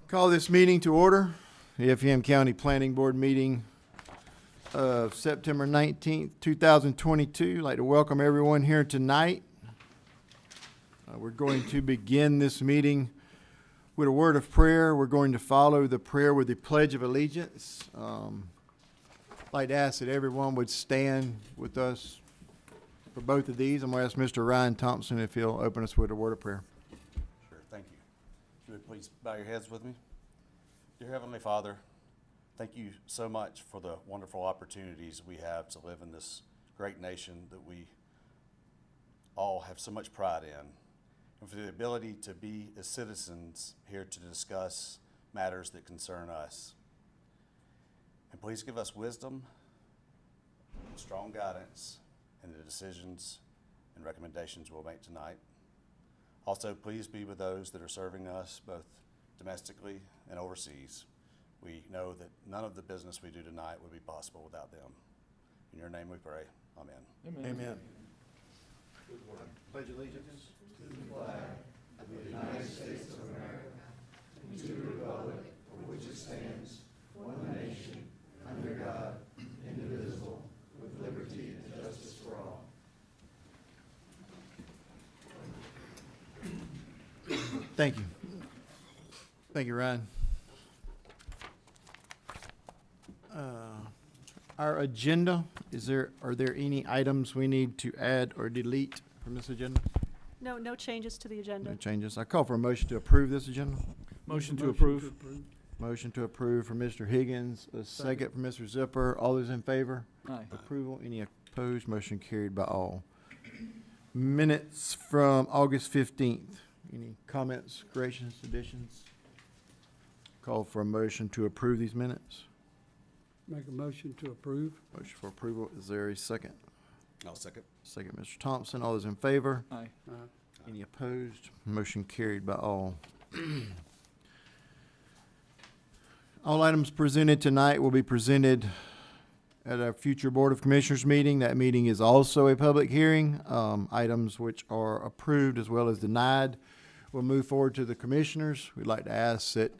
Call this meeting to order. The Effingham County Planning Board meeting of September 19th, 2022. I'd like to welcome everyone here tonight. We're going to begin this meeting with a word of prayer. We're going to follow the prayer with the Pledge of Allegiance. I'd like to ask that everyone would stand with us for both of these. I'm going to ask Mr. Ryan Thompson if he'll open us with a word of prayer. Sure, thank you. If you would please bow your heads with me. Dear Heavenly Father, thank you so much for the wonderful opportunities we have to live in this great nation that we all have so much pride in, and for the ability to be as citizens here to discuss matters that concern us. And please give us wisdom, strong guidance in the decisions and recommendations we'll make tonight. Also, please be with those that are serving us both domestically and overseas. We know that none of the business we do tonight would be possible without them. In your name we pray. Amen. Amen. Pledge allegiance to the flag of the United States of America and to the republic for which it stands, one nation, under God, indivisible, with liberty and justice for all. Thank you. Thank you, Ryan. Our agenda, are there any items we need to add or delete from this agenda? No changes to the agenda. No changes. I call for a motion to approve this agenda. Motion to approve. Motion to approve from Mr. Higgins, a second from Mr. Zipper. All those in favor? Aye. Approval. Any opposed? Motion carried by all. Minutes from August 15th. Any comments, corrections, additions? Call for a motion to approve these minutes. Make a motion to approve. Motion for approval. Is there a second? I'll second. Second, Mr. Thompson. All those in favor? Aye. Any opposed? Motion carried by all. All items presented tonight will be presented at our future Board of Commissioners meeting. That meeting is also a public hearing. Items which are approved as well as denied will move forward to the commissioners. We'd like to ask that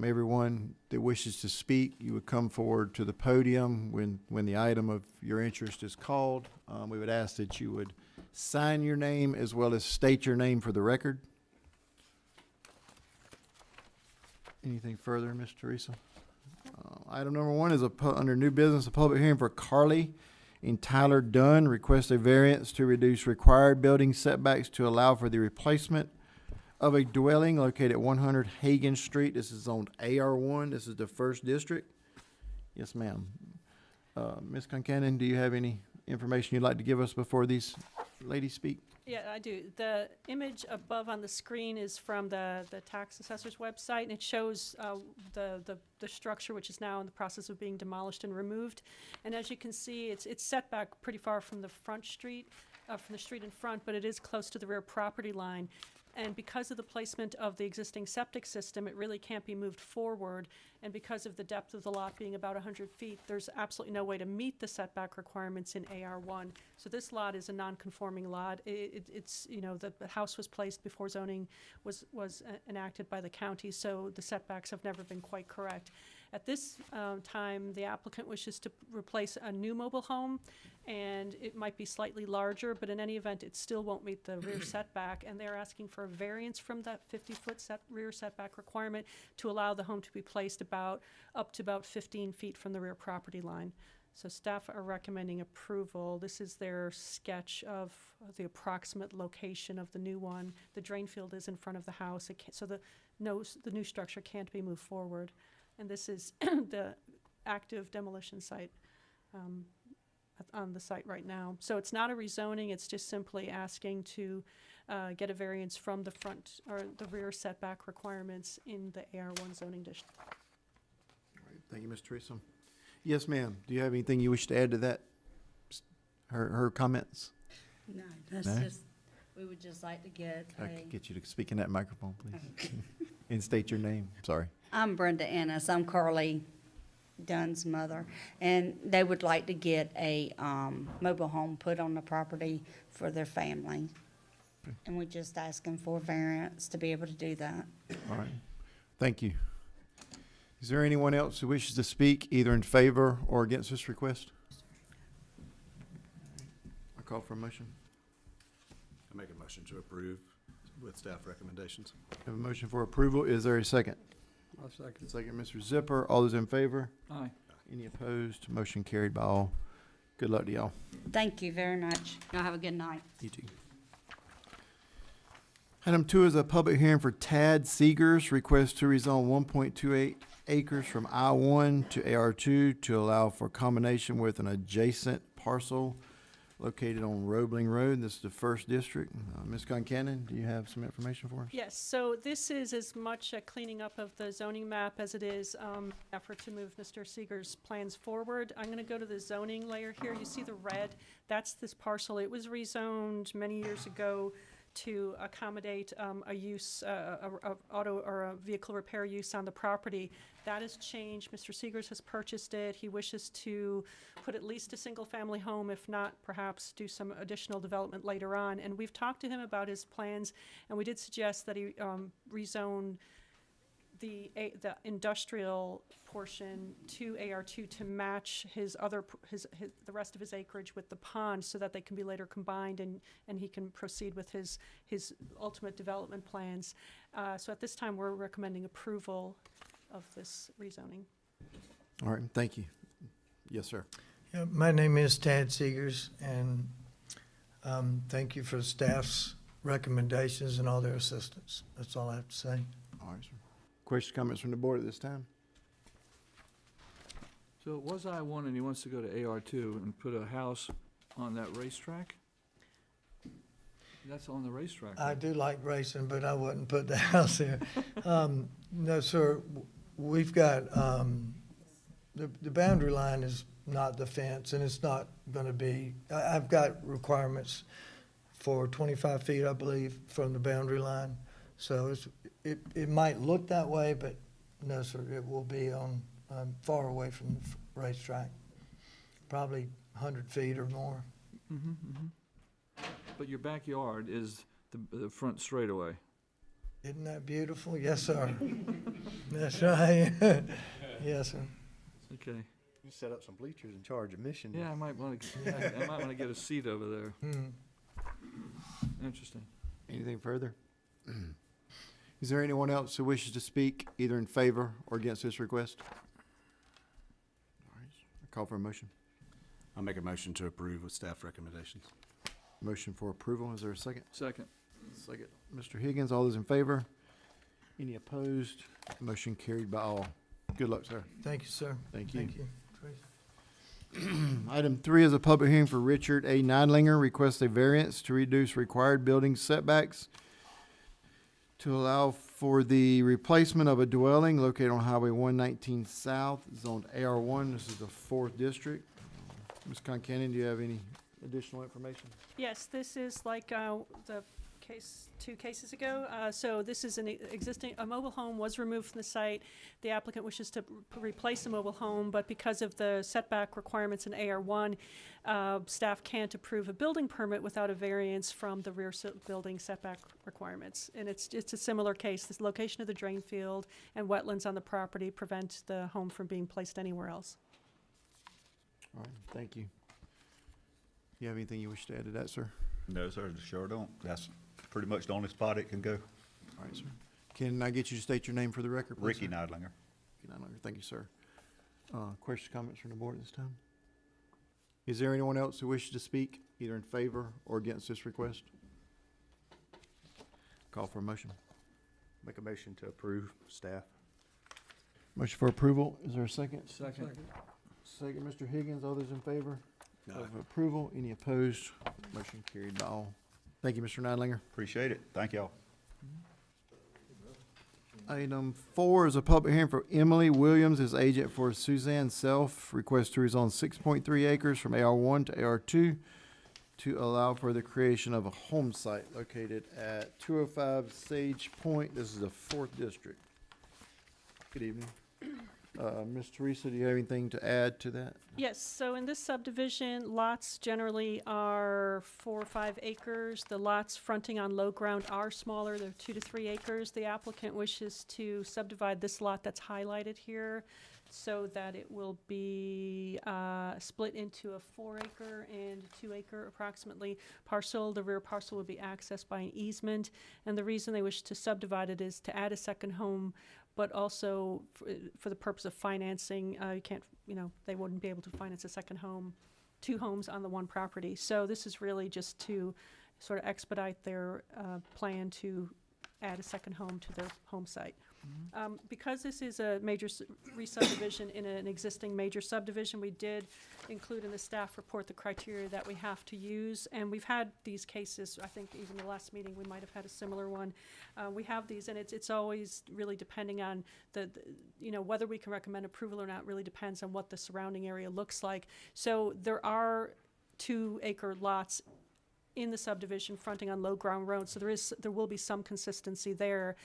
everyone that wishes to speak, you would come forward to the podium when the item of your interest is called. We would ask that you would sign your name as well as state your name for the record. Anything further, Ms. Teresa? Item number one is under new business, a public hearing for Carly and Tyler Dunn. Request a variance to reduce required building setbacks to allow for the replacement of a dwelling located at 100 Hagan Street. This is zoned AR1. This is the first district. Yes, ma'am. Ms. Concanon, do you have any information you'd like to give us before these ladies speak? Yeah, I do. The image above on the screen is from the tax assessor's website, and it shows the structure, which is now in the process of being demolished and removed. And as you can see, it's set back pretty far from the street in front, but it is close to the rear property line. And because of the placement of the existing septic system, it really can't be moved forward. And because of the depth of the lot being about 100 feet, there's absolutely no way to meet the setback requirements in AR1. So this lot is a non-conforming lot. It's, you know, the house was placed before zoning was enacted by the county, so the setbacks have never been quite correct. At this time, the applicant wishes to replace a new mobile home, and it might be slightly larger, but in any event, it still won't meet the rear setback, and they're asking for a variance from that 50-foot rear setback requirement to allow the home to be placed up to about 15 feet from the rear property line. So staff are recommending approval. This is their sketch of the approximate location of the new one. The drain field is in front of the house, so the new structure can't be moved forward. And this is the active demolition site on the site right now. So it's not a rezoning, it's just simply asking to get a variance from the front or the rear setback requirements in the AR1 zoning district. All right, thank you, Ms. Teresa. Yes, ma'am. Do you have anything you wish to add to that? Her comments? No, that's No? just, we would just like to get I could get you to speak in that microphone, please. And state your name. Sorry. I'm Brenda Ennis. I'm Carly Dunn's mother. And they would like to get a mobile home put on the property for their family. And we're just asking for a variance to be able to do that. All right. Thank you. Is there anyone else who wishes to speak either in favor or against this request? I call for a motion. I make a motion to approve with staff recommendations. Have a motion for approval. Is there a second? I'll second. Second, Mr. Zipper. All those in favor? Aye. Any opposed? Motion carried by all. Good luck to y'all. Thank you very much. Y'all have a good night. You too. Item 2 is a public hearing for Tad Seegers, request to rezone 1.28 acres from I-1 to AR2 to allow for combination with an adjacent parcel located on Roebling Road. This is the first district. Ms. Concanon, do you have some information for us? Yes, so this is as much a cleaning up of the zoning map as it is effort to move Mr. Seeger's plans forward. I'm going to go to the zoning layer here. You see the red? That's this parcel. It was rezoned many years ago to accommodate a use, a auto or a vehicle repair use on the property. That has changed. Mr. Seegers has purchased it. He wishes to put at least a single-family home, if not perhaps do some additional development later on. And we've talked to him about his plans, and we did suggest that he rezone the industrial portion to AR2 to match his other, the rest of his acreage with the pond so that they can be later combined and he can proceed with his ultimate development plans. So at this time, we're recommending approval of this rezoning. All right, thank you. Yes, sir. Yeah, my name is Tad Seegers, and thank you for staff's recommendations and all their assistance. That's all I have to say. All right, sir. Questions, comments from the board at this time? So it was I-1 and he wants to go to AR2 and put a house on that racetrack? That's on the racetrack. I do like racing, but I wouldn't put the house there. No, sir, we've got, the boundary line is not the fence, and it's not gonna be, I've got requirements for 25 feet, I believe, from the boundary line. So it might look that way, but no, sir, it will be on, far away from the racetrack, probably 100 feet or more. But your backyard is the front straightaway. Isn't that beautiful? Yes, sir. That's right. Yes, sir. Okay. You set up some bleachers and charge admission. Yeah, I might want to, I might want to get a seat over there. Interesting. Anything further? Is there anyone else who wishes to speak either in favor or against this request? All right, I call for a motion. I'll make a motion to approve with staff recommendations. Motion for approval. Is there a second? Second. Second. Mr. Higgins, all those in favor? Any opposed? Motion carried by all. Good luck, sir. Thank you, sir. Thank you. Thank you. Item 3 is a public hearing for Richard A. Neidlinger, requests a variance to reduce required building setbacks to allow for the replacement of a dwelling located on Highway 119 South, zoned AR1. This is the 4th district. Ms. Concanon, do you have any additional information? Yes, this is like the case, 2 cases ago. So this is an a mobile home was removed from the site. The applicant wishes to replace the mobile home, but because of the setback requirements in AR1, staff can't approve a building permit without a variance from the rear building setback requirements. And it's a similar case. The location of the drain field and wetlands on the property prevent the home from being placed anywhere else. All right, thank you. You have anything you wish to add to that, sir? No, sir, sure don't. That's pretty much the only spot it can go. All right, sir. Can I get you to state your name for the record, please? Ricky sir? Neidlinger. Ricky Neidlinger. Thank you, sir. Questions, comments from the board at this time? Is there anyone else who wishes to speak either in favor or against this request? Call for a motion. Make a motion to approve, staff. Motion for approval. Is there a second? Second. Second, Mr. Higgins. All those in favor of approval? Any opposed? Motion carried by all. Thank you, Mr. Neidlinger. Appreciate it. Thank y'all. Item 4 is a public hearing for Emily Williams as agent for Suzanne Self. Request to rezone 6.3 acres from AR1 to AR2 to allow for the creation of a home site located at 205 Sage Point. This is the 4th district. Good evening. Ms. Teresa, do you have anything to add to that? Yes, so in this subdivision, lots generally are 4 or 5 acres. The lots fronting on low ground are smaller, they're 2 to 3 acres. The applicant wishes to subdivide this lot that's highlighted here so that it will be split into a 4-acre and 2-acre approximately parcel. The rear parcel will be accessed by an easement, and the reason they wish to subdivide it is to add a second home, but also for the purpose of financing. You can't, they wouldn't be able to finance a second home, 2 homes on the one property. So this is really just to sort of expedite their plan to add a second home to their home site. Because this is a major re-subdivision in an existing major subdivision, we did include in the staff report the criteria that we have to use. And we've had these cases, I think even the last meeting, we might have had a similar one. We have these, and it's always really depending on whether we can recommend approval or not really depends on what the surrounding area looks like. So there are 2-acre lots in the subdivision fronting on low ground road, so there will be some consistency there.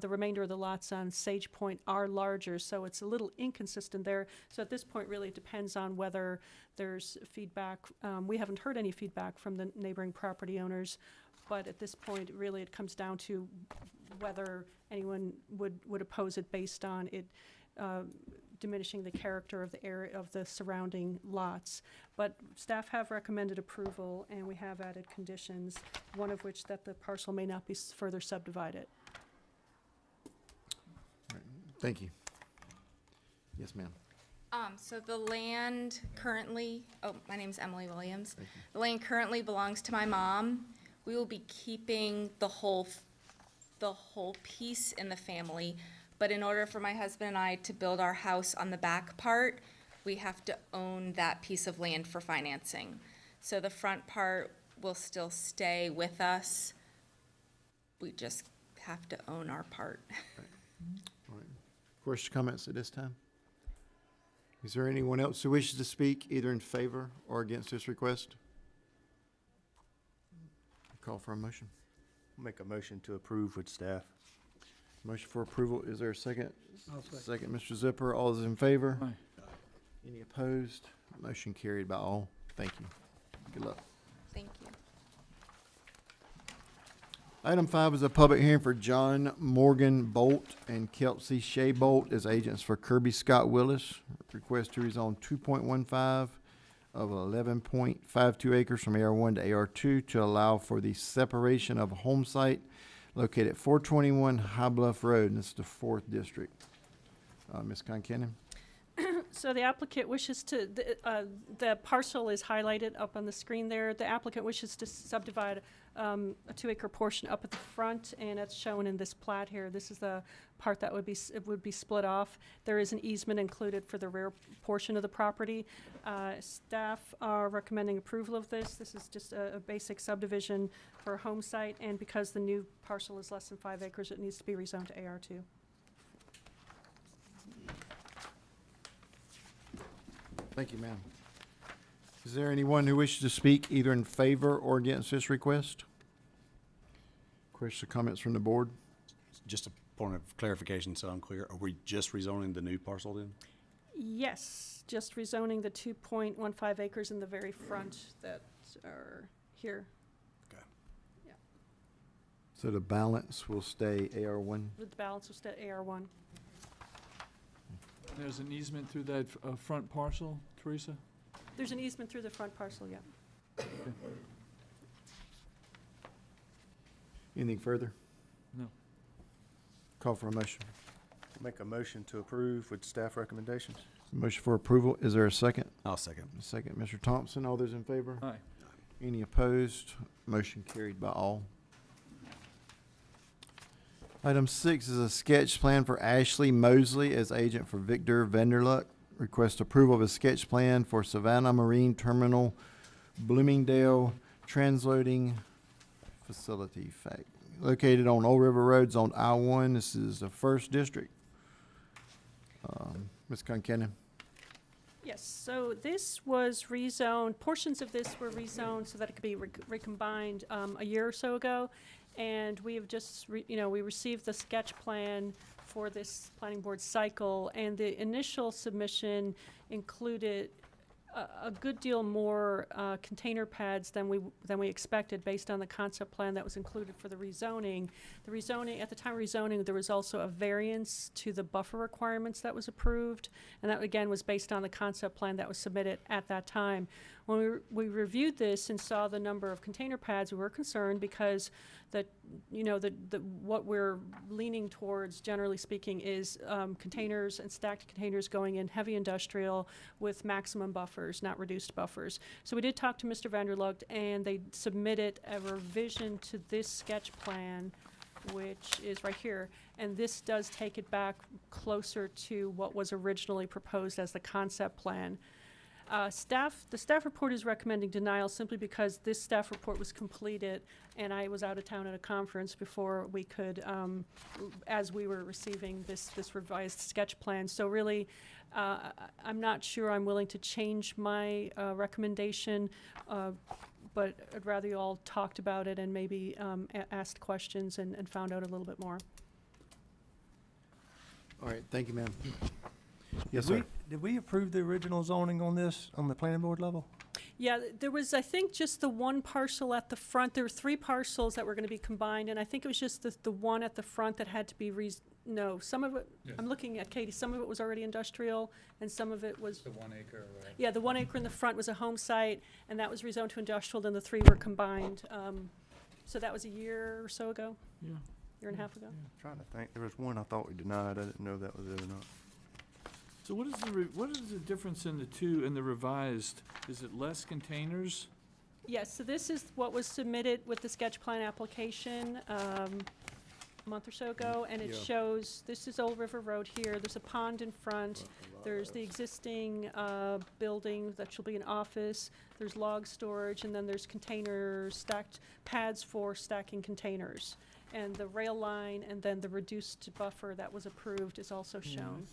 The remainder of the lots on Sage Point are larger, so it's a little inconsistent there. So at this point, really, it depends on whether there's feedback. We haven't heard any feedback from the neighboring property owners, but at this point, really, it comes down to whether anyone would oppose it based on it diminishing the character of the area of the surrounding lots. But staff have recommended approval, and we have added conditions, one of which that the parcel may not be further subdivided. Thank you. Yes, ma'am. So the land currently, my name's Emily Williams. The land currently belongs to my mom. We will be keeping the whole piece in the family. But in order for my husband and I to build our house on the back part, we have to own that piece of land for financing. So the front part will still stay with us. We just have to own our part. All right. Questions, comments at this time? Is there anyone else who wishes to speak either in favor or against this request? Call for a motion. Make a motion to approve with staff. Motion for approval. Is there a second? I'll second. Second, Mr. Zipper. All those in favor? Aye. Any opposed? Motion carried by all. Thank you. Good luck. Thank you. Item 5 is a public hearing for John Morgan Bolt and Kelsey Shea Bolt as agents for Kirby Scott Willis. Request to rezone 2.15 of 11.52 acres from AR1 to AR2 to allow for the separation of a home site located at 421 High Bluff Road, and this is the 4th district. Ms. Concanon? So the applicant wishes to, the parcel is highlighted up on the screen there. The applicant wishes to subdivide a 2-acre portion up at the front, and it's shown in this plat here. This is the part that would be split off. There is an easement included for the rear portion of the property. Staff are recommending approval of this. This is just a basic subdivision for a home site, and because the new parcel is less than 5 acres, it needs to be rezoned to AR2. Thank you, ma'am. Is there anyone who wishes to speak either in favor or against this request? Questions or comments from the board? Just a point of clarification so I'm clear. Are we just rezoning the new parcel then? Yes, just rezoning the 2.15 acres in the very front that are here. Okay. Yeah, So the balance will stay AR1? the balance will stay AR1. There's an easement through that front parcel, Teresa? There's an easement through the front parcel, yeah. Anything further? No. Call for a motion. Make a motion to approve with staff recommendations. Motion for approval. Is there a second? I'll second. A second, Mr. Thompson. All those in favor? Aye. Any opposed? Motion carried by all. Item 6 is a sketch plan for Ashley Mosley as agent for Victor Vanderluck. Request approval of a sketch plan for Savannah Marine Terminal, Bloomingdale Transloading Facility. Located on Old River Road, Zone I-1. This is the 1st district. Ms. Concanon. Yes, so this was rezoned, portions of this were rezoned so that it could be recombined a year or so ago. And we have just, we received the sketch plan for this planning board cycle, and the initial submission included a good deal more container pads than we expected based on the concept plan that was included for the rezoning. The rezoning, at the time of rezoning, there was also a variance to the buffer requirements that was approved, and that again was based on the concept plan that was submitted at that time. When we reviewed this and saw the number of container pads, we were concerned because what we're leaning towards, generally speaking, is containers and stacked containers going in heavy industrial with maximum buffers, not reduced buffers. So we did talk to Mr. Vanderlugt, and they submitted a revision to this sketch plan, which is right here, and this does take it back closer to what was originally proposed as the concept plan. The staff report is recommending denial simply because this staff report was completed and I was out of town at a conference before we could, as we were receiving this revised sketch plan. So really, I'm not sure I'm willing to change my recommendation, but I'd rather you all talked about it and maybe asked questions and found out a little bit more. All right, thank you, ma'am. Yes, sir. Did we approve the original zoning on this, on the planning board level? Yeah, there was, I think, just the one parcel at the front. There were 3 parcels that were going to be combined, and I think it was just the one at the front that had to be no, some of it, Yes. I'm looking at Katie, some of it was already industrial, and some of it was, The 1 acre, right? yeah, the 1 acre in the front was a home site, and that was rezoned to industrial, then the 3 were combined. So that was a year or so ago, Yeah. year and a half ago. Trying to think, there was one I thought we denied, I didn't know that was it or not. So what is the difference in the two and the revised? Is it less containers? Yes, so this is what was submitted with the sketch plan application a month or so ago, and it Yeah. shows, this is Old River Road here, there's a pond in front, there's the existing building that shall be an office, there's log storage, and then there's containers, stacked pads for stacking containers. And the rail line and then the reduced buffer that was approved is also shown.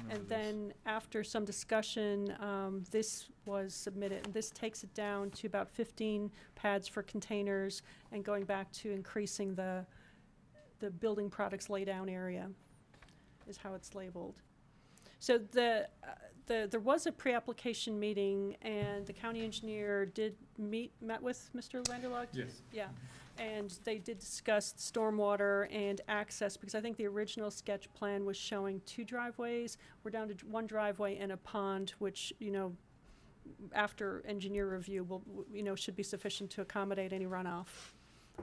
And then after some discussion, this was submitted, and this takes it down to about 15 pads for containers and going back to increasing the building products laydown area is how it's labeled. So there was a pre-application meeting, and the county engineer met with Mr. Vanderlugt? Yes. Yeah. And they did discuss stormwater and access, because I think the original sketch plan was showing 2 driveways. We're down to 1 driveway and a pond, which, after engineer review, should be sufficient to accommodate any runoff.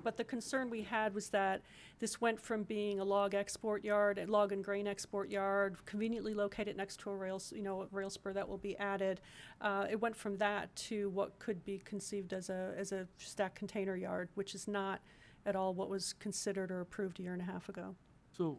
But the concern we had was that this went from being a log export yard, a log and grain export yard, conveniently located next to a rail spur that will be added. It went from that to what could be conceived as a stacked container yard, which is not at all what was considered or approved a year and a half ago. So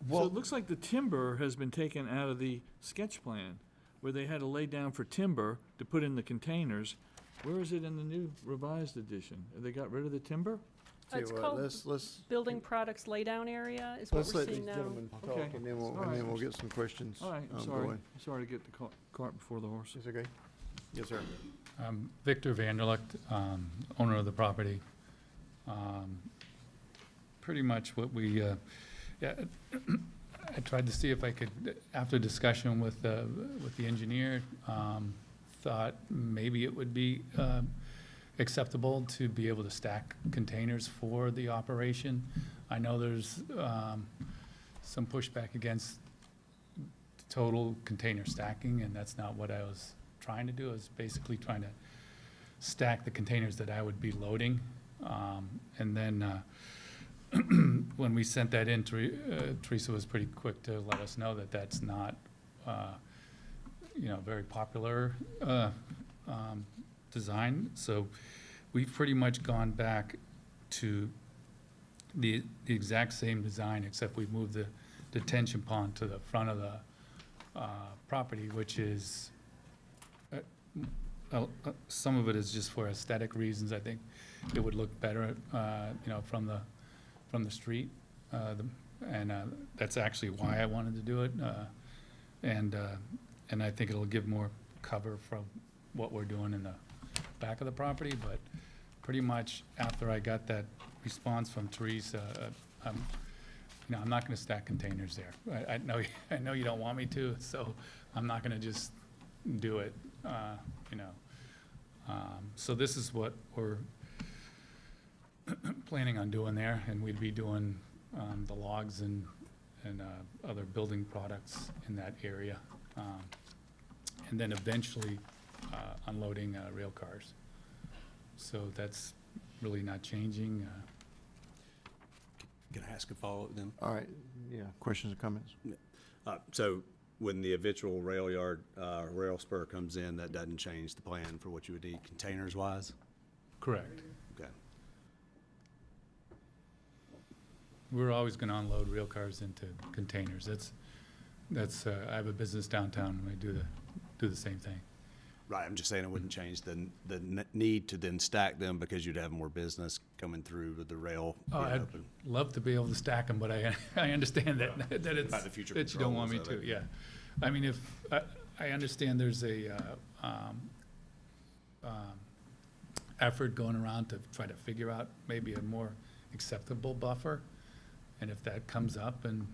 it looks like the timber has been taken out of the sketch plan, where they had to lay down for timber to put in the containers. Where is it in the new revised edition? Have they got rid of the timber? Tell you It's what, called let's building products laydown area is what we're let these seeing now. gentlemen talk, Okay. and then All and right. then we'll get some questions. All right, I'm sorry. going. Sorry to get the cart before the horse. Is it okay? Yes, sir. Victor Vanderlugt, owner of the property. Pretty much what we, I tried to see if I could, after discussion with the engineer, thought maybe it would be acceptable to be able to stack containers for the operation. I know there's some pushback against total container stacking, and that's not what I was trying to do. I was basically trying to stack the containers that I would be loading. And then when we sent that in, Teresa was pretty quick to let us know that that's not, very popular design. So we've pretty much gone back to the exact same design, except we moved the detention pond to the front of the property, which is, some of it is just for aesthetic reasons. I think it would look better, from the street. And that's actually why I wanted to do it. And I think it'll give more cover from what we're doing in the back of the property, but pretty much after I got that response from Teresa, I'm not gonna stack containers there. I know, I know you don't want me to, so I'm not gonna just do it, you know. So this is what we're planning on doing there, and we'd be doing, the logs and other building products in that area. And then eventually, unloading, rail cars. So that's really not changing. Can I ask a follow-up then? All right, yeah, questions or comments? So when the eventual rail yard, rail spur comes in, that doesn't change the plan for what you would need containers-wise? Correct. Okay. We're always gonna unload rail cars into containers. That's, I have a business downtown, and I do the same thing. Right, I'm just saying it wouldn't change the need to then stack them because you'd have more business coming through with the rail Oh, being I'd open. love to be able to stack them, but I understand that it's, About the future that you don't want me controls of to, it. yeah. I mean, if, I understand there's a, effort going around to try to figure out maybe a more acceptable buffer. And if that comes up and,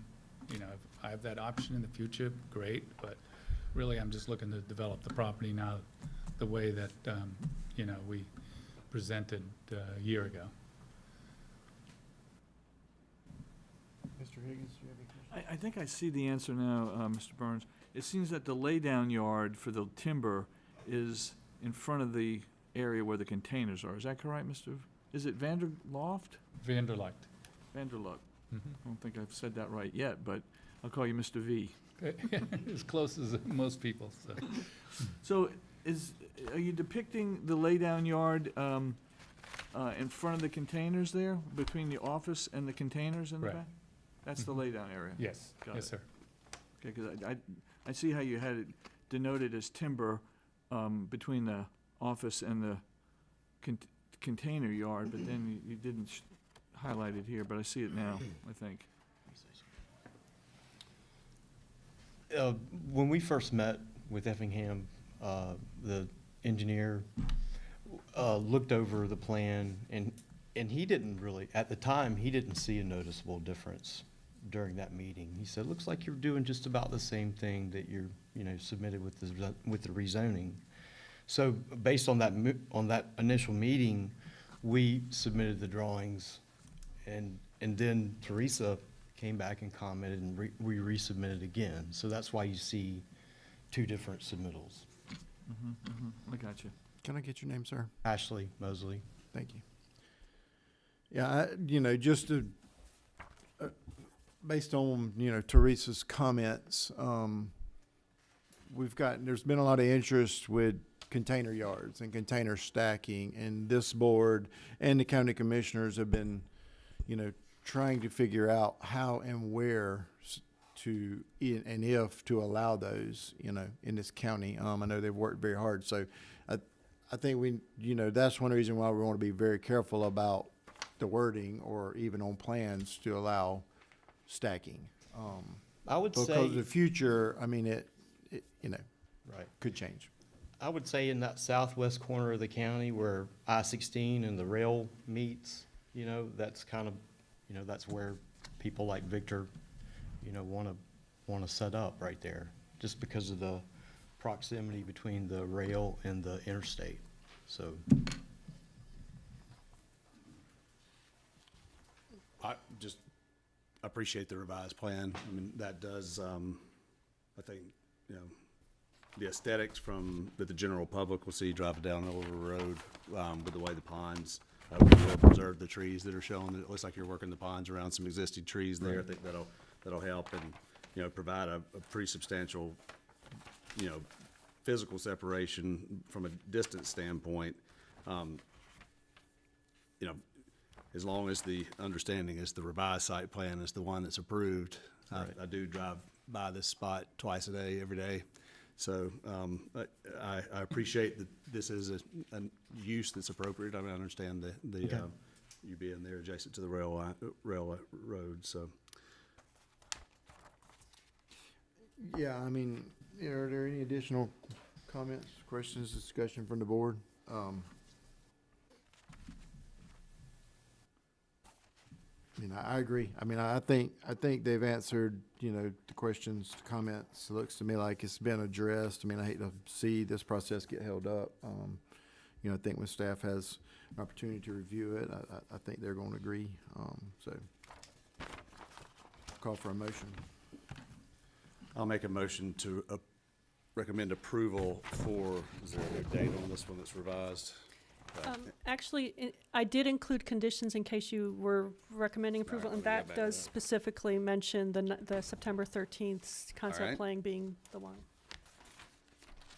you know, if I have that option in the future, great, but really, I'm just looking to develop the property now the way that, you know, we presented a year ago. Mr. Higgins, do you have any questions? I think I see the answer now, Mr. Burns. It seems that the laydown yard for the timber is in front of the area where the containers are. Is that correct, is it Vanderloft? Vanderleit. Vanderloop. Mhm. I don't think I've said that right yet, but I'll call you Mr. V. As close as most people, so. So are you depicting the laydown yard in front of the containers there, between the office and the containers in the Right. back? That's the Mhm. laydown area? Yes, Got yes, it. sir. Okay, because I see how you had it denoted as timber between the office and the container yard, but then you didn't highlight it here, but I see it now, I think. When we first met with Effingham, the engineer looked over the plan, and he didn't really, at the time, he didn't see a noticeable difference during that meeting. He said, looks like you're doing just about the same thing that you're, submitted with the rezoning. So based on that initial meeting, we submitted the drawings, and then Teresa came back and commented, and we resubmitted again. So that's why you see two different submittals. I got you. Can I get your name, sir? Ashley Mosley. Thank you. Yeah, just to, based on, Teresa's comments, there's been a lot of interest with container yards and container stacking, and this board and the county commissioners have been, trying to figure out how and where to, and if to allow those, in this county. I know they've worked very hard, so I think that's one reason why we want to be very careful about the wording or even on plans to allow stacking. I would Because say, of the future, I mean, it right. could change. I would say in that southwest corner of the county where I-16 and the rail meets, that's kind of, that's where people like Victor, want to set up right there, just because of the proximity between the rail and the interstate. So I just appreciate the revised plan. I mean, that does, I think, the aesthetics that the general public will see driving down over the road, with the way the ponds, we will preserve the trees that are shown. It looks like you're working the ponds around some existing trees there. I think that'll help and, provide a pretty substantial, physical separation from a distance standpoint. As long as the understanding is the revised site plan is the one that's approved. Right. I do drive by this spot twice a day, every day. So I appreciate that this is a use that's appropriate. I mean, I understand Okay. you being there adjacent to the rail road, so. Yeah, I mean, are there any additional comments, questions, discussion from the board? You know, I agree. I mean, I think they've answered, you know, the questions, the comments. It looks to me like it's been addressed. I mean, I hate to see this process get held up. You know, I think when staff has an opportunity to review it, I think they're going to agree. So, call for a motion. I'll make a motion to recommend approval for, is there a date on this one that's revised? Actually, I did include conditions in case you were recommending approval, and let me go that back to does that. specifically mention the September 13th concept right. plan being the one.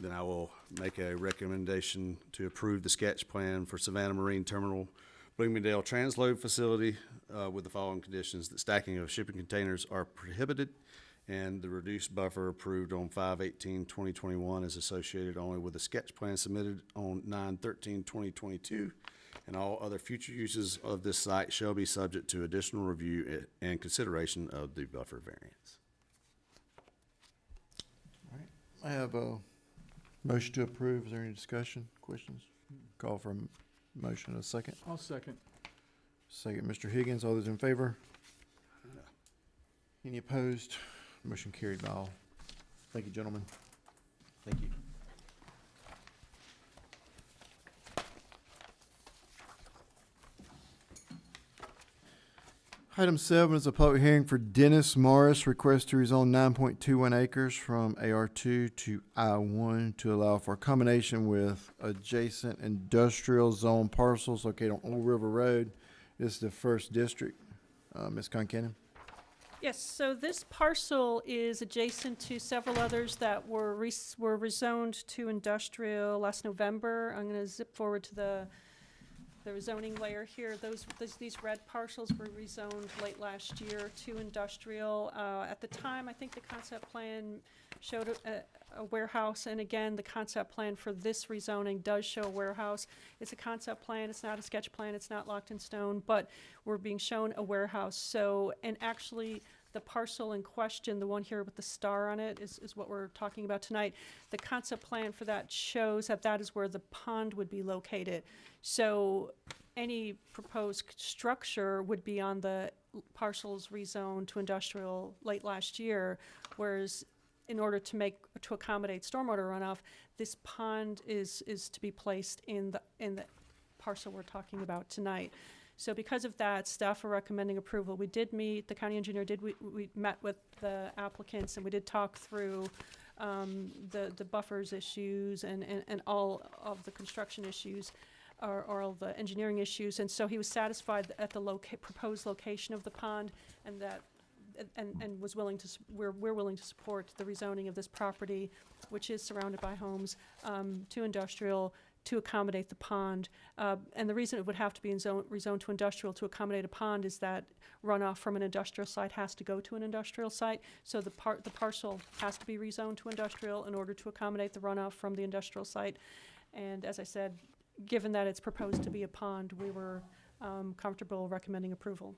Then I will make a recommendation to approve the sketch plan for Savannah Marine Terminal Bloomingdale Transload Facility with the following conditions: that stacking of shipping containers are prohibited, and the reduced buffer approved on 5/18/2021 is associated only with a sketch plan submitted on 9/13/2022, and all other future uses of this site shall be subject to additional review and consideration of the buffer variance. All right. I have a motion to approve. Is there any discussion, questions? Call for a motion in a second. I'll second. Second, Mr. Higgins. All those in favor? Any opposed? Motion carried by all. Thank you, gentlemen. Thank you. Item 7 is a public hearing for Dennis Morris, request to rezone 9.21 acres from AR2 to I1 to allow for a combination with adjacent industrial zone parcels located on Old River Road. This is the first district. Ms. Concanon? Yes, so this parcel is adjacent to several others that were rezoned to industrial last November. I'm going to zip forward to the rezoning layer here. These red parcels were rezoned late last year to industrial. At the time, I think the concept plan showed a warehouse, and again, the concept plan for this rezoning does show a warehouse. It's a concept plan, it's not a sketch plan, it's not locked in stone, but we're being shown a warehouse. So, and actually, the parcel in question, the one here with the star on it, is what we're talking about tonight. The concept plan for that shows that that is where the pond would be located. So any proposed structure would be on the parcels rezoned to industrial late last year, whereas in order to accommodate stormwater runoff, this pond is to be placed in the parcel we're talking about tonight. So because of that, staff are recommending approval. We did meet, the county engineer we met with the applicants, and we did talk through the buffers issues and all of the construction issues, or all the engineering issues. And so he was satisfied at the proposed location of the pond, and that and was willing to, we're willing to support the rezoning of this property, which is surrounded by homes, to industrial, to accommodate the pond. And the reason it would have to be rezoned to industrial to accommodate a pond is that runoff from an industrial site has to go to an industrial site. So the parcel has to be rezoned to industrial in order to accommodate the runoff from the industrial site. And as I said, given that it's proposed to be a pond, we were comfortable recommending approval.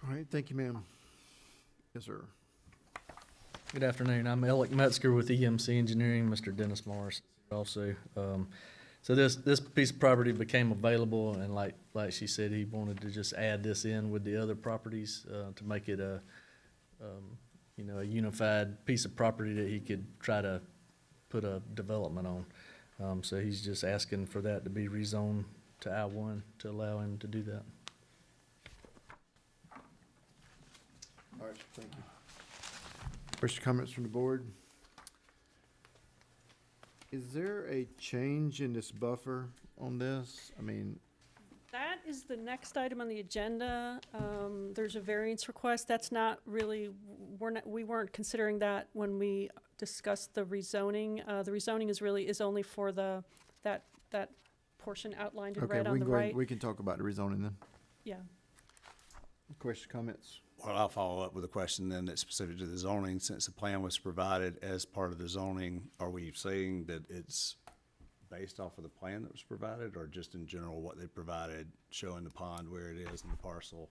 All right, thank you, ma'am. Yes, sir. Good afternoon. I'm Alec Metzger with EMC Engineering, Mr. Dennis Morris also. So this piece of property became available, and like she said, he wanted to just add this in with the other properties to make it a unified piece of property that he could try to put a development on. So he's just asking for that to be rezoned to I-1 to allow him to do that. All right, thank you. Questions, comments from the board? Is there a change in this buffer on this? I mean, That is the next item on the agenda. There's a variance request. That's not really, we weren't considering that when we discussed the rezoning. The rezoning is only for that portion outlined in okay, red on the right. We can talk about the rezoning then. Yeah. Questions, comments? Well, I'll follow up with a question then that's specific to the zoning. Since the plan was provided as part of the zoning, are we saying that it's based off of the plan that was provided, or just in general what they provided, showing the pond where it is and the parcel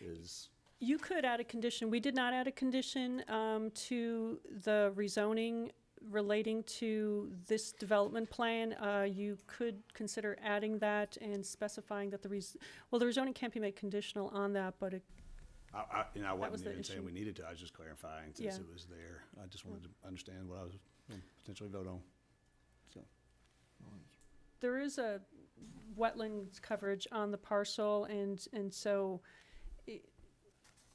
is? You could add a condition. We did not add a condition to the rezoning relating to this development plan, you could consider adding that and specifying that the rezoning can't be made conditional on that, but it, I was wasn't the even saying issue. we needed to, I was just clarifying since Yeah. it was there. I just wanted to understand what I was gonna potentially vote on, so. there is a wetlands coverage on the parcel, and so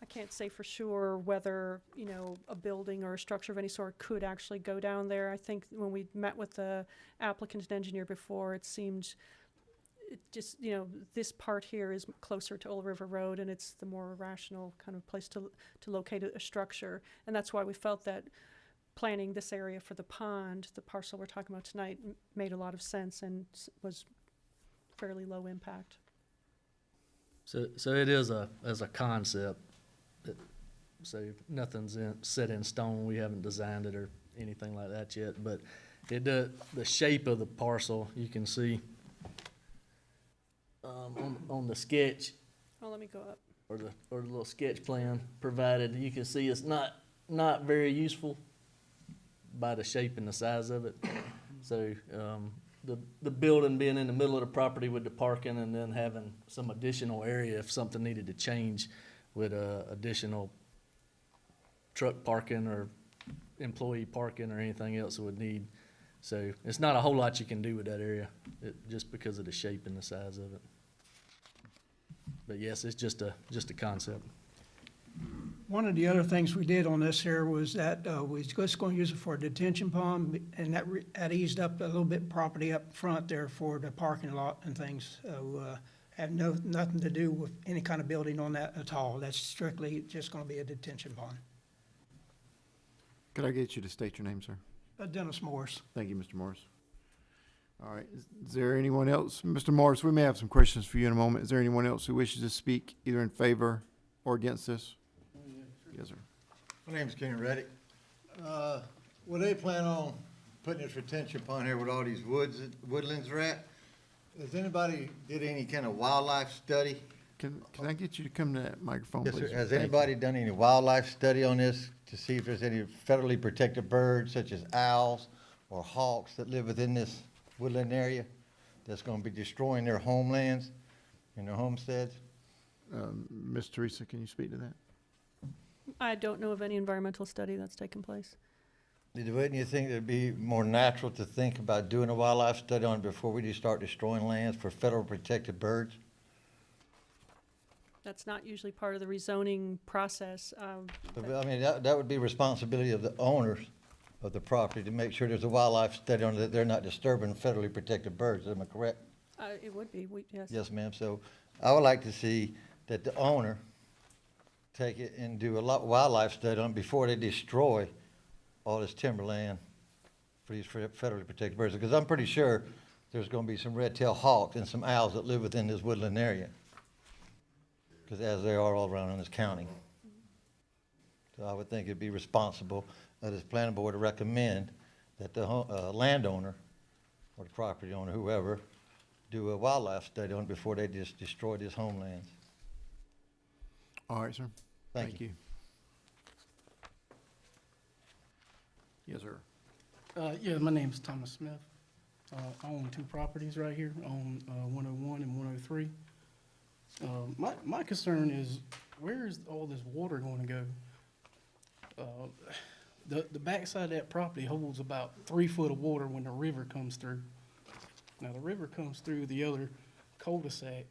I can't say for sure whether, you know, a building or a structure of any sort could actually go down there. I think when we met with the applicant and engineer before, it seemed, it just, you know, this part here is closer to Old River Road, and it's the more rational kind of place to locate a structure. And that's why we felt that planning this area for the pond, the parcel we're talking about tonight, made a lot of sense and was fairly low impact. So it is as a concept. So nothing's set in stone. We haven't designed it or anything like that yet, but it does, the shape of the parcel, you can see on the sketch, Oh, let me go up. or the little sketch plan provided, you can see it's not very useful by the shape and the size of it. So the building being in the middle of the property with the parking, and then having some additional area if something needed to change with additional truck parking or employee parking or anything else it would need. So it's not a whole lot you can do with that area, just because of the shape and the size of it. But yes, it's just a concept. One of the other things we did on this here was that we was just going to use it for a detention pond, and that eased up a little bit property up front there for the parking lot and things. Have nothing to do with any kind of building on that at all. That's strictly just going to be a detention pond. Could I get you to state your name, sir? Dennis Morris. Thank you, Mr. Morris. All right, is there anyone else? Mr. Morris, we may have some questions for you in a moment. Is there anyone else who wishes to speak either in favor or against this? Yes, sir. My name's Kenny Reddick. Will they plan on putting this retention pond here with all these woodlands are at? Has anybody did any kind of wildlife study? Can I get you to come to that microphone, Yes, please? sir. Has Thank you. anybody done any wildlife study on this to see if there's any federally protected birds such as owls or hawks that live within this woodland area that's going to be destroying their homelands and their homesteads? Ms. Teresa, can you speak to that? I don't know of any environmental study that's taken place. Wouldn't you think it'd be more natural to think about doing a wildlife study on it before we just start destroying lands for federal protected birds? That's not usually part of the rezoning process. I mean, that would be responsibility of the owners of the property to make sure there's a wildlife study on it, that they're not disturbing federally protected birds. Am I correct? It would be, yes. Yes, ma'am. So I would like to see that the owner take it and do a wildlife study on it before they destroy all this timberland for these federally protected birds. Because I'm pretty sure there's going to be some red-tailed hawks and some owls that live within this woodland area. Because as they are all around in this county. So I would think it'd be responsible of this planning board to recommend that the landowner or the property owner, whoever, do a wildlife study on it before they just destroy this homelands. All right, sir. Thank you. Yes, sir. Yeah, my name's Thomas Smith. I own two properties right here on 101 and 103. My concern is, where is all this water going to go? The backside of that property holds about 3 foot of water when the river comes through. Now, the river comes through the other cul-de-sac,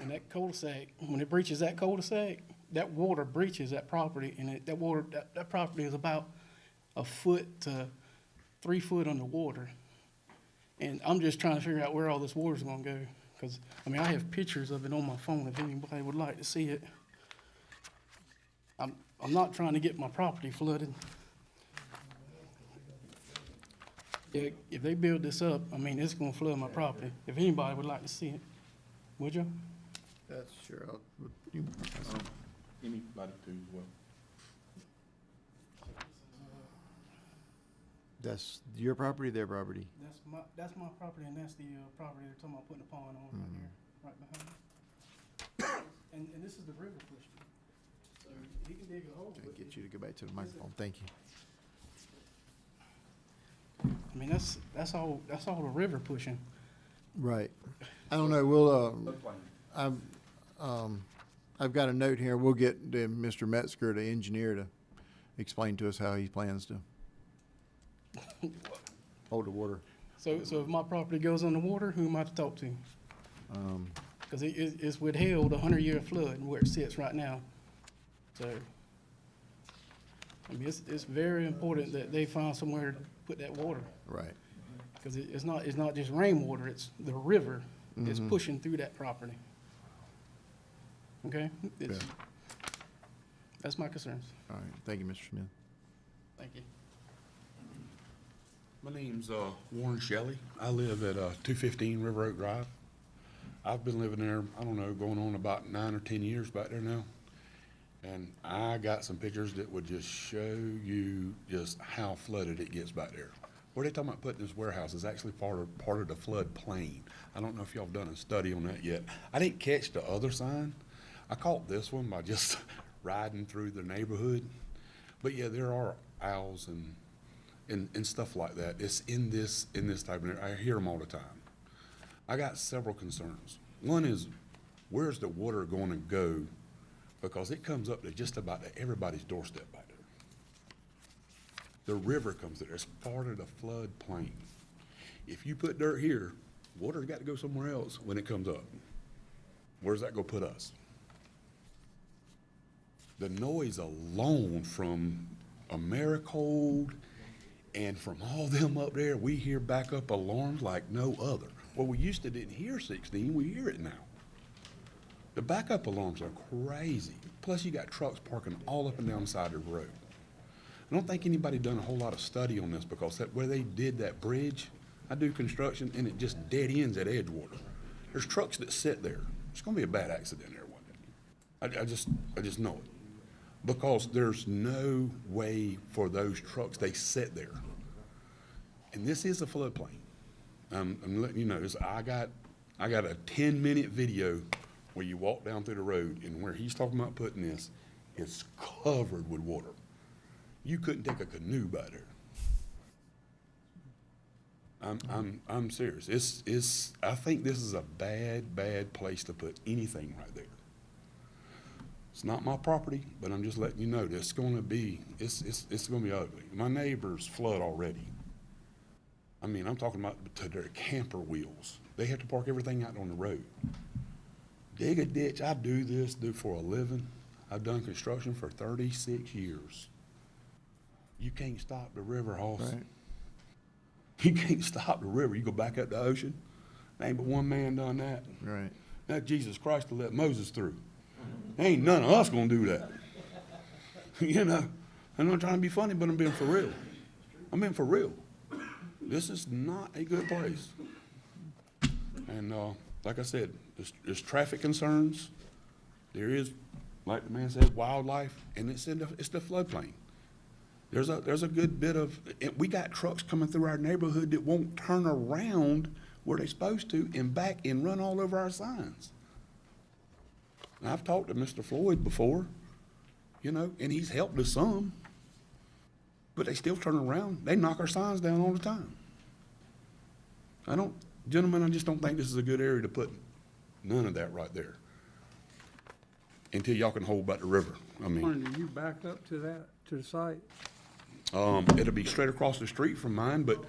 and that cul-de-sac, when it breaches that cul-de-sac, that water breaches that property, and that property is about 1 foot to 3 foot underwater. And I'm just trying to figure out where all this water's gonna go, because, I mean, I have pictures of it on my phone if anybody would like to see it. I'm not trying to get my property flooded. If they build this up, I mean, it's gonna flood my property. If anybody would like to see it, would you? That's sure. Anybody too as well. That's your property, their property? That's my property, and that's the property they're talking about putting a pond on right there, right behind me. And this is the river pushing. So he can dig a hole. I'll get you to go back to the microphone. Thank you. I mean, that's all the river pushing. Right. I don't know, we'll, I've got a note here. We'll get Mr. Metzger, the engineer, to explain to us how he plans to hold the water. So if my property goes on the water, who am I to talk to? Because it's withheld a 100-year flood where it sits right now. So, I mean, it's very important that they find somewhere to put that water. Right. Because it's not just rainwater, it's the river that's pushing through that property. Okay? That's my concerns. All right. Thank you, Mr. Smith. Thank you. My name's Warren Shelley. I live at 215 River Oak Drive. I've been living there, I don't know, going on about 9 or 10 years back there now. And I got some pictures that would just show you just how flooded it gets back there. Where they talking about putting this warehouse is actually part of the flood plain. I don't know if y'all have done a study on that yet. I didn't catch the other sign. I caught this one by just riding through the neighborhood. But yeah, there are owls and stuff like that. It's in this type of area. I hear them all the time. I got several concerns. One is, where's the water going to go? Because it comes up to just about everybody's doorstep back there. The river comes there. It's part of the flood plain. If you put dirt here, water's got to go somewhere else when it comes up. Where's that going to put us? The noise alone from Americold and from all them up there, we hear backup alarms like no other. Well, we used to didn't hear 16, we hear it now. The backup alarms are crazy. Plus you got trucks parking all up and down the side of the road. I don't think anybody done a whole lot of study on this because where they did that bridge, I do construction and it just dead ends at Edgewater. There's trucks that sit there. It's gonna be a bad accident there one day. I just know it. Because there's no way for those trucks, they sit there. And this is a floodplain. I'm letting you know, I got a 10-minute video where you walk down through the road and where he's talking about putting this, it's covered with water. You couldn't take a canoe by there. I'm serious. I think this is a bad place to put anything right there. It's not my property, but I'm just letting you know that it's gonna be ugly. My neighbors flood already. I mean, I'm talking about to their camper wheels. They have to park everything out on the road. Dig a ditch, I do for a living. I've done construction for 36 years. You can't stop the river, Hoss. Right. You can't stop the river. You go back up the ocean. There ain't but one man done that. Right. That's Jesus Christ to let Moses through. Ain't none of us gonna do that. You know, I'm not trying to be funny, but I'm being for real. I'm being for real. This is not a good place. And like I said, there's traffic concerns. There is, like the man said, wildlife, and it's the floodplain. There's a good bit of, we got trucks coming through our neighborhood that won't turn around where they're supposed to and back and run all over our signs. And I've talked to Mr. Floyd before, you know, and he's helped us some, but they still turn around. They knock our signs down all the time. Gentlemen, I just don't think this is a good area to put none of that right there until y'all can hold back the river. I mean, Warren, do you back up to the site? it'll be straight across the street from mine, but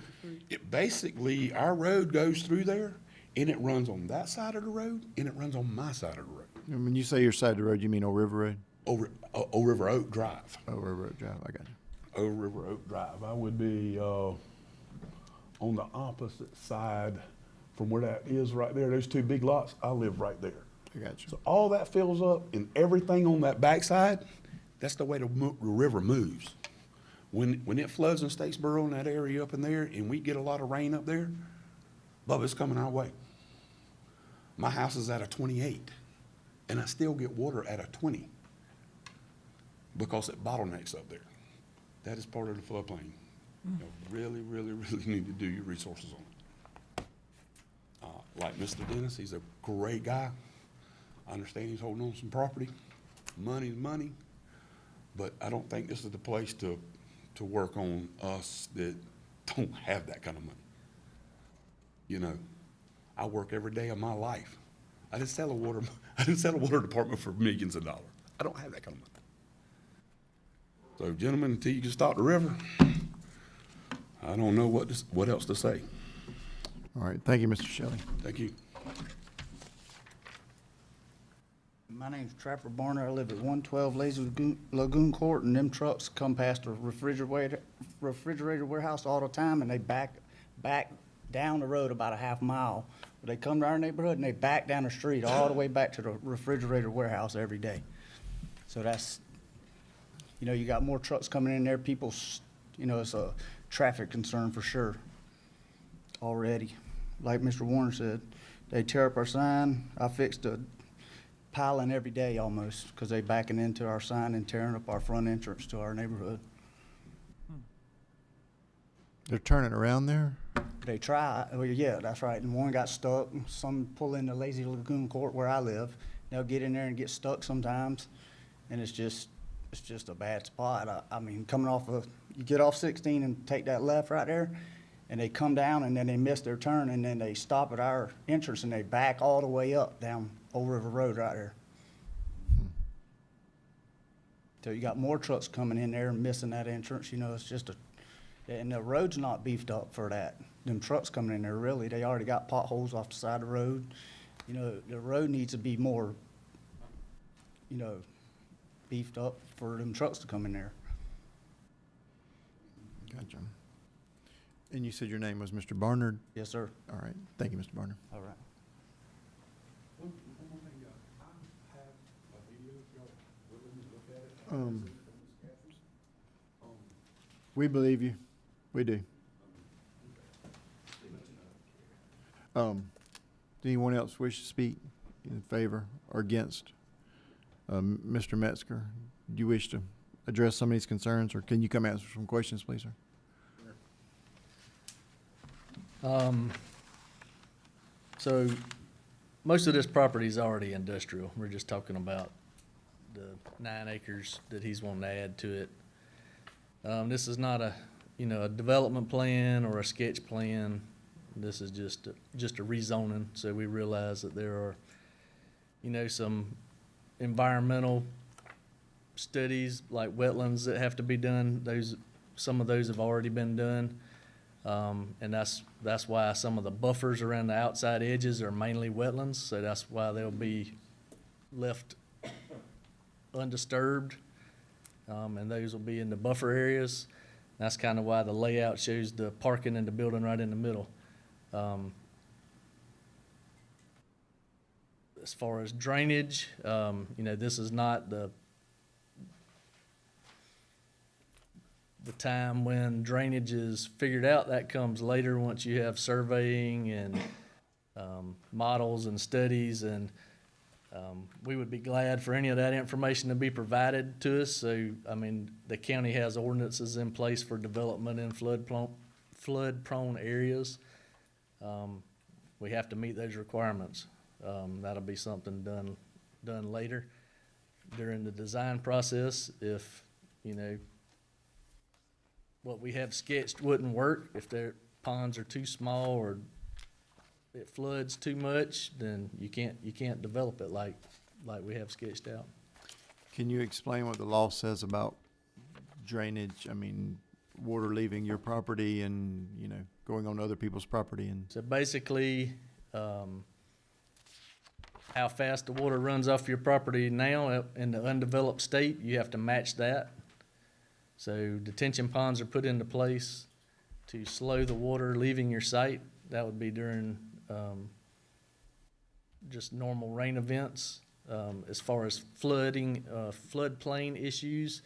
it basically, our road goes through there and it runs on that side of the road and it runs on my side of the road. And when you say your side of the road, you mean Old River Road? Old River Oak Drive. Old River Oak Drive, I got you. Old River Oak Drive. I would be on the opposite side from where that is right there. Those two big lots, I live right there. I got you. So all that fills up and everything on that backside, that's the way the river moves. When it floods in Statesboro in that area up in there and we get a lot of rain up there, Bubba, it's coming our way. My house is at a 28 and I still get water at a 20 because it bottlenecks up there. That is part of the floodplain. You really need to do your resources on it. Like Mr. Dennis, he's a great guy. I understand he's holding on to some property. Money's money, but I don't think this is the place to work on us that don't have that kind of money. You know, I work every day of my life. I didn't sell a water department for millions of dollars. I don't have that kind of money. So gentlemen, until you can stop the river, I don't know what else to say. All right, thank you, Mr. Shelley. Thank you. My name's Trapper Barner. I live at 112 Lazy Lagoon Court, and them trucks come past a refrigerator warehouse all the time, and they back down the road about a half mile. But they come to our neighborhood and they back down the street all the way back to the refrigerator warehouse every day. So that's, you know, you got more trucks coming in there. People, you know, it's a traffic concern for sure already. Like Mr. Warner said, they tear up our sign. I fixed a piling every day almost, because they backing into our sign and tearing up our front entrance to our neighborhood. They're turning around there? They try, well, yeah, that's right, and one got stuck. Some pull into Lazy Lagoon Court where I live. They'll get in there and get stuck sometimes, and it's just a bad spot. I mean, coming off you get off 16 and take that left right there, and they come down and then they miss their turn, and then they stop at our entrance and they back all the way up down Old River Road right there. So you got more trucks coming in there and missing that entrance. You know, it's just and the road's not beefed up for that. Them trucks coming in there, really, they already got potholes off the side of the road. You know, the road needs to be more, you know, beefed up for them trucks to come in there. Gotcha. And you said your name was Mr. Barnard? Yes, sir. All right. Thank you, Mr. Barnard. All right. We believe you. We do. Does anyone else wish to speak in favor or against? Mr. Metzger, do you wish to address some of these concerns, or can you come answer some questions, please, sir? So most of this property is already industrial. We're just talking about the 9 acres that he's wanting to add to it. This is not a development plan or a sketch plan. This is just a rezoning. So we realize that there are, some environmental studies like wetlands that have to be done. Some of those have already been done. And that's why some of the buffers around the outside edges are mainly wetlands. So that's why they'll be left undisturbed. And those will be in the buffer areas. That's kind of why the layout shows the parking and the building right in the middle. As far as drainage, this is not the time when drainage is figured out. That comes later once you have surveying and models and studies, and we would be glad for any of that information to be provided to us. So, the county has ordinances in place for development in flood-prone areas. We have to meet those requirements. That'll be something done later during the design process. If, what we have sketched wouldn't work, if their ponds are too small or it floods too much, then you can't develop it like we have sketched out. Can you explain what the law says about drainage? Water leaving your property and, going on other people's property and. So basically, how fast the water runs off your property now in the undeveloped state, you have to match that. So detention ponds are put into place to slow the water leaving your site. That would be during just normal rain events. As far as flooding, floodplain issues,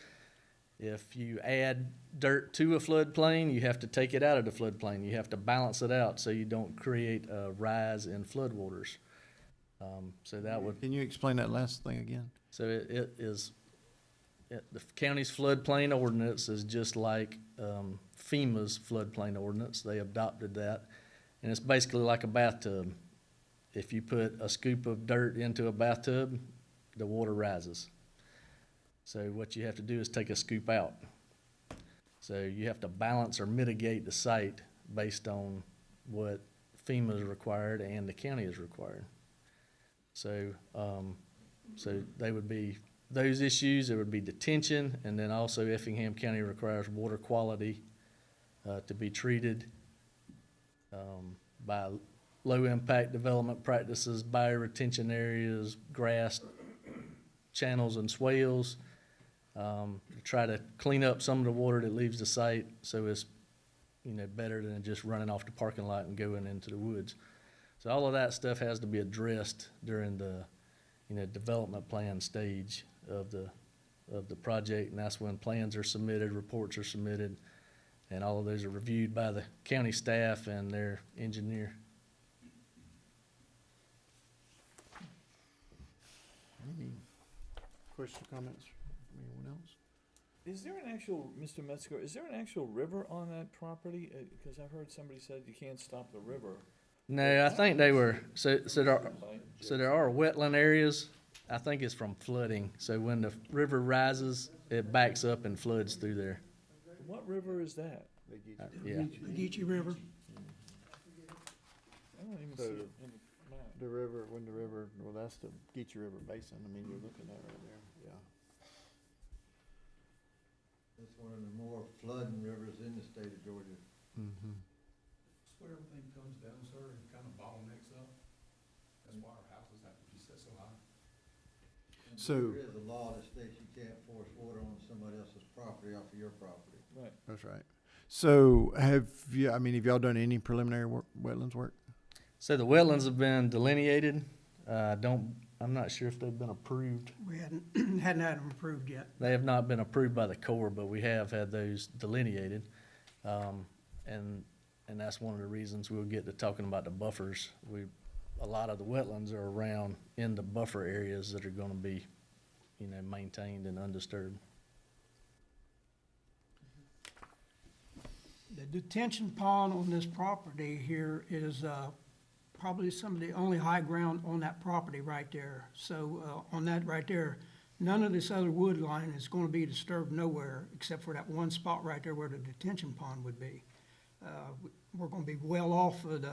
if you add dirt to a floodplain, you have to take it out of the floodplain. You have to balance it out so you don't create a rise in floodwaters. So that would. Can you explain that last thing again? So it is. The county's floodplain ordinance is just like FEMA's floodplain ordinance. They adopted that, and it's basically like a bathtub. If you put a scoop of dirt into a bathtub, the water rises. So what you have to do is take a scoop out. So you have to balance or mitigate the site based on what FEMA is required and the county is required. So, so they would be those issues, there would be detention, and then also Effingham County requires water quality to be treated by low-impact development practices, bioretention areas, grass channels and swales, to try to clean up some of the water that leaves the site so it's, you know, better than just running off the parking lot and going into the woods. So all of that stuff has to be addressed during the, you know, development plan stage of the project, and that's when plans are submitted, reports are submitted, and all of those are reviewed by the county staff and their engineer. Any questions, comments from anyone else? Is there an actual, Mr. Metzger, is there an actual river on that property? Because I've heard somebody said you can't stop the river. No, I think they were, so there are wetland areas. I think it's from flooding. So when the river rises, it backs up and floods through there. What river is that? Yeah. The Geechee River. I don't even So see it in the map. The river, well, that's the Geechee River Basin, I mean, you're looking at right there, yeah. It's one of the more flooding rivers in the state of Georgia. Mm-hmm. That's where everything comes down, sir, and kind of bottlenecks up. That's why our houses have to be set so high. So, There is a law that states you can't force water on somebody else's property off of your property. Right. that's right. So have y'all done any preliminary work, wetlands work? So the wetlands have been delineated. I'm not sure if they've been approved. We hadn't had them approved yet. They have not been approved by the Corps, but we have had those delineated. And that's one of the reasons we'll get to talking about the buffers. A lot of the wetlands are around in the buffer areas that are gonna be, you know, maintained and undisturbed. The detention pond on this property here is probably some of the only high ground on that property right there. So on that right there, none of this other wood line is going to be disturbed nowhere except for that one spot right there where the detention pond would be. We're going to be well off of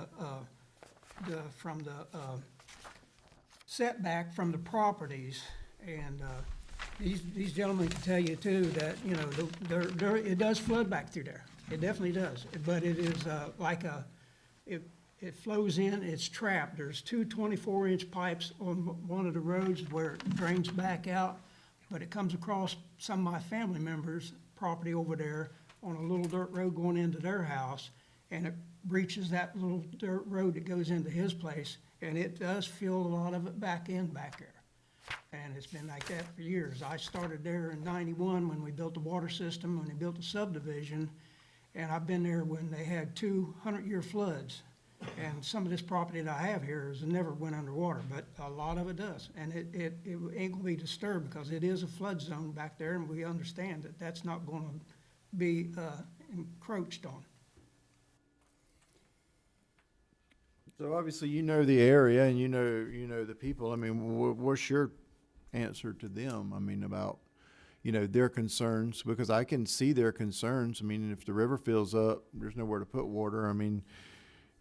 from the setback from the properties. And these gentlemen can tell you too that, you know, it does flood back through there. It definitely does, but it is it flows in, it's trapped. There's two 24-inch pipes on one of the roads where it drains back out, but it comes across some of my family members' property over there on a little dirt road going into their house, and it breaches that little dirt road that goes into his place, and it does fill a lot of it back there. And it's been like that for years. I started there in '91 when we built the water system, when they built the subdivision, and I've been there when they had 200-year floods. And some of this property that I have here has never went underwater, but a lot of it does. And it ain't gonna be disturbed because it is a flood zone back there, and we understand that that's not gonna be encroached on. So obviously you know the area and you know the people. I mean, what's your answer to them? I mean, about, you know, their concerns, because I can see their concerns. I mean, if the river fills up, there's nowhere to put water. I mean,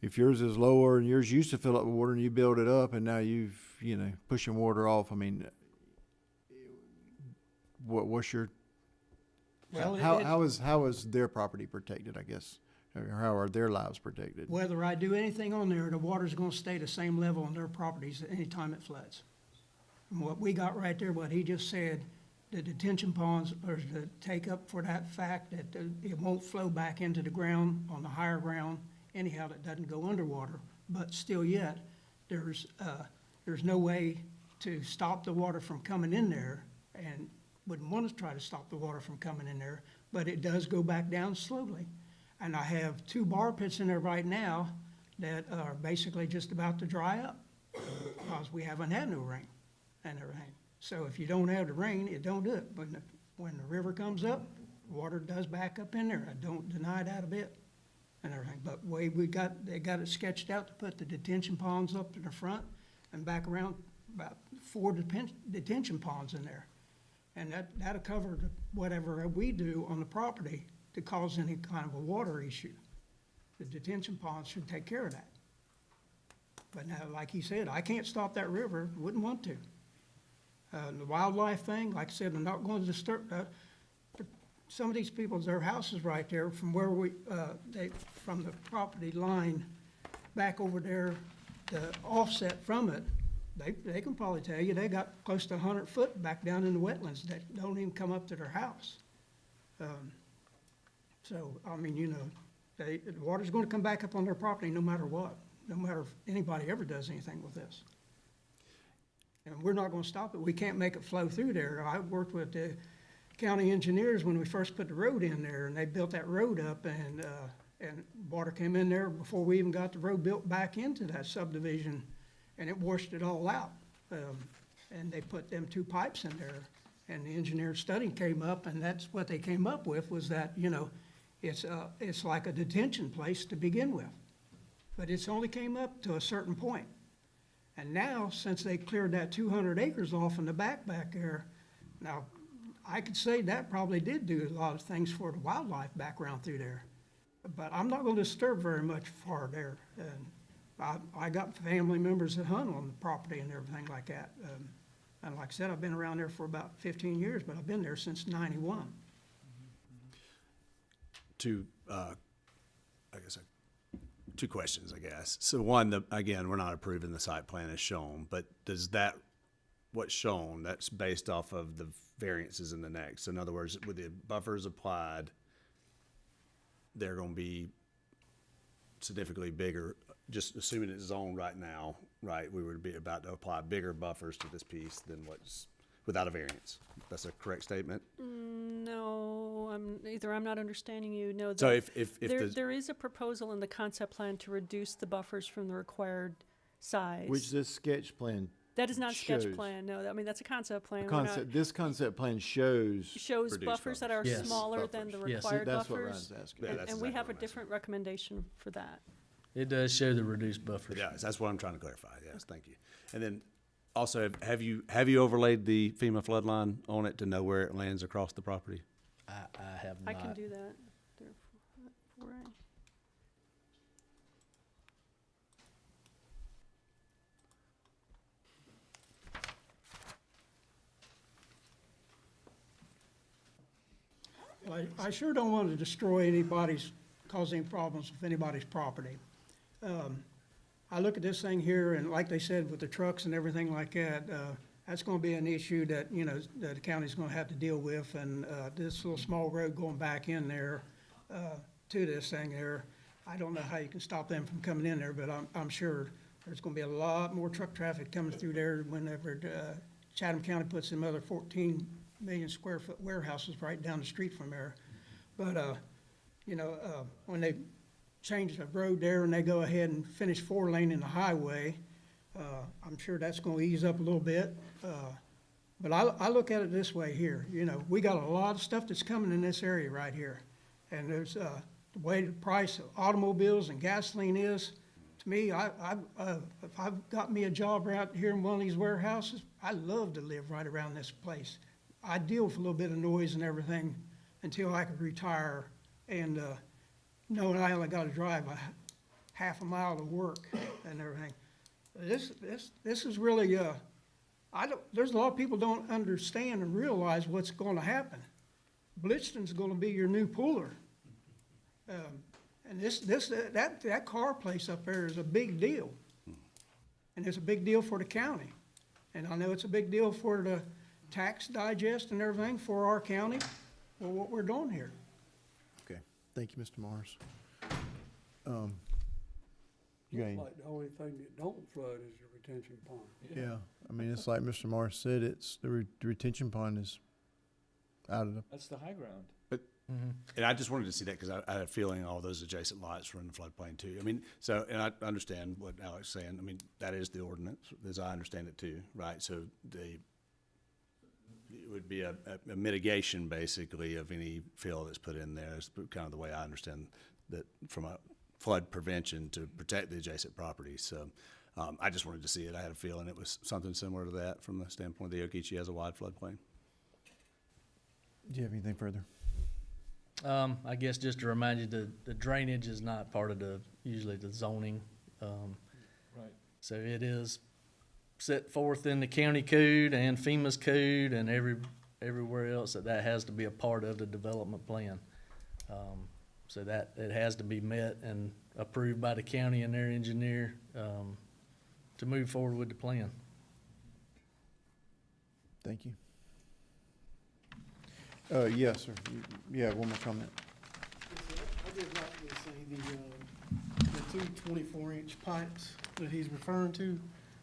if yours is lower and yours used to fill up with water and you build it up and now you've, you know, pushing water off, I mean, what's your, Well, how is their property protected, I guess? Or how are their lives protected? Whether I do anything on there, the water's gonna stay the same level on their properties anytime it floods. And what we got right there, what he just said, the detention ponds are to take up for that fact that it won't flow back into the ground on the higher ground anyhow, that doesn't go underwater. But still yet, there's no way to stop the water from coming in there, and wouldn't want to try to stop the water from coming in there, but it does go back down slowly. And I have 2 bar pits in there right now that are basically just about to dry up because we haven't had no rain and everything. So if you don't have the rain, it don't do it. But when the river comes up, water does back up in there. I don't deny that a bit and everything. But they got it sketched out to put the detention ponds up to the front and back around about 4 detention ponds in there. And that'll cover whatever we do on the property to cause any kind of a water issue. The detention pond should take care of that. But now, like he said, I can't stop that river, wouldn't want to. The wildlife thing, like I said, I'm not going to disturb, some of these people, their houses right there from where from the property line back over there, the offset from it, they can probably tell you, they got close to 100 foot back down in the wetlands that don't even come up to their house. So, I mean, you know, the water's gonna come back up on their property no matter what, no matter if anybody ever does anything with this. And we're not gonna stop it. We can't make it flow through there. I worked with the county engineers when we first put the road in there, and they built that road up, and water came in there before we even got the road built back into that subdivision, and it washed it all out. And they put them 2 pipes in there, and the engineer study came up, and that's what they came up with, was that, you know, it's like a detention place to begin with. But it's only came up to a certain point. And now, since they cleared that 200 acres off in the back there, now, I could say that probably did do a lot of things for the wildlife background through there. But I'm not gonna disturb very much far there. And I got family members that hunt on the property and everything like that. And like I said, I've been around there for about 15 years, but I've been there since '91. Two questions, I guess. So one, again, we're not approving the site plan as shown, but does that, what's shown, that's based off of the variances in the next? So in other words, with the buffers applied, they're gonna be significantly bigger, just assuming it's zoned right now, right? We would be about to apply bigger buffers to this piece than what's, without a variance. That's a correct statement? No, I'm not understanding you. No, So if there is a proposal in the concept plan to reduce the buffers from the required size. Which this sketch plan That is not a sketch shows. plan, no, I mean, that's a concept plan. We're not- concept, this concept plan shows. Shows reduced buffers that are Yes. smaller than the Buffers. Yes. required That's what buffers. Ryan's asking. Yeah, And that's and we exactly have a what I'm asking. different recommendation for that. It does show the reduced buffers. Yeah, that's what I'm trying to clarify, yes, thank you. And then, also, have you overlaid the FEMA flood line on it to know where it lands across the property? I have I not. can do that. Therefore, I- I sure don't want to destroy anybody's, cause any problems with anybody's property. I look at this thing here, and like they said, with the trucks and everything like that, that's gonna be an issue that, you know, that the county's gonna have to deal with, and, this little small road going back in there, to this thing there, I don't know how you can stop them from coming in there, but I'm sure there's gonna be a lot more truck traffic coming through there whenever, Chatham County puts them other 14 million square foot warehouses right down the street from there. But, you know, when they change the road there and they go ahead and finish 4-lane in the highway, I'm sure that's gonna ease up a little bit. But I look at it this way here, you know, we got a lot of stuff that's coming in this area right here. And there's, the way the price of automobiles and gasoline is, to me, if I've got me a job right here in one of these warehouses, I love to live right around this place. I deal with a little bit of noise and everything until I could retire and, knowing I only gotta drive a half a mile to work and everything. This is really, there's a lot of people don't understand and realize what's gonna happen. Blichtston's gonna be your new Pooler. And that car place up there is a big deal. And it's a big deal for the county. And I know it's a big deal for the tax digest and everything for our county, for what we're doing here. Okay, thank you, Mr. Morris. You got Looks any- like the only thing that don't flood is the retention pond. Yeah, I mean, it's like Mr. Morris said, it's, the retention pond is out of the, That's the high ground. And I just wanted to see that because I had a feeling all those adjacent lots were in the floodplain too. I mean, so, and I understand what Alex is saying. I mean, that is the ordinance, as I understand it too, right? So it would be a mitigation basically of any fill that's put in there. It's kind of the way I understand that from a flood prevention to protect the adjacent properties. So I just wanted to see it. I had a feeling it was something similar to that from the standpoint the Okeechee has a wide floodplain. do you have anything further? I guess just to remind you, the drainage is not part of usually the zoning. Right. So it is set forth in the county code and FEMA's code and everywhere else that has to be a part of the development plan. So that it has to be met and approved by the county and their engineer, to move forward with the plan. Thank you. Yes, sir. You have one more comment. I did like to say the two 24-inch pipes that he's referring to,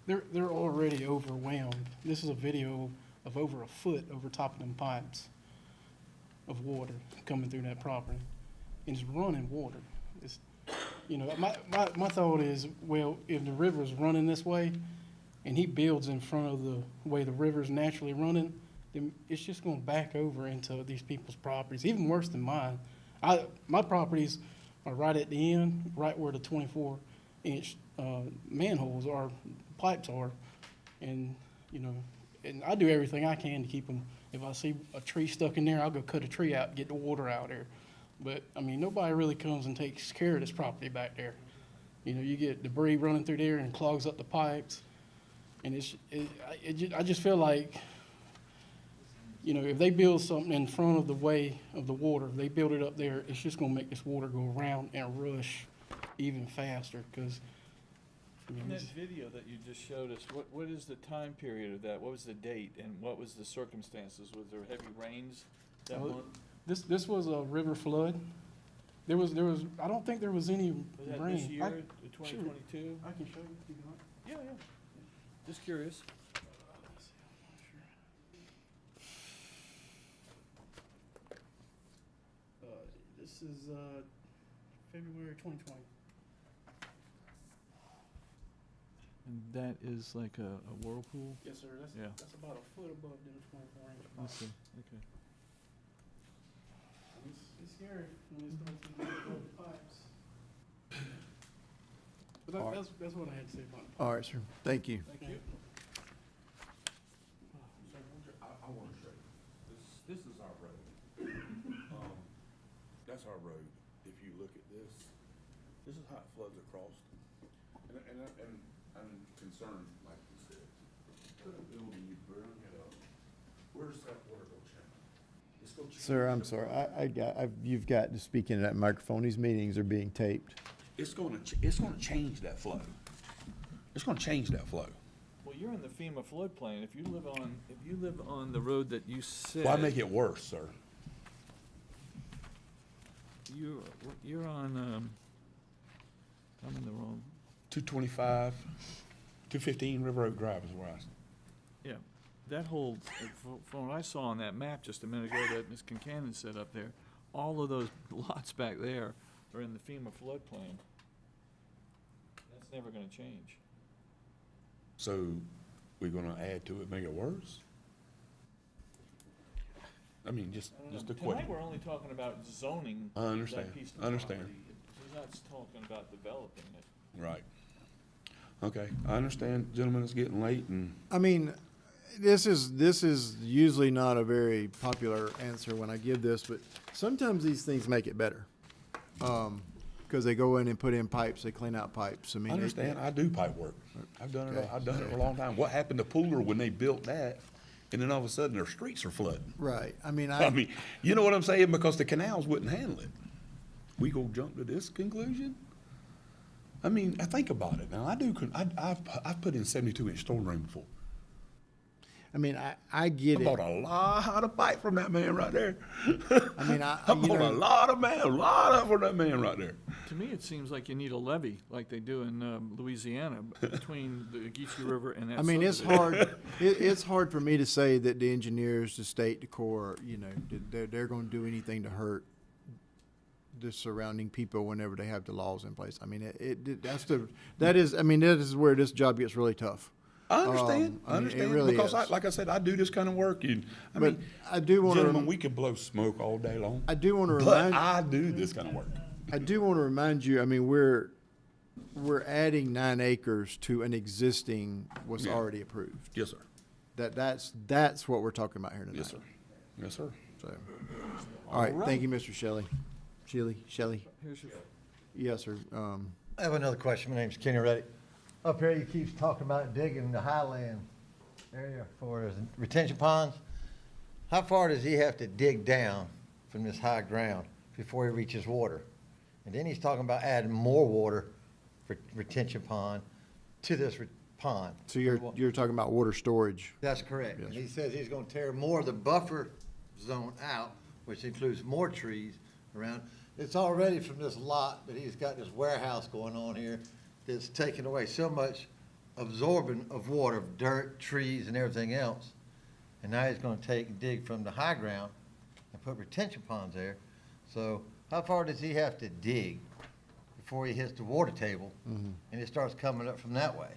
they're already overwhelmed. This is a video of over a foot over top of them pipes of water coming through that property. And it's running water. It's, you know, my thought is, well, if the river's running this way and he builds in front of the way the river's naturally running, then it's just gonna back over into these people's properties, even worse than mine. My properties are right at the end, right where the 24-inch manholes are, pipes are. And, you know, and I do everything I can to keep them. If I see a tree stuck in there, I'll go cut a tree out and get the water out there. But, I mean, nobody really comes and takes care of this property back there. You know, you get debris running through there and clogs up the pipes. And I just feel like, you know, if they build something in front of the way of the water, they build it up there, it's just gonna make this water go around and rush even faster, because, I mean, In that video that you just showed us, what is the time period of that? What was the date and what was the circumstances? Was there heavy rains that month? this was a river flood. There was, I don't think there was any Was that rain. this year, the 2022? Sure. I can show you if you want. Yeah, yeah. Just curious. This is February 2020. And that is like a whirlpool? Yes, sir. Yeah. That's about a foot above them 24-inch I pipes. see, okay. It's scary when you start seeing those pipes. But All right. that's what I had to say about it. All right, sir. Thank you. Thank you. I want to show you. This is our road. That's our road. If you look at this is how it floods across. And I'm concerned, like you said, put a building, you burn it up. Where's that water gonna channel? It's gonna channel. Sir, I'm sorry. You've got to speak into that microphone. These meetings are being taped. It's gonna change that flow. It's gonna change that flow. Well, you're in the FEMA floodplain. If you live on the road that you said. Why make it worse, sir? You're on, I'm in the wrong. 225, 215 River Oak Drive is where I. Yeah, that whole, from what I saw on that map just a minute ago that Ms. Concanon set up there, all of those lots back there are in the FEMA floodplain. That's never gonna change. So we're gonna add to it, make it worse? I mean, just a question. Tonight, we're only talking about zoning. I understand. That piece of I understand. property. We're not talking about developing it. Right. Okay, I understand, gentlemen, it's getting late and. I mean, this is usually not a very popular answer when I give this, but sometimes these things make it better. Because they go in and put in pipes, they clean out pipes. I mean, I understand, I do pipe work. I've done it for a long time. What happened to Pooler when they built that? And then all of a sudden their streets are flooding. Right, I mean, I mean, you know what I'm saying? Because the canals wouldn't handle it. We go jump to this conclusion? I mean, I think about it now. I've put in 72-inch storm drain before. I mean, I get it. I bought a lot of pipe from that man right there. I mean, I bought a lot of from that man right there. To me, it seems like you need a levee, like they do in Louisiana, between the Geechee River and that. I mean, it's hard. It's hard for me to say that the engineers, the state, the Corps, you know, they're going to do anything to hurt the surrounding people whenever they have the laws in place. I mean, that is where this job gets really tough. I understand. I mean, it really because is. like I said, I do this kind of work. And I do want to. Gentlemen, we can blow smoke all day long. I do want to But remind. I do this kind of work. I do want to remind you. I mean, we're adding 9 acres to an existing already approved. Yes, sir. That's what we're talking about here tonight. Yes, sir. Yes, sir. So, all right, thank you, Mr. Shelley. Shelley? Here's your, Yes, sir. I have another question. My name's Kenny Reddick. Up here, you keep talking about digging the highland area for retention ponds. How far does he have to dig down from this high ground before he reaches water? And then he's talking about adding more water for retention pond to this pond. So you're talking about water storage? That's correct. Yes. And he says he's gonna tear more of the buffer zone out, which includes more trees around. It's already from this lot that he's got this warehouse going on here that's taking away so much absorbing of water, of dirt, trees, and everything else. And now he's gonna take and dig from the high ground and put retention ponds there. So how far does he have to dig before he hits the water table and it starts coming up from that way?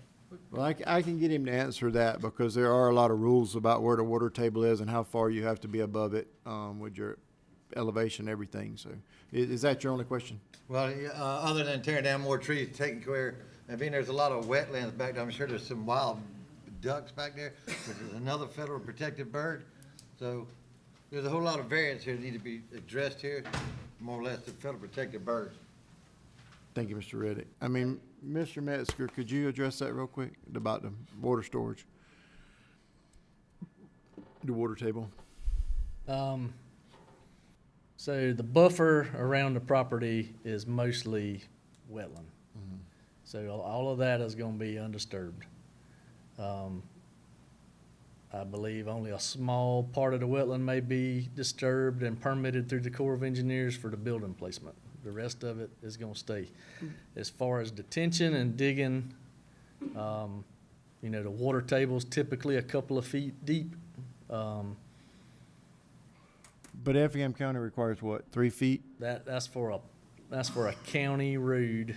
Well, I can get him to answer that because there are a lot of rules about where the water table is and how far you have to be above it with your elevation and everything. So is that your only question? Well, other than tearing down more trees, taking care, I mean, there's a lot of wetlands back there. I'm sure there's some wild ducks back there, which is another federal protected bird. So there's a whole lot of variants here that need to be addressed here, more or less the federal protected birds. Thank you, Mr. Reddick. I mean, Mr. Metzger, could you address that real quick about the water storage? The water table? So the buffer around the property is mostly wetland. So all of that is gonna be undisturbed. I believe only a small part of the wetland may be disturbed and permitted through the Corps of Engineers for the building placement. The rest of it is gonna stay. As far as detention and digging, you know, the water table's typically a couple of feet deep. But Effingham County requires what, 3 feet? That's for a county road.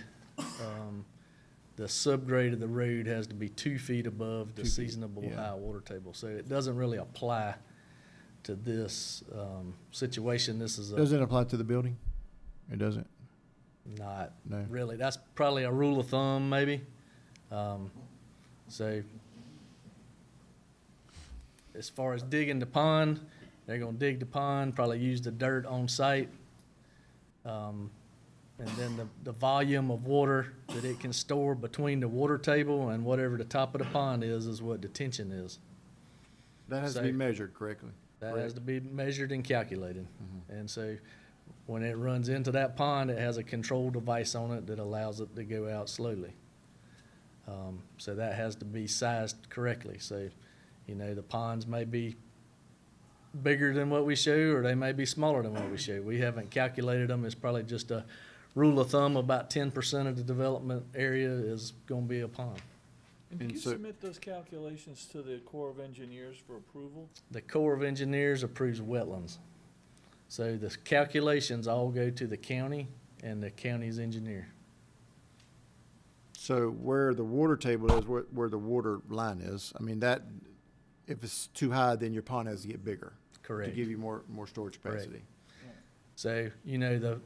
The subgrade of the road has to be 2 feet above the 2 feet, seasonable yeah. high water table. So it doesn't really apply to this situation. This is Does it apply to the building? It doesn't? not No. really. That's probably a rule of thumb, maybe. So as far as digging the pond, they're gonna dig the pond, probably use the dirt on site. And then the volume of water that it can store between the water table and whatever the top of the pond is what detention is. That has to be measured correctly. That has to be measured and calculated. And so when it runs into that pond, it has a control device on it that allows it to go out slowly. So that has to be sized correctly. So, you know, the ponds may be bigger than what we show, or they may be smaller than what we show. We haven't calculated them. It's probably just a rule of thumb, about 10% of the development area is gonna be a pond. and do And you so- submit those calculations to the Corps of Engineers for approval? The Corps of Engineers approves wetlands. So the calculations all go to the county and the county's engineer. So where the water table is, where the water line is, I mean, that, if it's too high, then your pond has to get bigger. Correct. To give you more storage Correct. capacity. So, you know,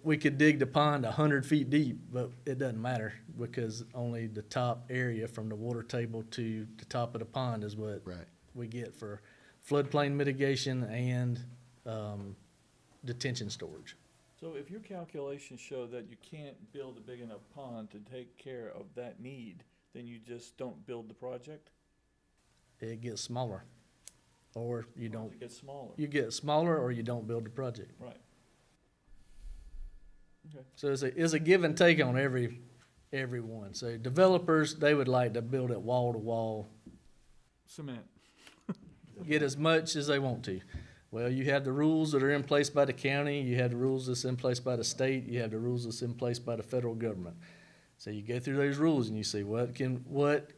we could dig the pond 100 feet deep, but it doesn't matter because only the top area from the water table to the top of the pond is what Right. we get for floodplain mitigation and detention storage. So if your calculations show that you can't build a big enough pond to take care of that need, then you just don't build the project? It gets smaller, or you don't. It gets smaller. You get smaller, or you don't build the project. Right. Okay. So it's a give and take on every one. So developers, they would like to build it wall to wall, Cement. get as much as they want to. Well, you have the rules that are in place by the county, you have the rules that's in place by the state, you have the rules that's in place by the federal government. So you go through those rules and you see what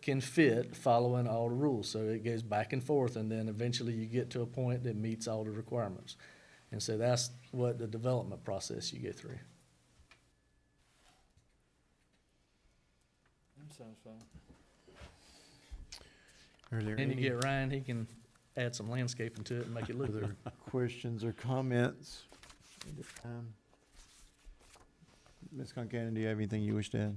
can fit following all the rules. So it goes back and forth, and then eventually you get to a point that meets all the requirements. And so that's what the development process you go through. I'm satisfied. Are there Then you any get Ryan, he can add some landscaping to it and make it look other good. questions or comments at this time? Ms. Concanon, do you have anything you wish to add?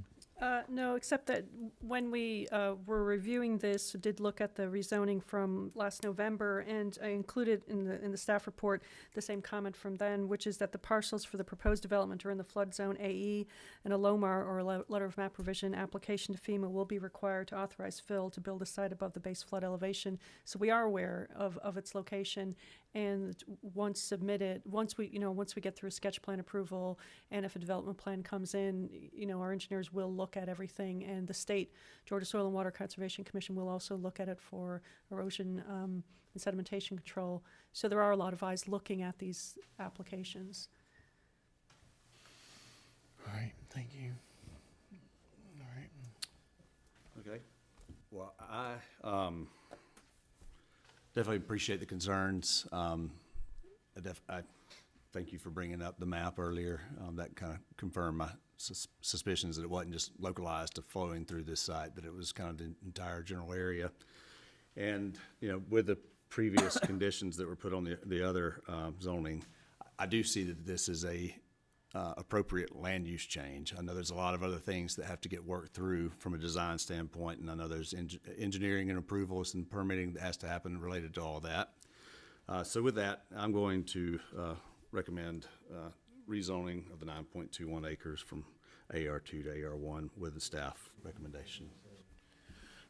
No, except that when we were reviewing this, did look at the rezoning from last November, and I included in the staff report the same comment from then, which is that the parcels for the proposed development are in the flood zone AE, and a LOMAR, or a letter of map revision application to FEMA, will be required to authorize Phil to build a site above the base flood elevation. So we are aware of its location, and once submitted, once we get through a sketch plan approval, and if a development plan comes in, our engineers will look at everything, and the state, Georgia Soil and Water Conservation Commission, will also look at it for erosion and sedimentation control. So there are a lot of eyes looking at these applications. All right, thank you. All right. Okay. Well, I definitely appreciate the concerns. I thank you for bringing up the map earlier. That kind of confirmed my suspicions that it wasn't just localized to flowing through this site, that it was kind of the entire general area. And, with the previous conditions that were put on the other zoning, I do see that this is a appropriate land use change. I know there's a lot of other things that have to get worked through from a design standpoint, and I know there's engineering and approvals and permitting that has to happen related to all that. So with that, I'm going to recommend rezoning of the 9.21 acres from AR2 to AR1 with the staff recommendation.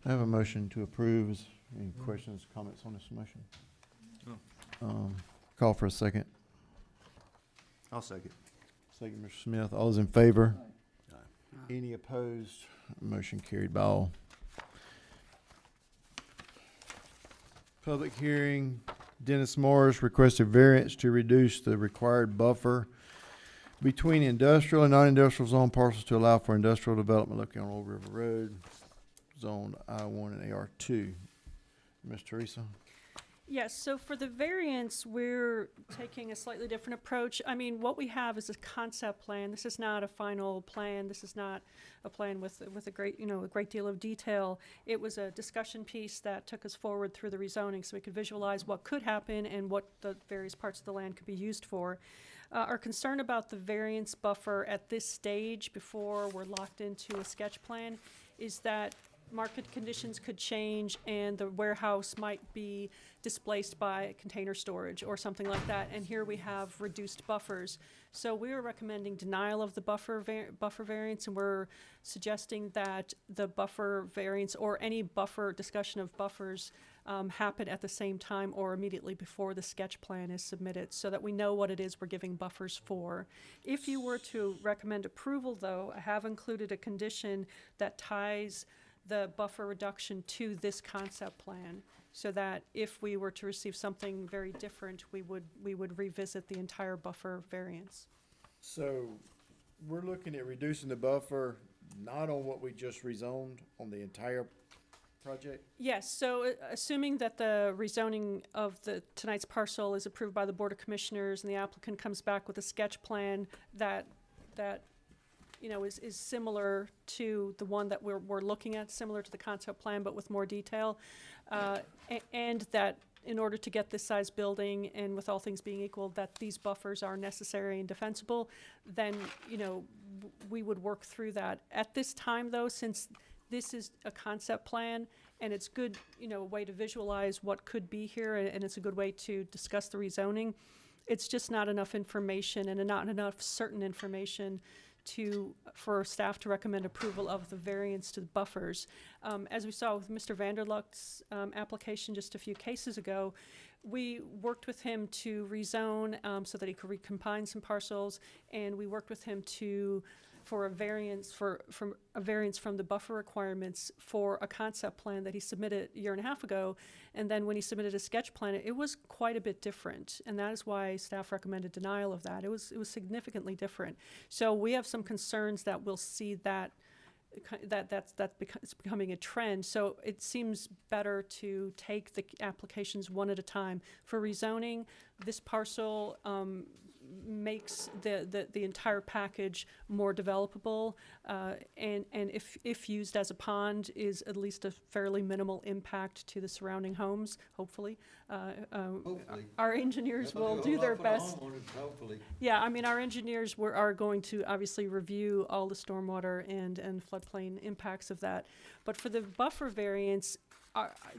I have a motion to approve. Is any questions, comments on this motion? No. Call for a second. I'll second. Second, Mr. Smith. All those in favor? Any opposed? Motion carried by all. Public hearing. Dennis Morris requested variance to reduce the required buffer between industrial and non-industrial zone parcels to allow for industrial development located on Old River Road, Zone I-1 and AR2. Ms. Teresa? Yes, so for the variance, we're taking a slightly different approach. I mean, what we have is a concept plan. This is not a final plan. This is not a plan with a great, a great deal of detail. It was a discussion piece that took us forward through the rezoning so we could visualize what could happen and what the various parts of the land could be used for. Our concern about the variance buffer at this stage, before we're locked into a sketch plan, is that market conditions could change and the warehouse might be displaced by container storage or something like that, and here we have reduced buffers. So we are recommending denial of the buffer variance, and we're suggesting that the buffer variance or any buffer discussion of buffers happen at the same time or immediately before the sketch plan is submitted, so that we know what it is we're giving buffers for. If you were to recommend approval, though, I have included a condition that ties the buffer reduction to this concept plan, so that if we were to receive something very different, we would revisit the entire buffer variance. So we're looking at reducing the buffer, not on what we just rezoned, on the entire project? Yes, so assuming that the rezoning of tonight's parcel is approved by the Board of Commissioners and the applicant comes back with a sketch plan that is similar to the one that we're looking at, similar to the concept plan, but with more detail, and that in order to get this size building, and with all things being equal, that these buffers are necessary and defensible, then, we would work through that. At this time, though, since this is a concept plan, and it's good, a way to visualize what could be here, and it's a good way to discuss the rezoning, it's just not enough information and not enough certain information for staff to recommend approval of the variance to the buffers. As we saw with Mr. Vanderluck's application just a few cases ago, we worked with him to rezone so that he could recombine some parcels, and we worked with him for a variance from the buffer requirements for a concept plan that he submitted a year and a half ago. And then when he submitted a sketch plan, it was quite a bit different, and that is why staff recommended denial of that. It was significantly different. So we have some concerns that we'll see that's becoming a trend. So it seems better to take the applications one at a time. For rezoning, this parcel makes the entire package more developable, and if used as a pond, is at least a fairly minimal impact to the surrounding homes, hopefully. Hopefully. Our engineers will do their best. Hopefully. Yeah, I mean, our engineers are going to obviously review all the stormwater and floodplain impacts of that. But for the buffer variance,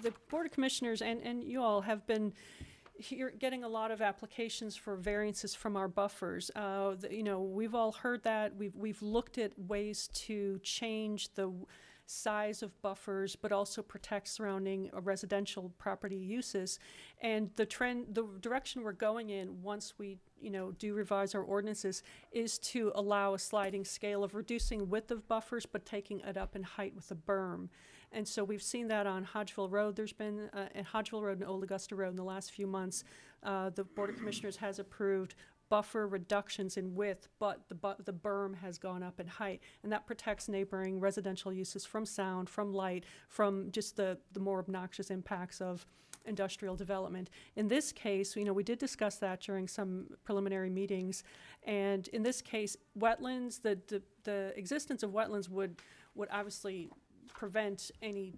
the Board of Commissioners and you all have been getting a lot of applications for variances from our buffers. You know, we've all heard that. We've looked at ways to change the size of buffers, but also protect surrounding residential property uses. And the direction we're going in, once we, do revise our ordinances, is to allow a sliding scale of reducing width of buffers, but taking it up in height with a berm. And so we've seen that on Hodgeville Road. There's been, at Hodgeville Road and Old Augusta Road in the last few months, the Board of Commissioners has approved buffer reductions in width, but the berm has gone up in height, and that protects neighboring residential uses from sound, from light, from just the more obnoxious impacts of industrial development. In this case, we did discuss that during some preliminary meetings, and in this case, wetlands, the existence of wetlands would obviously prevent any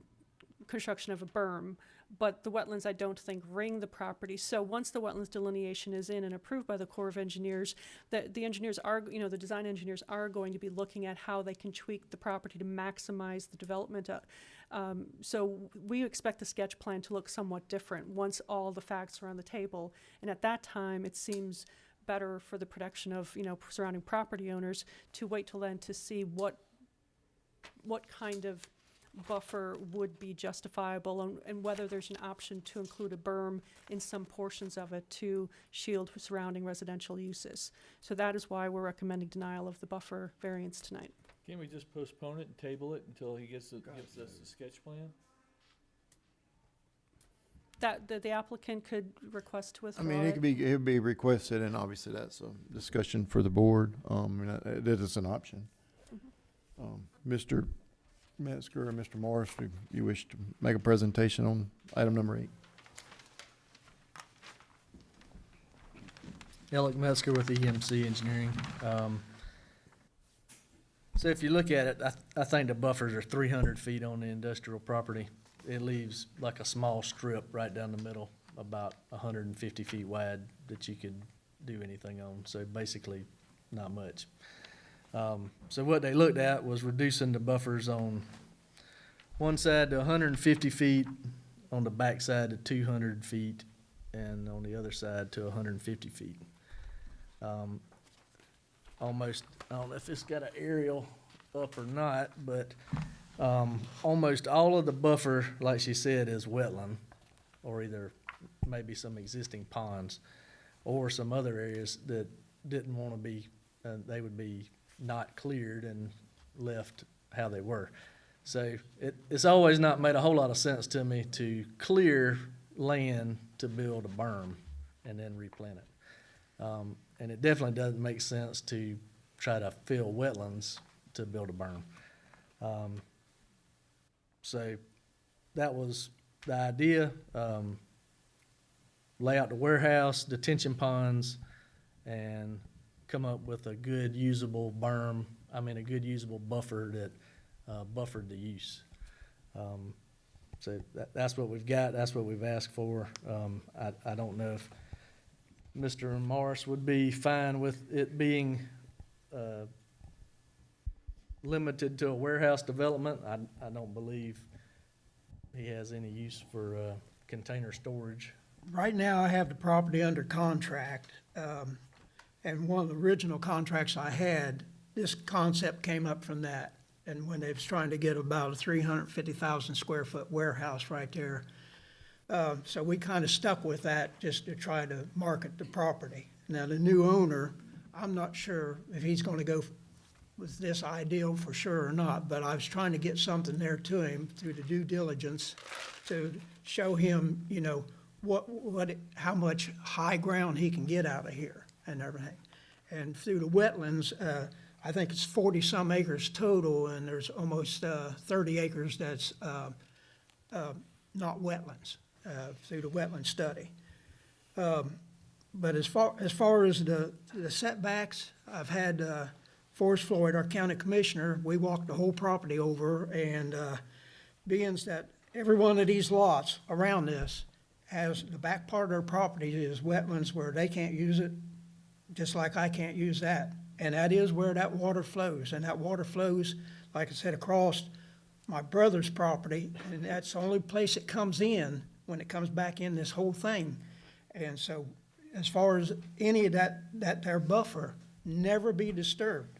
construction of a berm, but the wetlands, I don't think, ring the property. So once the wetlands delineation is in and approved by the Corps of Engineers, the engineers are, the design engineers are going to be looking at how they can tweak the property to maximize the development. So we expect the sketch plan to look somewhat different once all the facts are on the table. And at that time, it seems better for the protection of, surrounding property owners to wait till then to see what kind of buffer would be justifiable, and whether there's an option to include a berm in some portions of it to shield surrounding residential uses. So that is why we're recommending denial of the buffer variance tonight. Can't we just postpone it and table it until he gives us the sketch plan? That the applicant could request to I withdraw mean, it could be requested, and obviously that's a discussion for the board. That is an option. Mr. Metzger or Mr. Morris, do you wish to make a presentation on item number 8? Alec Metzger with EMC Engineering. So if you look at it, I think the buffers are 300 feet on the industrial property. It leaves like a small strip right down the middle, about 150 feet wide, that you could do anything on. So basically, not much. So what they looked at was reducing the buffers on one side to 150 feet, on the back side to 200 feet, and on the other side to 150 feet. Almost, I don't know if it's got an aerial up or not, but almost all of the buffer, like she said, is wetland, or either maybe some existing ponds, or some other areas that didn't want to be, they would be not cleared and left how they were. So it's always not made a whole lot of sense to me to clear land to build a berm and then replant it. And it definitely doesn't make sense to try to fill wetlands to build a berm. So that was the idea. Lay out the warehouse, detention ponds, and come up with a good usable berm, a good usable buffer that buffered the use. So that's what we've got, that's what we've asked for. I don't know if Mr. Morris would be fine with it being limited to a warehouse development. I don't believe he has any use for container storage. Right now, I have the property under contract, and one of the original contracts I had, this concept came up from that. And when they was trying to get about a 350,000 square foot warehouse right there. So we kind of stuck with that just to try to market the property. Now, the new owner, I'm not sure if he's going to go with this ideal for sure or not, but I was trying to get something there to him through the due diligence to show him, how much high ground he can get out of here and everything. And through the wetlands, I think it's 40-some acres total, and there's almost 30 acres that's not wetlands through the wetland study. But as far as the setbacks, I've had, Forrest Floyd, our county commissioner, we walked the whole property over, and, being that every one of these lots around this has, the back part of their property is wetlands where they can't use it, just like I can't use that. And that is where that water flows, and that water flows, like I said, across my brother's property, and that's the only place it comes in when it comes back in this whole thing. And so, as far as any of that there buffer, never be disturbed.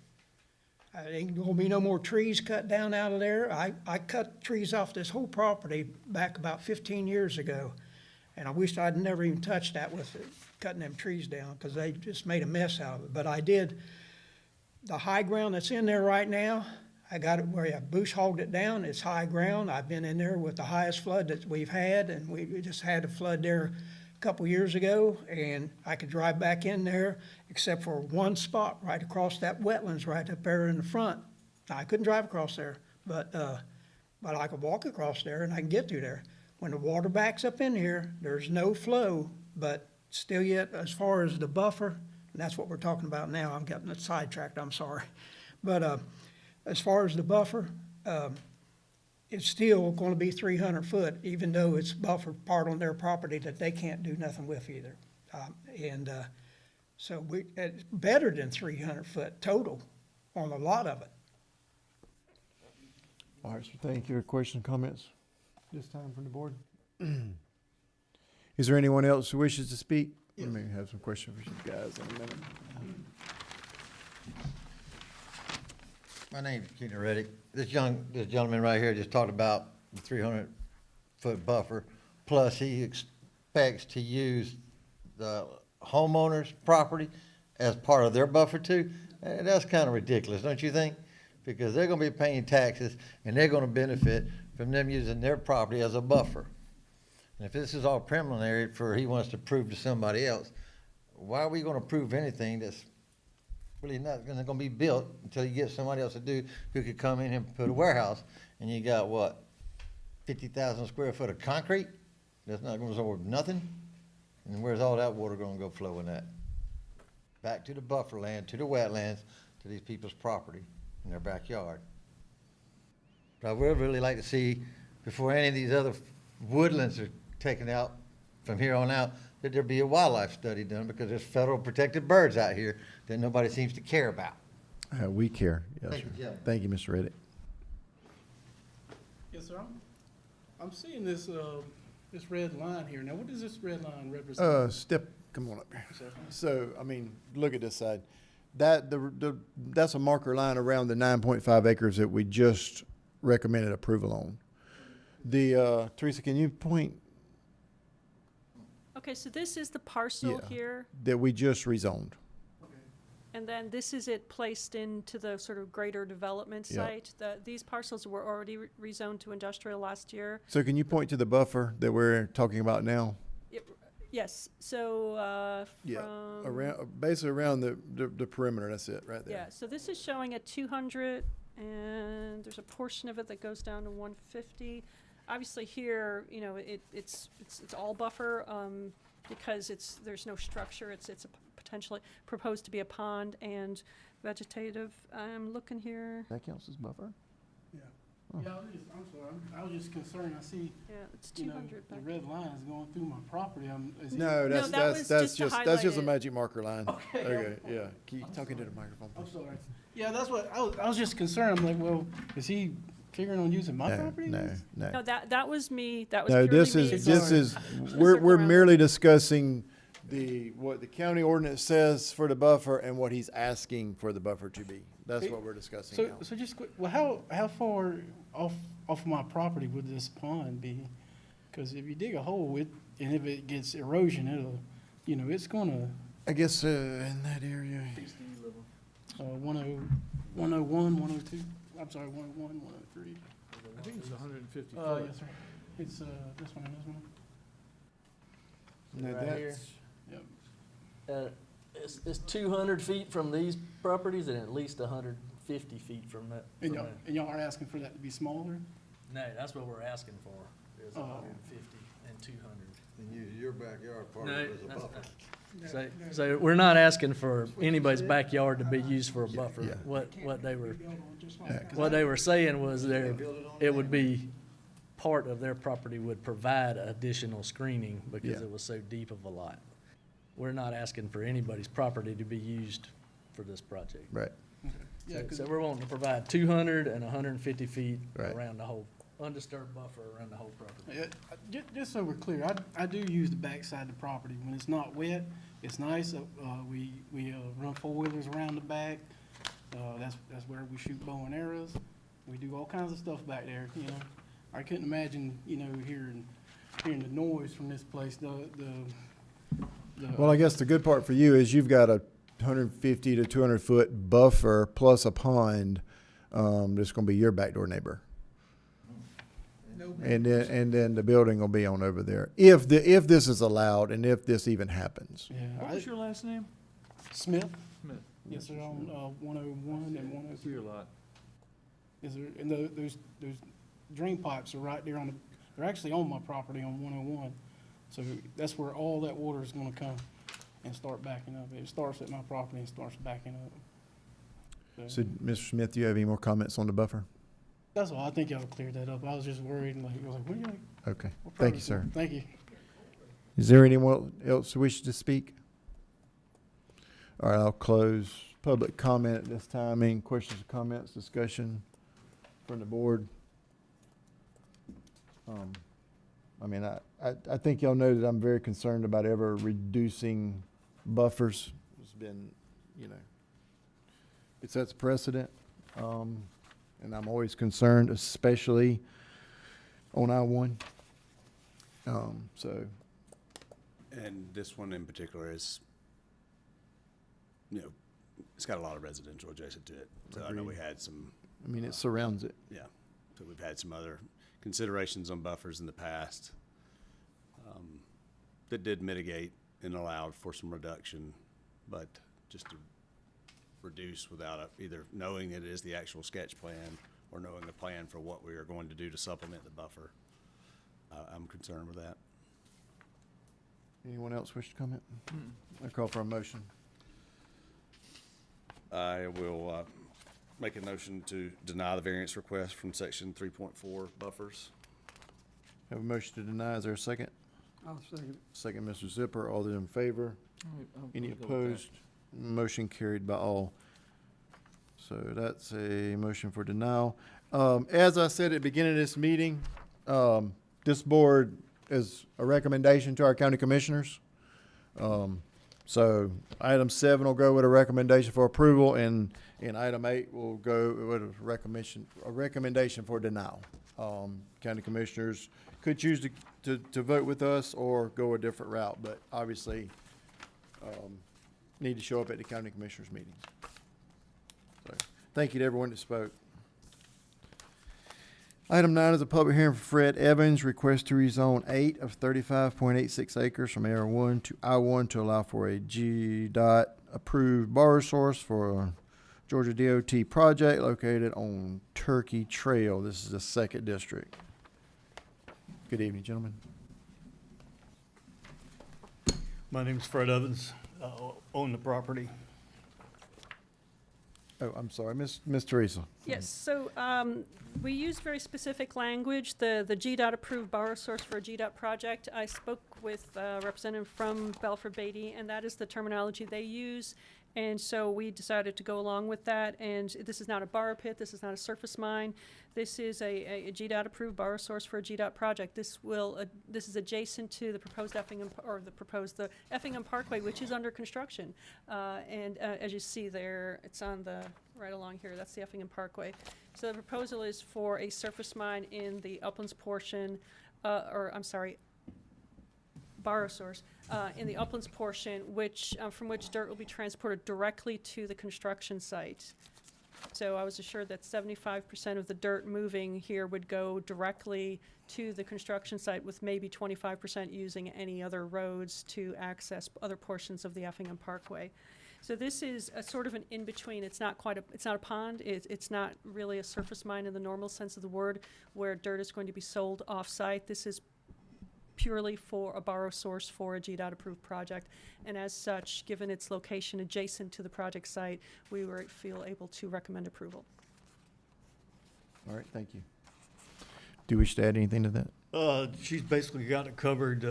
Ain't gonna be no more trees cut down out of there. I cut trees off this whole property back about 15 years ago, and I wish I'd never even touched that with cutting them trees down, because they just made a mess out of it. But I did. The high ground that's in there right now, I got it where I bush hogged it down. It's high ground. I've been in there with the highest flood that we've had, and we just had a flood there a couple years ago, and I could drive back in there except for one spot right across that wetlands right up there in the front. Now, I couldn't drive across there, but I could walk across there and I can get through there. When the water backs up in here, there's no flow, but still yet, as far as the buffer, and that's what we're talking about now. I'm getting sidetracked, I'm sorry. But as far as the buffer, it's still going to be 300 foot, even though it's buffer part on their property that they can't do nothing with either. So it's better than 300 foot total on a lot of it. All right, so thank you. Questions, comments this time from the board? Is there anyone else who wishes to speak? Yes. We may have some questions for you guys in a minute. My name's Keaton Reddick. This gentleman right here just talked about the 300-foot buffer, plus he expects to use the homeowner's property as part of their buffer too. And that's kind of ridiculous, don't you think? Because they're gonna be paying taxes and they're gonna benefit from them using their property as a buffer. And if this is all preliminary for he wants to prove to somebody else, why are we gonna prove anything that's really not gonna be built until you get somebody else to do, who could come in and put a warehouse, and you got what, 50,000 square foot of concrete? That's not gonna absorb nothing? And where's all that water gonna go flowing at? Back to the buffer land, to the wetlands, to these people's property in their backyard. But I would really like to see, before any of these other woodlands are taken out from here on out, that there be a wildlife study done, because there's federal protected birds out here that nobody seems to care about. We care. Yes, Thank sir. you, Jim. Thank you, Mr. Reddick. Yes, sir. I'm seeing this, this red line here. Now, what does this red line represent? Come on up here. Sir. So, I mean, look at this side. That's a marker line around the 9.5 acres that we just recommended approval on. Teresa, can you point? Okay, so this is the parcel here, That we just rezoned. and then this is it placed into the sort of greater development Yep. site. These parcels were already rezoned to industrial last year. So can you point to the buffer that we're talking about now? Yes, so from... Basically around the perimeter, that's it, right there. Yeah, so this is showing at 200, and there's a portion of it that goes down to 150. Obviously here, you know, it's all buffer, because there's no structure. It's potentially proposed to be a pond and vegetative. I'm looking here. That counts as buffer? Yeah. Yeah, I'm sorry. I was just concerned. I see, Yeah, it's you know, 200 the back red lines going through my property. No, No, that was just to that's highlight just a it. magic marker line. Okay. Yeah. Keep talking to the microphone, I'm please. sorry. Yeah, that's what, I was just concerned. I'm like, well, is he figuring on using my property? No. No, that was me. That was No, purely this me. is, we're merely discussing what the county ordinance says for the buffer and what he's asking for the buffer to be. That's what we're discussing now. So just quick, well, how far off my property would this pond be? Because if you dig a hole, and if it gets erosion, it'll, you know, it's gonna. I guess in that area. 101, 102. I'm sorry, 101, 103. I think it's 150 Yes, sir. It's this one and this one. No, Right here. Yep. It's 200 feet from these properties and at least 150 feet from that. And y'all are asking for that to be smaller? No, that's what we're asking for, is Oh. 150 and 200. And use your backyard part No, of it as a that's buffer. not- So we're not asking for anybody's backyard to be used for a buffer. Yeah. What they were saying was it would be part of their property would provide additional screening because Yeah. it was so deep of a lot. We're not asking for anybody's property to be used for this project. Right. So we're wanting to provide 200 and 150 feet Right. around the whole, undisturbed buffer around the whole property. Just so we're clear, I do use the backside of the property. When it's not wet, it's nice. We run four-wheelers around the back. That's where we shoot bow and arrows. We do all kinds of stuff back there, you know. I couldn't imagine, you know, hearing the noise from this place, Well, I guess the good part for you is you've got a 150 to 200 foot buffer plus a pond. That's going to be your backdoor neighbor. And then the building will be on over there if this is allowed and if this even happens. Yeah. What was your last name? Smith? Smith. Yes, sir, on 101 and 103. Your lot. Is there, and those drain pipes are right there they're actually on my property on 101. So that's where all that water is gonna come and start backing up. It starts at my property and starts backing up. So, Mr. Smith, do you have any more comments on the buffer? That's all. I think y'all cleared that up. I was just worried and what are you like? Okay. what Thank you, purpose? sir. Thank you. Is there anyone else who wishes to speak? All right, I'll close public comment at this time. Any questions or comments, discussion from the board? I mean, I think y'all know that I'm very concerned about ever reducing buffers. It's been, you know, it sets precedent. And I'm always concerned, especially on I-1. So. And this one in particular is, you know, it's got a lot of residential adjacent to it. So I know we had some. I mean, it surrounds it. Yeah. So we've had some other considerations on buffers in the past that did mitigate and allowed for some reduction, but just to reduce without either knowing it is the actual sketch plan or knowing the plan for what we are going to do to supplement the buffer. I'm concerned with that. Anyone else wish to comment? I call for a motion. I will make a motion to deny the variance request from section 3.4 buffers. Have a motion to deny. Is there a second? I'll second. Second, Mr. Zipper. All those in favor? Any I'll go with that. opposed? Motion carried by all. So that's a motion for denial. As I said at the beginning of this meeting, this board is a recommendation to our county commissioners. So item 7 will go with a recommendation for approval, and item 8 will go with a recommendation for denial. County commissioners could choose to vote with us or go a different route, but obviously need to show up at the county commissioners meetings. So, thank you to everyone that spoke. Item 9 is a public hearing for Fred Evans, request to rezone 8 of 35.86 acres from AR1 to I1 to allow for a GDOT approved borrow source for a Georgia DOT project located on Turkey Trail. This is the 2nd district. Good evening, gentlemen. My name's Fred Evans, own the property. Oh, I'm sorry, Miss Teresa. Yes, so we used very specific language, the GDOT approved borrow source for a GDOT project. I spoke with a representative from Belford Beatty, and that is the terminology they use. And so we decided to go along with that. And this is not a borrow pit. This is not a surface mine. This is a GDOT approved borrow source for a GDOT project. This is adjacent to the proposed the Effingham Parkway, which is under construction. As you see there, it's on the right along here. That's the Effingham Parkway. So the proposal is for a surface mine in the uplands portion, borrow source in the uplands portion, from which dirt will be transported directly to the construction site. So I was assured that 75% of the dirt moving here would go directly to the construction site, with maybe 25% using any other roads to access other portions of the Effingham Parkway. So this is a sort of an in-between. It's not a pond. It's not really a surface mine in the normal sense of the word, where dirt is going to be sold off-site. This is purely for a borrow source for a GDOT approved project. And as such, given its location adjacent to the project site, we feel able to recommend approval. All right, thank you. Do you wish to add anything to that? She's basically got it covered.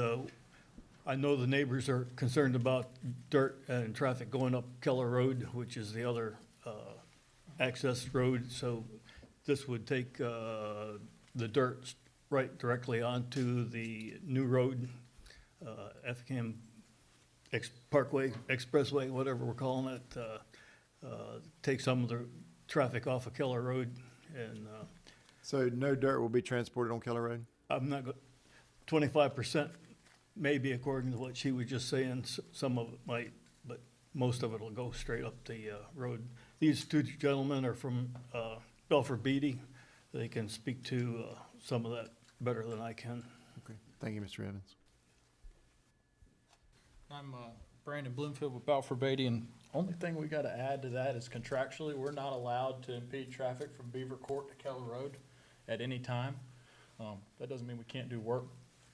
I know the neighbors are concerned about dirt and traffic going up Keller Road, which is the other access road. So this would take the dirt right directly onto the new road, Effingham Parkway, Expressway, whatever we're calling it. Take some of the traffic off of Keller Road. And So no dirt will be transported on Keller Road? I'm not, 25% maybe, according to what she was just saying. Some of it might, but most of it will go straight up the road. These two gentlemen are from Belford Beatty. They can speak to some of that better than I can. Okay, thank you, Mr. Evans. I'm Brandon Bloomfield with Balfour Beatty, and only thing we got to add to that is contractually, we're not allowed to impede traffic from Beaver Court to Keller Road at any time. That doesn't mean we can't do work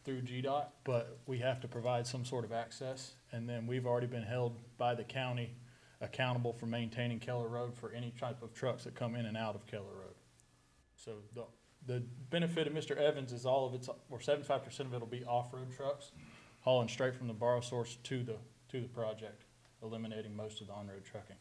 through GDOT, but we have to provide some sort of access. And then we've already been held by the county accountable for maintaining Keller Road for any type of trucks that come in and out of Keller Road. So the benefit of Mr. Evans is all of it's, or 75% of it will be off-road trucks hauling straight from the borrow source to the project, eliminating most of the on-road trucking.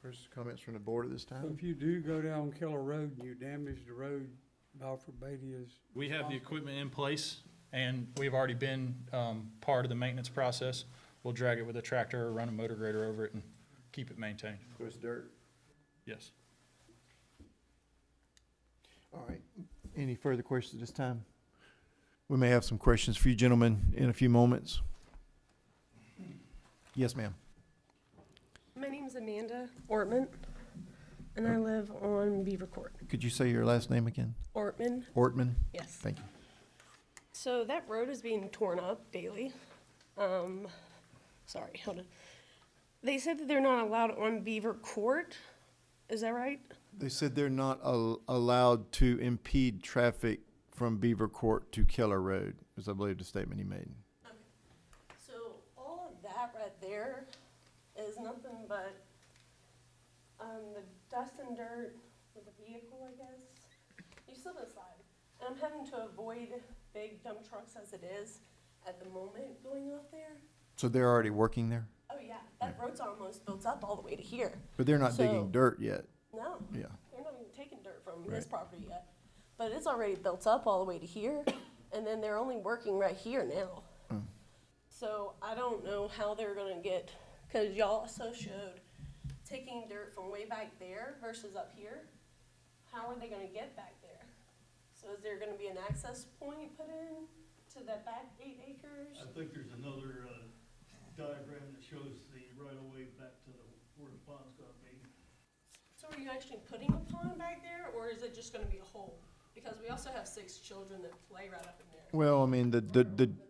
Chris, comments from the board at this So time? if you do go down Keller Road and you damage the road, Balfour Beatty is. We have the equipment in place, and we've already been part of the maintenance process. We'll drag it with a tractor or run a motor grader over it and keep it maintained. So it's dirt? Yes. All right. Any further questions at this time? We may have some questions for you gentlemen in a few moments. Yes, ma'am. My name's Amanda Ortman, and I live on Beaver Court. Could you say your last name again? Ortman. Ortman? Yes. Thank you. So that road is being torn up daily. Sorry, hold on. They said that they're not allowed on Beaver Court. Is that right? They said they're not allowed to impede traffic from Beaver Court to Keller Road, is I believe the statement he made. Okay. So all of that right there is nothing but the dust and dirt with the vehicle, I guess. You slip and slide. And I'm having to avoid big dump trucks as it is at the moment going off there. So they're already working there? Oh yeah, that road's almost built up all the way to here. But they're not So- digging dirt yet? No. Yeah. They're not even taking dirt from Right. this property yet. But it's already built up all the way to here, and then they're only working right here now. Oh. So I don't know how they're gonna get, cause y'all also showed taking dirt from way back there versus up here. How are they gonna get back there? So is there gonna be an access point put in to that back 8 acres? I think there's another diagram that shows the right-of-way back to where the pond's gonna be. So are you actually putting a pond back there, or is it just gonna be a hole? Because we also have 6 children that play right up in there. Well, I mean, the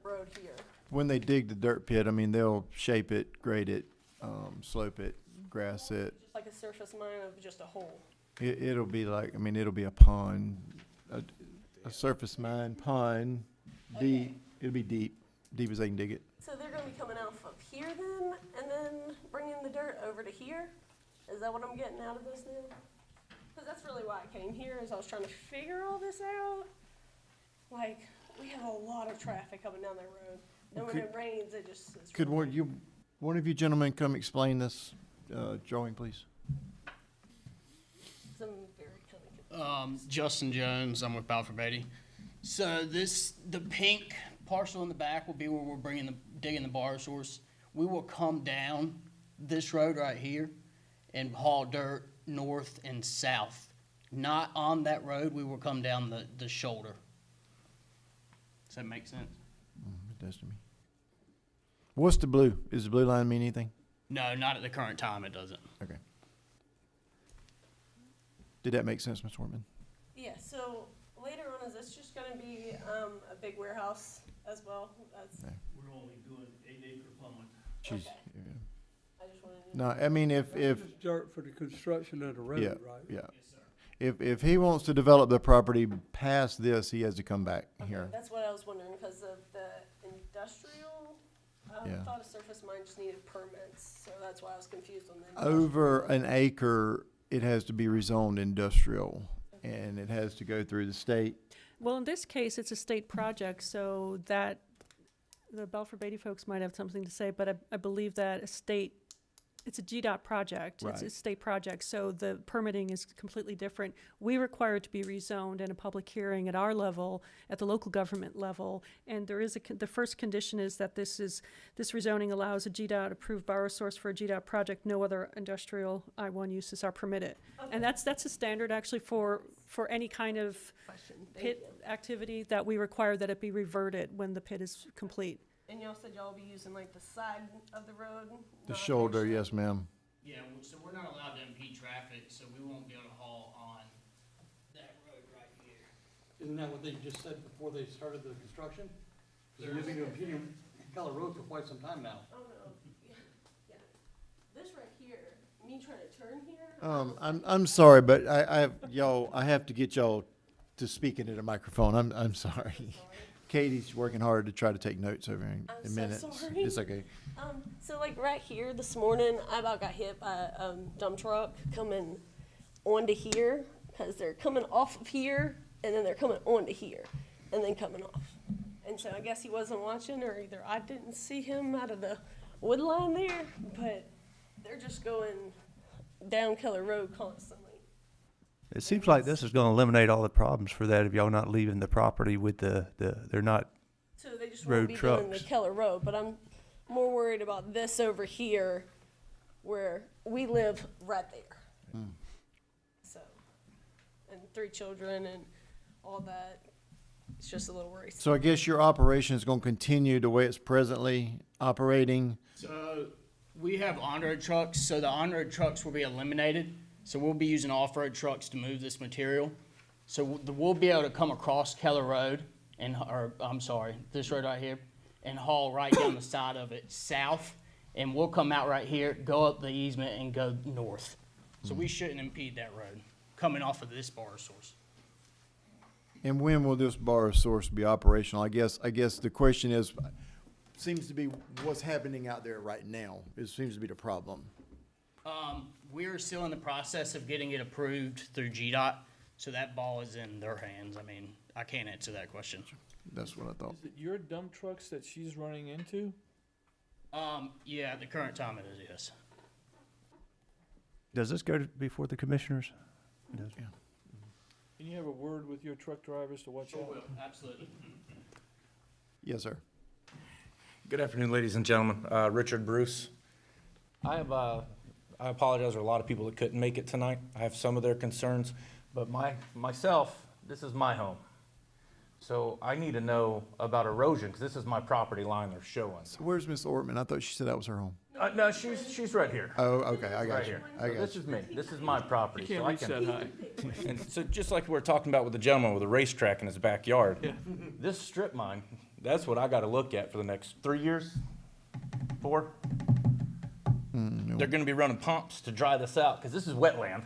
Road here. when they dig the dirt pit, I mean, they'll shape it, grade it, slope it, grass it. Just like a surface mine of just a hole. It'll be like, I mean, it'll be a pond, a surface mine pond, deep, it'll be deep as they can dig it. So they're gonna be coming out of here then, and then bringing the dirt over to here? Is that what I'm getting out of this now? Because that's really why I came here, is I was trying to figure all this out. Like, we have a lot of traffic coming down that road. Then when it rains, it just is. Could one of you gentlemen come explain this, drawing, please? I'm very kind of confused. Justin Jones, I'm with Balfour Beatty. So the pink parcel in the back will be where we're digging the borrow source. We will come down this road right here and haul dirt north and south. Not on that road, we will come down the shoulder. Does that make sense? It does to me. What's the blue? Does the blue line mean anything? No, not at the current time, it doesn't. Okay. Did that make sense, Ms. Ortman? Yeah, so later on, is this just gonna be a big warehouse as well? That's. No. We're only doing 8-acre pond. She's, Okay. yeah. I just wanted to know. No, I mean, if, That's just dirt for the construction of the road, yeah, right? yeah. If he wants to develop the property past this, he has to come back here. That's what I was wondering, because of the industrial, I Yeah. thought a surface mine just needed permits, so that's why I was confused on the. Over an acre, it has to be rezoned industrial, and it has to go through the state. Well, in this case, it's a state project, so that, the Belfort Beatty folks might have something to say, but I believe that it's a GDOT project. It's a Right. state project, so the permitting is completely different. We require it to be rezoned in a public hearing at our level, at the local government level, and there is the first condition is that this rezoning allows a GDOT approved borrow source for a GDOT project. No other industrial I-1 uses are permitted. And that's a standard actually for any kind of pit activity that we require that it be reverted when the pit is complete. And y'all said y'all will be using like the side of the road? The not shoulder, actually- yes, ma'am. Yeah, so we're not allowed to impede traffic, so we won't be able to haul on that road right here. Isn't that what they just said before they started the construction? They're living in Effingham Keller Road for quite some time now. Oh, no, yeah. This right here, me trying to turn here? I'm sorry, but I have to get y'all to speak into the microphone. I'm sorry. Katie's working hard to try to take notes over in I'm a so minute. sorry. It's okay. So like right here this morning, I about got hit by a dump truck coming onto here, because they're coming off of here, and then they're coming onto here, and then coming off. And so I guess he wasn't watching, or either I didn't see him out of the wood line there, but they're just going down Keller Road constantly. It seems like this is gonna eliminate all the problems for that if y'all not leaving the property with they're not So they just road won't be doing the trucks. Keller Road, but I'm more worried about this over here, where we live right there. So, and 3 children and all that, it's just a little worrisome. So I guess your operation is going to continue the way it's presently operating. So we have on-road trucks, so the on-road trucks will be eliminated. So we'll be using off-road trucks to move this material. So we'll be able to come across Keller Road this road right here, and haul right down the side of it south. And we'll come out right here, go up the easement and go north. So we shouldn't impede that road coming off of this borrow source. And when will this borrow source be operational? I guess the question is, seems to be what's happening out there right now. It seems to be the problem. We're still in the process of getting it approved through GDOT, so that ball is in their hands. I mean, I can't answer that question. That's what I thought. Is it your dump trucks that she's running into? Yeah, at the current time it is, yes. Does this go before the commissioners? Yeah. Can you have a word with your truck drivers to watch out? Absolutely. Yes, sir. Good afternoon, ladies and gentlemen. Richard Bruce. I apologize for a lot of people that couldn't make it tonight. I have some of their concerns, but myself, this is my home. So I need to know about erosion, because this is my property line they're showing. So where's Miss Ortman? I thought she said that was her home. No, she's right here. Oh, okay, I got Right you. here. I So got this you. is me. This is my property. You can't so I reach can- that high. And so just like we were talking about with the gentleman with the racetrack in his backyard, Yeah. this strip mine, that's what I gotta look at for the next 3 years, 4. They're gonna be running pumps to dry this out, because this is wetland.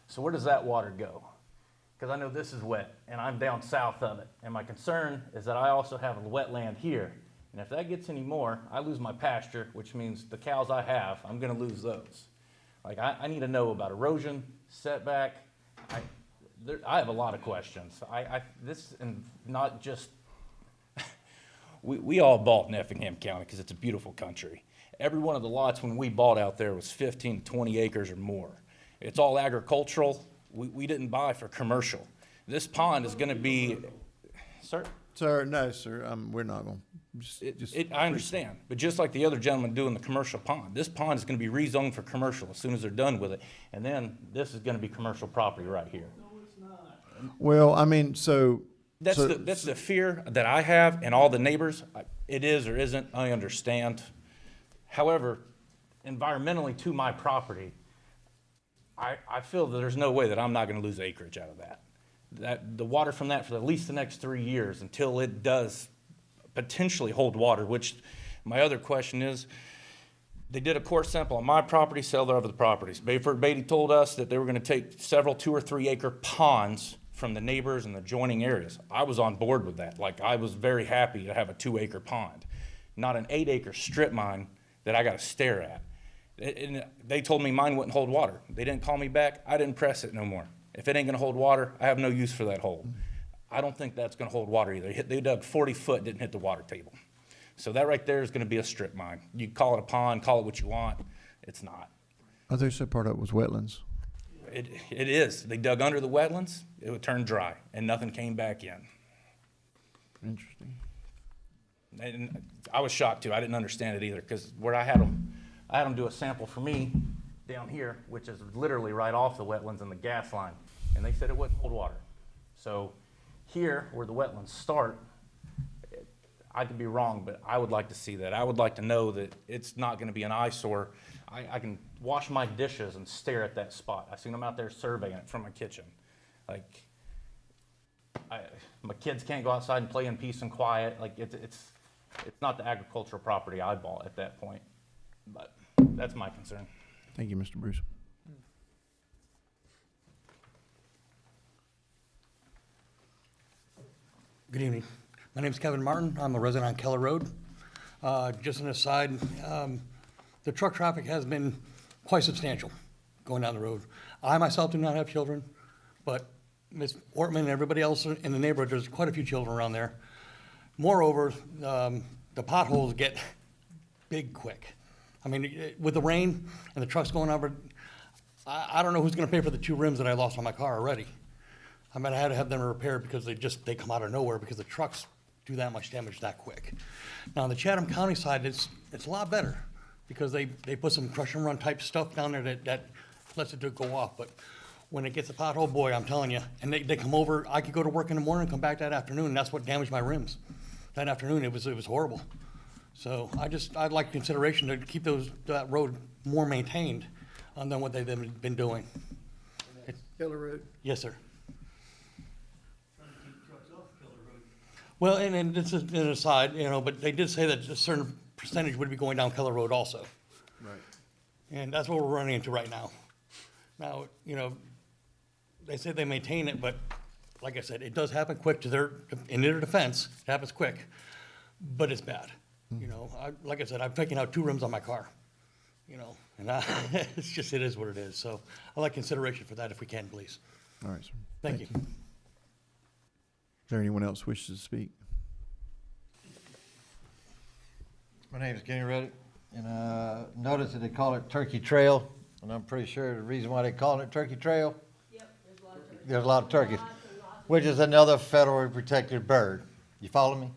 So where does that water go? Because I know this is wet, and I'm down south of it. And my concern is that I also have a wetland here. And if that gets any more, I lose my pasture, which means the cows I have, I'm gonna lose those. Like, I need to know about erosion, setback. I have a lot of questions. This, and not just, we all bought in Effingham County because it's a beautiful country. Every one of the lots when we bought out there was 15 to 20 acres or more. It's all agricultural. We didn't buy for commercial. This pond is gonna be, sir? Sir, no, sir, we're not going. I understand, but just like the other gentleman doing the commercial pond, this pond is gonna be rezoned for commercial as soon as they're done with it. And then this is gonna be commercial property right here. Well, I mean, so. That's the fear that I have and all the neighbors. It is or isn't, I understand. However, environmentally to my property, I feel that there's no way that I'm not gonna lose acreage out of that. The water from that for at least the next 3 years until it does potentially hold water, which my other question is, They did a core sample on my property, sell their other properties. Bayford Beatty told us that they were gonna take several 2 or 3 acre ponds from the neighbors and the adjoining areas. I was on board with that. Like, I was very happy to have a 2 acre pond, not an 8 acre strip mine that I gotta stare at. And they told me mine wouldn't hold water. They didn't call me back. I didn't press it no more. If it ain't gonna hold water, I have no use for that hole. I don't think that's gonna hold water either. They dug 40 foot, didn't hit the water table. So that right there is gonna be a strip mine. You call it a pond, call it what you want. It's not. I thought you said part of it was wetlands. It is. They dug under the wetlands, it would turn dry, and nothing came back in. Interesting. And I was shocked too. I didn't understand it either, because where I had them do a sample for me down here, which is literally right off the wetlands and the gas line, and they said it wouldn't hold water. So here, where the wetlands start, I could be wrong, but I would like to see that. I would like to know that it's not gonna be an eyesore. I can wash my dishes and stare at that spot. I seen them out there surveying it from my kitchen. Like, my kids can't go outside and play in peace and quiet. Like, it's not the agricultural property I bought at that point, but that's my concern. Thank you, Mr. Bruce. Good evening. My name is Kevin Martin. I'm a resident on Keller Road. Just an aside, the truck traffic has been quite substantial going down the road. I myself do not have children, but Ms. Ortman and everybody else in the neighborhood, there's quite a few children around there. Moreover, the potholes get big quick. I mean, with the rain and the trucks going over, I don't know who's gonna pay for the 2 rims that I lost on my car already. I mean, I had to have them repaired because they come out of nowhere because the trucks do that much damage that quick. Now, on the Chatham County side, it's a lot better because they put some crush and run type stuff down there that lets it go off. But when it gets a pothole, boy, I'm telling you, and they come over, I could go to work in the morning and come back that afternoon, and that's what damaged my rims. That afternoon, it was horrible. So I'd like consideration to keep that road more maintained than what they've been doing. Keller Road? Yes, sir. Well, and this is an aside, but they did say that a certain percentage would be going down Keller Road also. Right. And that's what we're running into right now. Now, they say they maintain it, but like I said, it does happen quick in their defense, it happens quick, but it's bad. Like I said, I'm taking out 2 rims on my car, and it is what it is. So I'd like consideration for that if we can, please. All right, sir. Thank you. Is there anyone else wishes to speak? My name is Kenny Reddick, and notice that they call it Turkey Trail, and I'm pretty sure the reason why they call it Turkey Trail, there's a lot of turkeys, which is another federally protected bird. You follow me?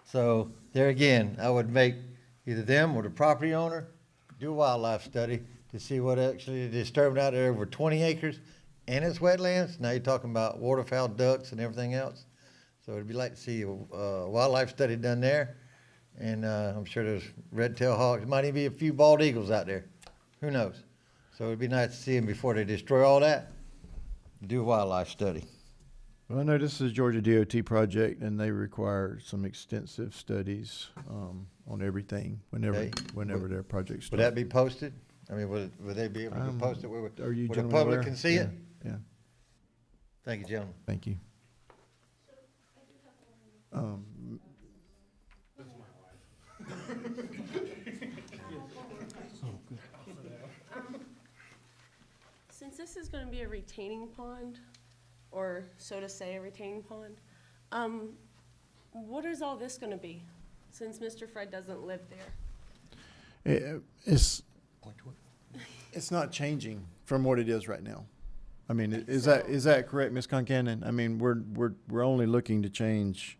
So there again, I would make either them or the property owner do a wildlife study to see what actually disturbed out there over 20 acres and it's wetlands. Now you're talking about waterfowl, ducks, and everything else. So it'd be like to see a wildlife study done there. And I'm sure there's red-tailed hawks. Might even be a few bald eagles out there. Who knows? So it'd be nice to see them before they destroy all that. Do a wildlife study. Well, I know this is a Georgia DOT project, and they require some extensive studies on everything whenever their projects start. Would that be posted? I mean, would they be able to post it where Are you the gentlemen public aware? can see it? Yeah. Thank you, gentlemen. Thank you. Since this is gonna be a retaining pond, or so to say, a retaining pond, what is all this gonna be, since Mr. Fred doesn't live there? It's not changing from what it is right now. I mean, is that correct, Ms. Concanon? I mean, we're only looking to change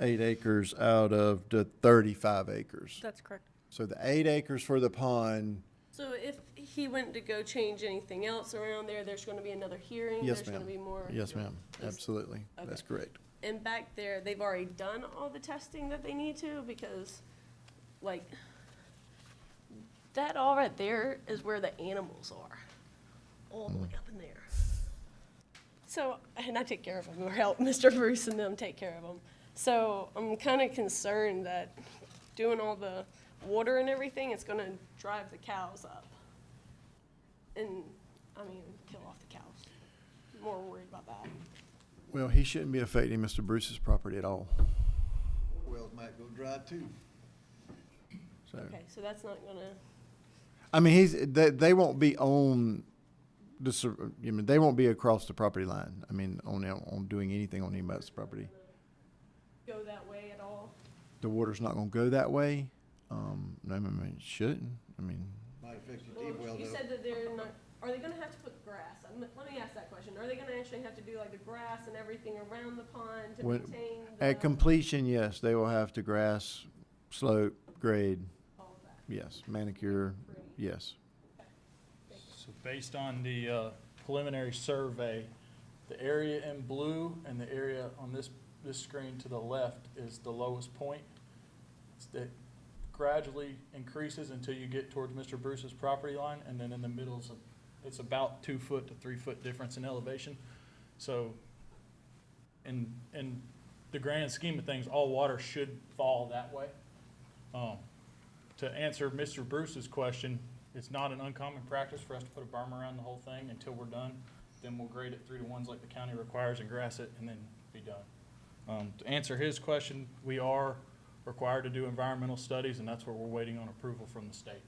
8 acres out of the 35 acres. That's correct. So the 8 acres for the pond. So if he went to go change anything else around there, there's gonna be another hearing? Yes, There's ma'am. gonna be more? Yes, ma'am. Absolutely. That's correct. And back there, they've already done all the testing that they need to, because, like, that all right there is where the animals are, all the way up in there. So, and I take care of them, or help Mr. Bruce and them take care of them. So I'm kind of concerned that doing all the water and everything, it's gonna drive the cows up. And, I mean, kill off the cows. More worried about that. Well, he shouldn't be affecting Mr. Bruce's property at all. Wells might go dry too. So, Okay, so that's not gonna, I mean, they won't be on the, I mean, they won't be across the property line. I mean, on doing anything on anybody's property. go that way at all? The water's not gonna go that way. No, I mean, it shouldn't. I mean, Might affect your Well, deep well you though. said that they're not, are they gonna have to put grass? Let me ask that question. Are they gonna actually have to do like the grass and everything around the pond to when, maintain the? at completion, yes, they will have to grass, slope, grade. All of that? Yes, manicure, yes. So based on the preliminary survey, the area in blue and the area on this screen to the left is the lowest point. It gradually increases until you get towards Mr. Bruce's property line, and then in the middle it's about 2 foot to 3 foot difference in elevation. So in the grand scheme of things, all water should fall that way. To answer Mr. Bruce's question, it's not an uncommon practice for us to put a berm around the whole thing until we're done. Then we'll grade it 3 to 1s like the county requires and grass it and then be done. To answer his question, we are required to do environmental studies, and that's where we're waiting on approval from the state.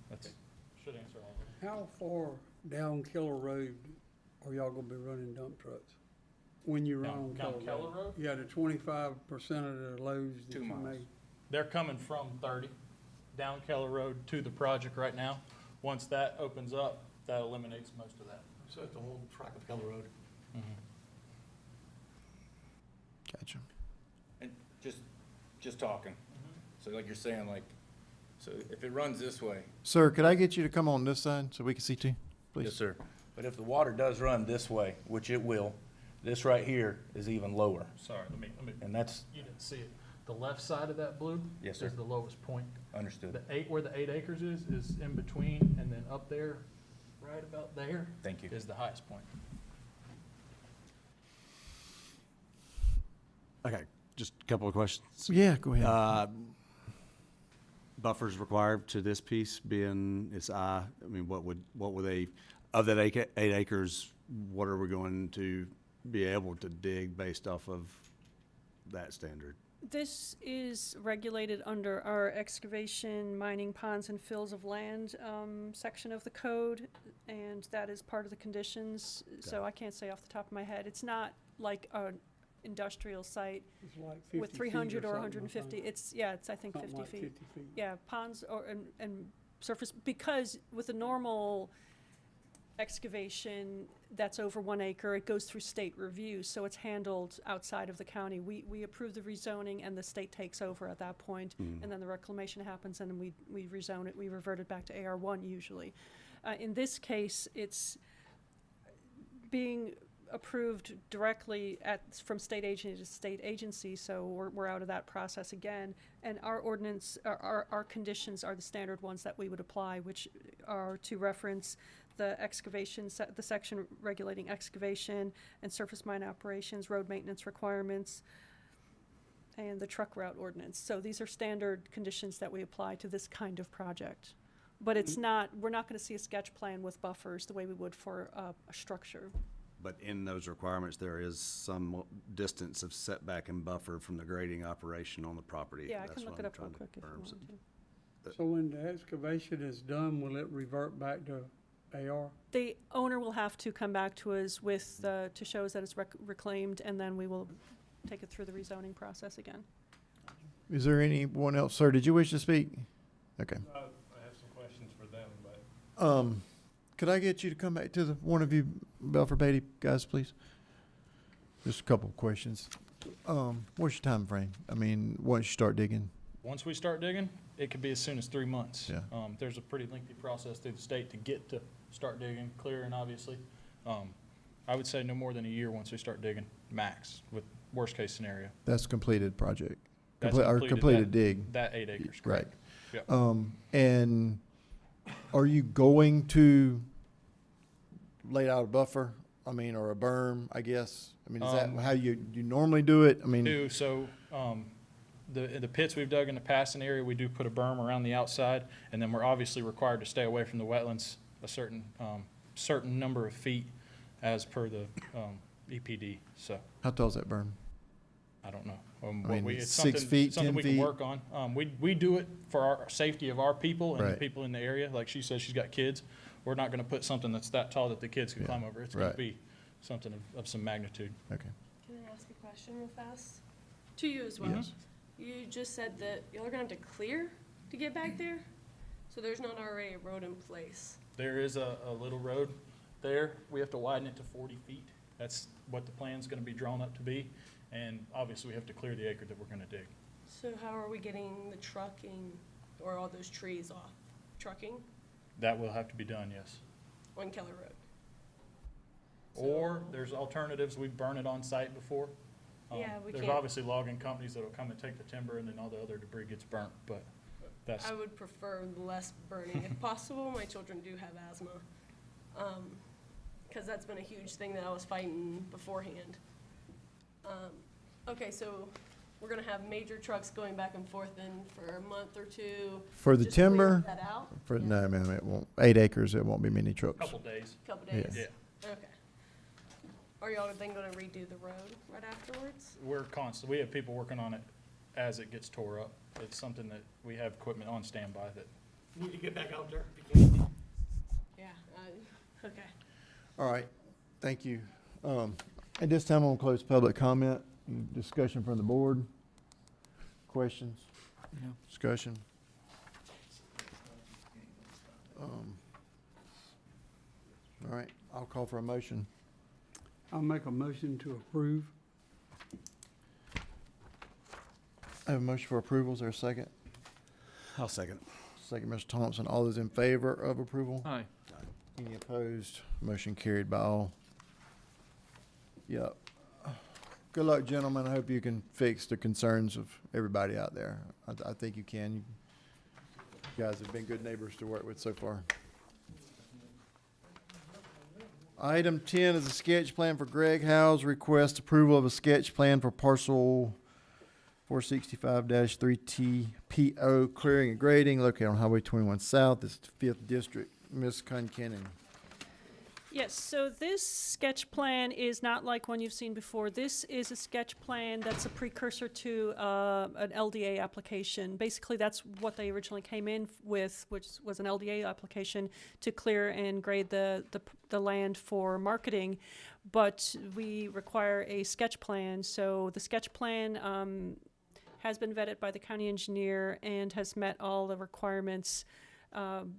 That's, should answer all of it. How far down Keller Road are y'all gonna be running dump trucks? When you run on Down Keller Keller Road? Road? Yeah, the 25% of the loads that 2 you miles. made. They're coming from 30 down Keller Road to the project right now. Once that opens up, that eliminates most of that. So it's the whole track of Keller Road. Gotcha. And just talking. So like you're saying, like, so if it runs this way. Sir, could I get you to come on this side so we can see too, please? Yes, sir. But if the water does run this way, which it will, this right here is even lower. Sorry, let me, And that's, you didn't see it. The left side of that blue Yes, sir. is the lowest point. understood. Where the 8 acres is in between, and then up there, right about there. Thank you. Is the highest point. Okay, just a couple of questions. Yeah, go ahead. Buffers required to this piece being its I mean, what would they, of that 8 acres, what are we going to be able to dig based off of that standard? This is regulated under our excavation, mining, ponds, and fills of land section of the code, and that is part of the conditions. So I can't say off the top of my head. It's not like an industrial site It's like 50 with feet 300 or something, I 150. think. It's I think Something 50 like feet. 50 feet. Yeah, ponds and surface, because with a normal excavation that's over 1 acre, it goes through state review, so it's handled outside of the county. We approve the rezoning, and the state takes over at that point, and then the reclamation happens, and then we rezone it, we revert it back to AR1 usually. In this case, it's being approved directly from state agency to state agency, so we're out of that process again. And our ordinance, our conditions are the standard ones that we would apply, which are to reference the excavation, the section regulating excavation and surface mine operations, road maintenance requirements, and the truck route ordinance. So these are standard conditions that we apply to this kind of project. But it's not, we're not gonna see a sketch plan with buffers the way we would for a structure. But in those requirements, there is some distance of setback and buffer from the grading operation on the property. Yeah, I That's can look what it I'm up real trying to quick if you confirm. want to. So when the excavation is done, will it revert back to AR? The owner will have to come back to us with, to show us that it's reclaimed, and then we will take it through the rezoning process again. Is there anyone else? Sir, did you wish to speak? Okay. I have some questions for them, but. Could I get you to come back to one of you, Belford Beatty guys, please? Just a couple of questions. What's your time frame? I mean, once you start digging? Once we start digging, it could be as soon as 3 months. Yeah. There's a pretty lengthy process through the state to get to start digging, clearing, obviously. I would say no more than a year once we start digging, max, with worst case scenario. That's completed project. That's Or completed dig. That 8 acres, Right. correct. Yep. And are you going to lay out a buffer? I mean, or a berm, I guess? I mean, is that how you normally do it? I mean. So, the pits we've dug in the passing area, we do put a berm around the outside, and then we're obviously required to stay away from the wetlands a certain number of feet as per the EPD, so. How tall is that berm? I don't know. I mean, It's 6 something- feet, something 10 we can feet? work on. We do it for our safety of our people and the Right. people in the area. Like she says, she's got kids. We're not gonna put something that's that tall that the kids can Yeah, climb over. It's gonna right. be something of some magnitude. Okay. Can I ask a question real fast? To you as well. Yes. You just said that y'all are gonna have to clear to get back there? So there's not already a road in place? There is a little road there. We have to widen it to 40 feet. That's what the plan's gonna be drawn up to be. And obviously, we have to clear the acre that we're gonna dig. So how are we getting the trucking or all those trees off? Trucking That will have to be done, yes. on Keller Road? Or there's alternatives. We've burned it on site before. Yeah, we There's can't- obviously logging companies that'll come and take the timber and then all the other debris gets burnt, but that's, I would prefer less burning if possible. My children do have asthma. Because that's been a huge thing that I was fighting beforehand. Okay, so we're gonna have major trucks going back and forth then for a month or two? For the just clear timber, that out? for, no, ma'am, it won't, 8 acres, it won't be many trucks. couple days. Couple Yeah. days? Okay. Are y'all then gonna redo the road right afterwards? We're constant, we have people working on it as it gets tore up. It's something that we have equipment on standby that. Need to get back out there if you can. Yeah, okay. All right, thank you. At this time, I'm gonna close public comment. Any discussion from the board? Questions? No. Discussion? All right, I'll call for a motion. I'll make a motion to approve. I have a motion for approval. Is there a second? I'll second. Second, Mr. Thompson. All those in favor of approval? Aye. Any opposed? Motion carried by all. Yep. Good luck, gentlemen. I hope you can fix the concerns of everybody out there. I think you can. You guys have been good neighbors to work with so far. Item 10 is a sketch plan for Greg Howe's request approval of a sketch plan for parcel 465-3T PO clearing and grading located on Highway 21 South. This is the 5th District. Ms. Conkening. Yes, so this sketch plan is not like one you've seen before. This is a sketch plan that's a precursor to an LDA application. Basically, that's what they originally came in with, which was an LDA application to clear and grade the land for marketing. But we require a sketch plan. So the sketch plan has been vetted by the county engineer and has met all the requirements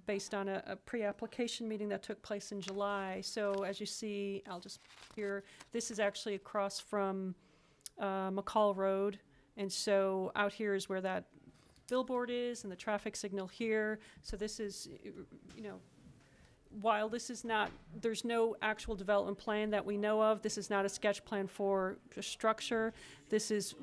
based on a pre-application meeting that took place in July. So as you see, I'll just here, this is actually across from McCall Road. And so out here is where that billboard is and the traffic signal here. So this is, you know, while this is not, there's no actual development plan that we know of. This is not a sketch plan for a structure. This is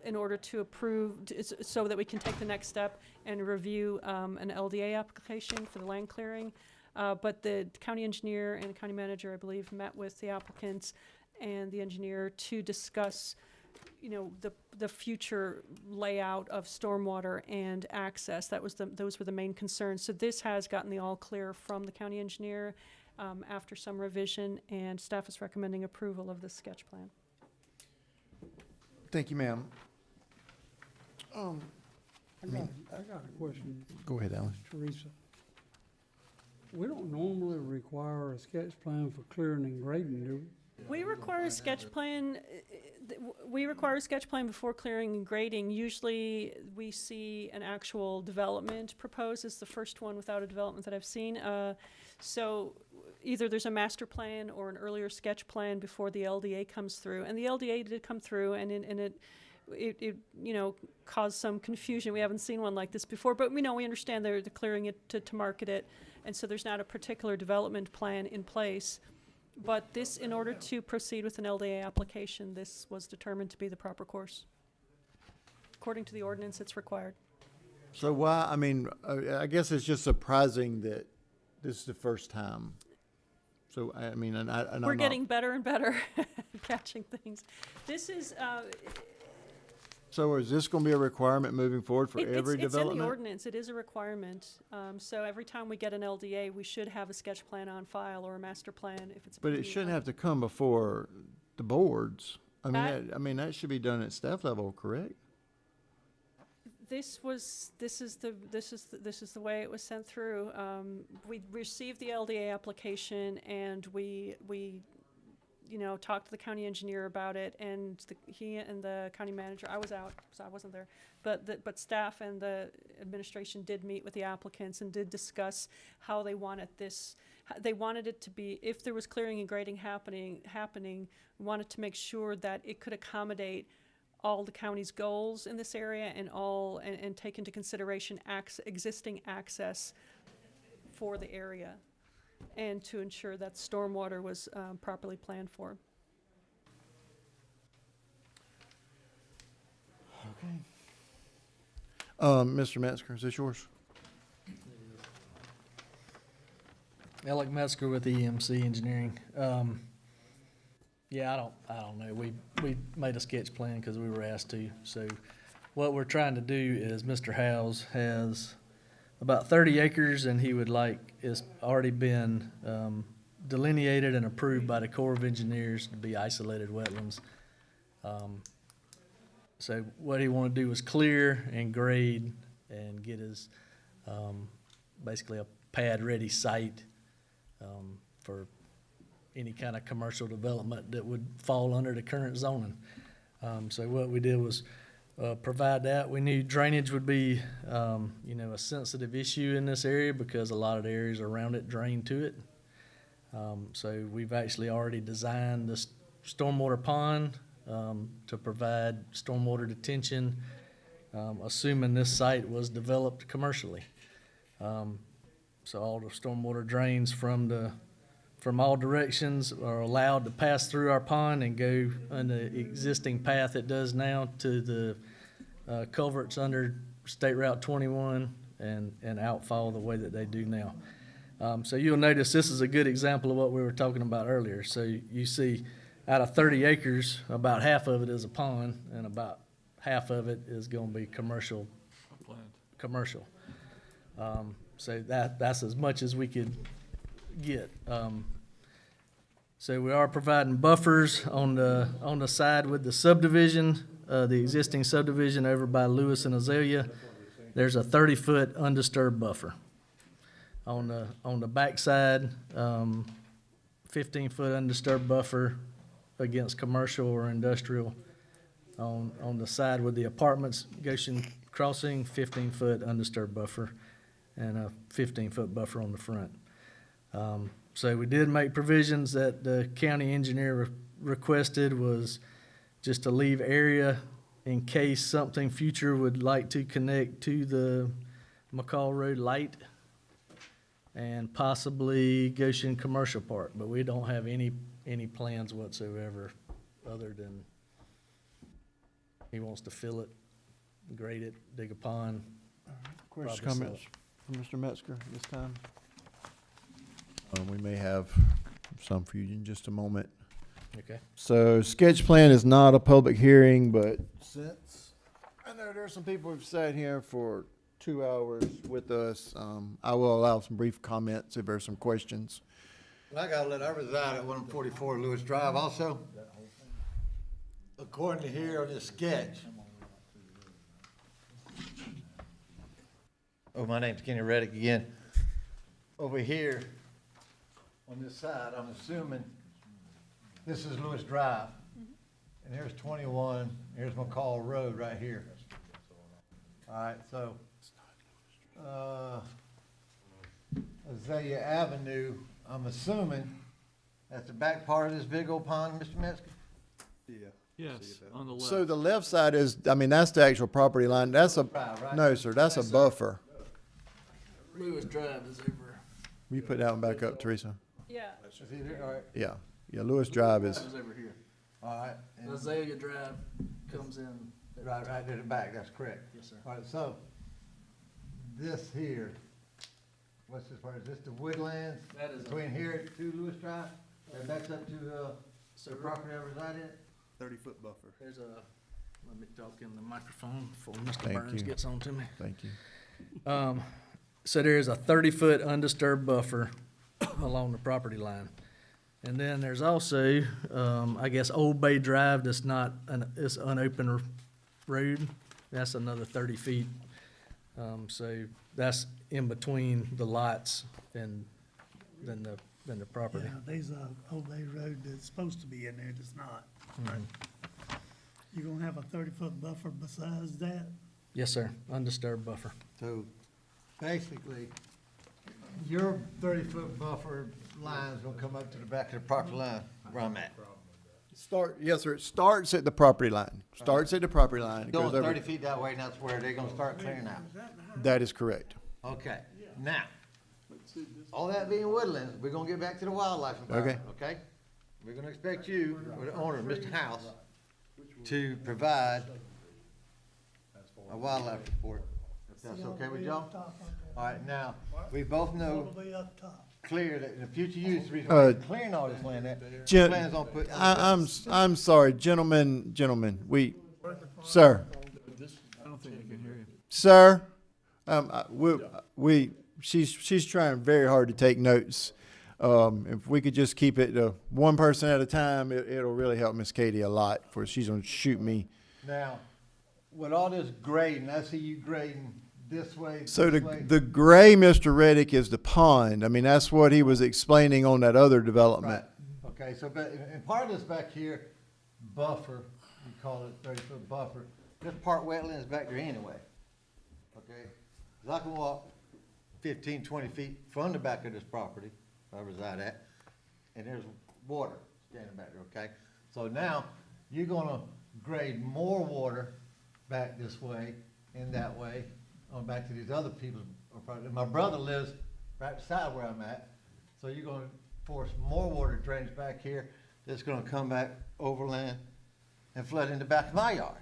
in order to approve, so that we can take the next step and review an LDA application for the land clearing. But the county engineer and the county manager, I believe, met with the applicants and the engineer to discuss, you know, the future layout of stormwater and access. Those were the main concerns. So this has gotten the all clear from the county engineer after some revision, and staff is recommending approval of this sketch plan. Thank you, ma'am. I got a question. Go ahead, Alan. Teresa. We don't normally require a sketch plan for clearing and grading, do we? We require a sketch plan. We require a sketch plan before clearing and grading. Usually, we see an actual development proposed as the first one without a development that I've seen. So either there's a master plan or an earlier sketch plan before the LDA comes through. And the LDA did come through, and it you know, caused some confusion. We haven't seen one like this before, but we understand they're clearing it to market it, and so there's not a particular development plan in place. But this, in order to proceed with an LDA application, this was determined to be the proper course. According to the ordinance, it's required. So why, I mean, I guess it's just surprising that this is the first time. So, I mean, and We're getting better and better at catching things. This is, So is this gonna be a requirement moving forward for every It's in the development? ordinance, it is a requirement. So every time we get an LDA, we should have a sketch plan on file or a master plan if it's a But it PD. shouldn't have to come before the boards. That- That should be done at staff level, correct? This is the way it was sent through. We received the LDA application and we talked to the county engineer about it, and he and the county manager, I was out, so I wasn't there, but staff and the administration did meet with the applicants and did discuss how they wanted this. They wanted it to be, if there was clearing and grading happening, wanted to make sure that it could accommodate all the county's goals in this area and take into consideration existing access for the area, and to ensure that stormwater was properly planned for. Okay. Mr. Metzger, is this yours? Alec Metzger with EMC Engineering. Yeah, I don't know. We made a sketch plan because we were asked to. So what we're trying to do is Mr. Howes has about 30 acres, and he would it's already been delineated and approved by the Corps of Engineers to be isolated wetlands. So what he wanted to do was clear and grade and get his basically a pad-ready site for any kind of commercial development that would fall under the current zoning. So what we did was provide that. We knew drainage would be, a sensitive issue in this area because a lot of the areas around it drain to it. So we've actually already designed this stormwater pond to provide stormwater detention, assuming this site was developed commercially. So all the stormwater drains from all directions are allowed to pass through our pond and go on the existing path it does now to the culverts under State Route 21 and outfall the way that they do now. So you'll notice this is a good example of what we were talking about earlier. So you see out of 30 acres, about half of it is a pond and about half of it is going to be commercial. So that's as much as we could get. So we are providing buffers on the side with the subdivision, the existing subdivision over by Lewis and Azalea. There's a 30-foot undisturbed buffer. On the backside, 15-foot undisturbed buffer against commercial or industrial. On the side with the apartments, Goshen Crossing, 15-foot undisturbed buffer, and a 15-foot buffer on the front. So we did make provisions that the county engineer requested was just to leave area in case something future would like to connect to the McCall Road Light and possibly Goshen Commercial Park, but we don't have any plans whatsoever other than he wants to fill it, grade it, dig a pond. Questions, probably sell comments from Mr. Metzger this time? We may have some for you in just a moment. Okay. So sketch plan is not a public hearing, but since I know there's some people who've sat here for 2 hours with us, I will allow some brief comments if there's some questions. I reside at 144 Lewis Drive also. According to here on this sketch. Oh, my name's Kenny Reddick again. Over here on this side, I'm assuming this is Lewis Drive. And here's 21, here's McCall Road right here. All right, so Azalea Avenue, I'm assuming that's the back part of this big old pond, Mr. Metzger? Yeah. Yes, on the left. So the left side is, that's the actual property line. That's no, sir, that's a buffer. Lewis Drive is over. Will you put that one back up, Teresa? Yeah. All right. Yeah, Lewis Drive is. over here. All right. and- Azalea Drive comes in. Right to the back, that's correct. Yes, sir. All right, so this here, what's this part? Is this the woodlands That is between here to Lewis Drive? That backs up to the property I reside in? 30-foot buffer. There's a Let me talk in the microphone before Mr. Thank Burns you. gets on to me. Thank you. So there's a 30-foot undisturbed buffer along the property line. And then there's also, I guess, Old Bay Drive that's not, it's unopened road. That's another 30 feet. So that's in between the lots and then the property. Yeah, there's a Old Bay Road that's supposed to be in there that's not. You gonna have a 30-foot buffer besides that? Yes, sir, undisturbed buffer. So basically, your 30-foot buffer line is gonna come up to the back of the property line where I'm at. Yes, sir. It starts at the property line. Starts at the property line. It goes Going over- 30 feet that way, and that's where they're gonna start clearing out. That is correct. Okay, now, all that being woodlands, we're gonna get back to the wildlife environment, okay? We're gonna expect you, or the owner, Mr. House, to provide a wildlife report, if that's okay with y'all? All right, now, we both know Probably up top. clear that in the future use, the reason why we're clearing all this land, that plans on putting. I'm sorry, gentlemen, sir, I don't think I can hear you. sir, she's trying very hard to take notes. If we could just keep it one person at a time, it'll really help Miss Katie a lot, for she's gonna shoot me. Now, with all this grading, I see you grading this way, So this way. the gray, Mr. Reddick, is the pond. I mean, that's what he was explaining on that other development. Right, okay, so, but, and part of this back here, buffer, we call it 30-foot buffer, this part wetlands back there anyway, okay? 'Cause I can walk 15, 20 feet from the back of this property, where I reside at, and there's water standing back there, okay? So now, you're gonna grade more water back this way and that way, on back to these other people's property. My brother lives right beside where I'm at, so you're gonna force more water drains back here, that's gonna come back overland and flood in the back of my yard.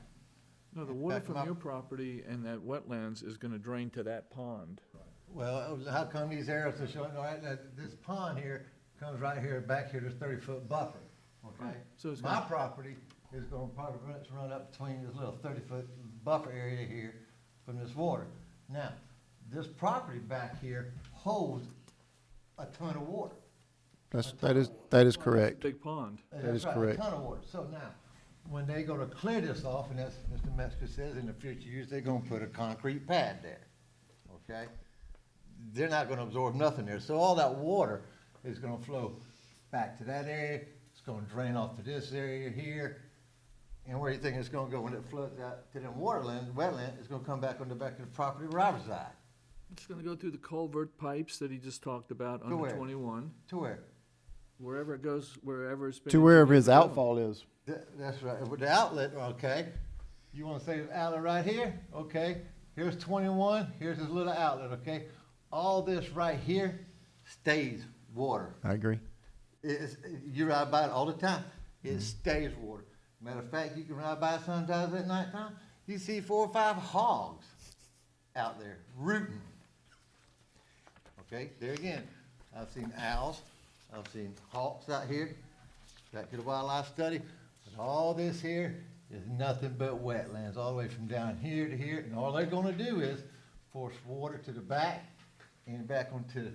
No, the water Back from up. your property and that wetlands is gonna drain to that pond. Well, how come these arrows are showing, all right, that this pond here comes right here, back here, this 30-foot buffer, okay? So it's My gonna- property is gonna probably run up between this little 30-foot buffer area here from this water. Now, this property back here holds a ton of water. That is correct. Big pond. That is That's right, correct. a ton of water. So now, when they go to clear this off, and as Mr. Metzger says, in the future use, they're gonna put a concrete pad there, okay? They're not gonna absorb nothing there, so all that water is gonna flow back to that area, it's gonna drain off to this area here, and where you think it's gonna go when it floods out to them wetland, it's gonna come back on the back of the property where I reside. It's gonna go through the culvert pipes that he just talked about To under where? 21. To where? Wherever it goes, wherever it's been. To wherever his engineered to go. outfall is. That's right, with the outlet, okay, you wanna say the outlet right here, okay, here's 21, here's his little outlet, okay? All this right here stays water. I agree. You ride by it all the time, it stays water. Matter of fact, you can ride by it sometimes at nighttime, you see 4 or 5 hogs out there rooting. Okay, there again, I've seen owls, I've seen hawks out here, back to the wildlife study, but all this here is nothing but wetlands, all the way from down here to here, and all they're gonna do is force water to the back and back onto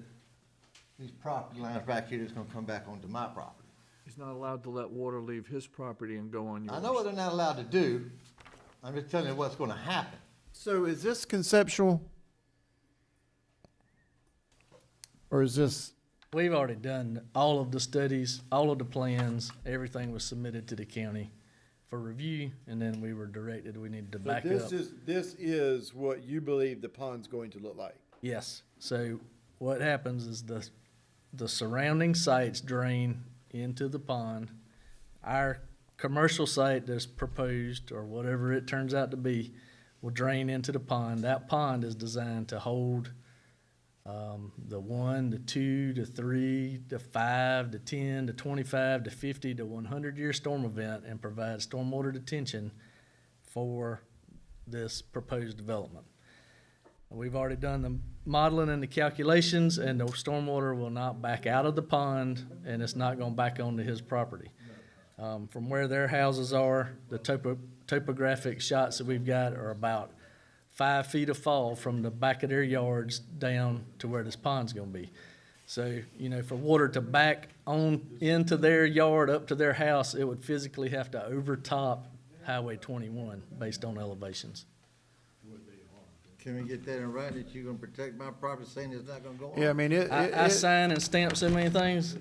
these property lines back here that's gonna come back onto my property. He's not allowed to let water leave his property and go on yours. I know what they're not allowed to do, I'm just telling you what's gonna happen. So is this conceptual? Or is this, We've already done all of the studies, all of the plans, everything was submitted to the county for review, and then we were directed, we needed to back up. this is what you believe the pond's going to look like? Yes, so what happens is the surrounding sites drain into the pond. Our commercial site that's proposed, or whatever it turns out to be, will drain into the pond. That pond is designed to hold the 1, the 2, the 3, the 5, the 10, the 25, the 50, the 100-year storm event, and provide stormwater detention for this proposed development. We've already done the modeling and the calculations, and the stormwater will not back out of the pond, and it's not going back onto his property. From where their houses are, the topographic shots that we've got are about 5 feet of fall from the back of their yards down to where this pond's gonna be. So, you know, for water to back on into their yard up to their house, it would physically have to overtop Highway 21 based on elevations. Can we get that in writing that you're gonna protect my property, saying it's not gonna go on? Yeah, I mean, I sign and stamp so many things,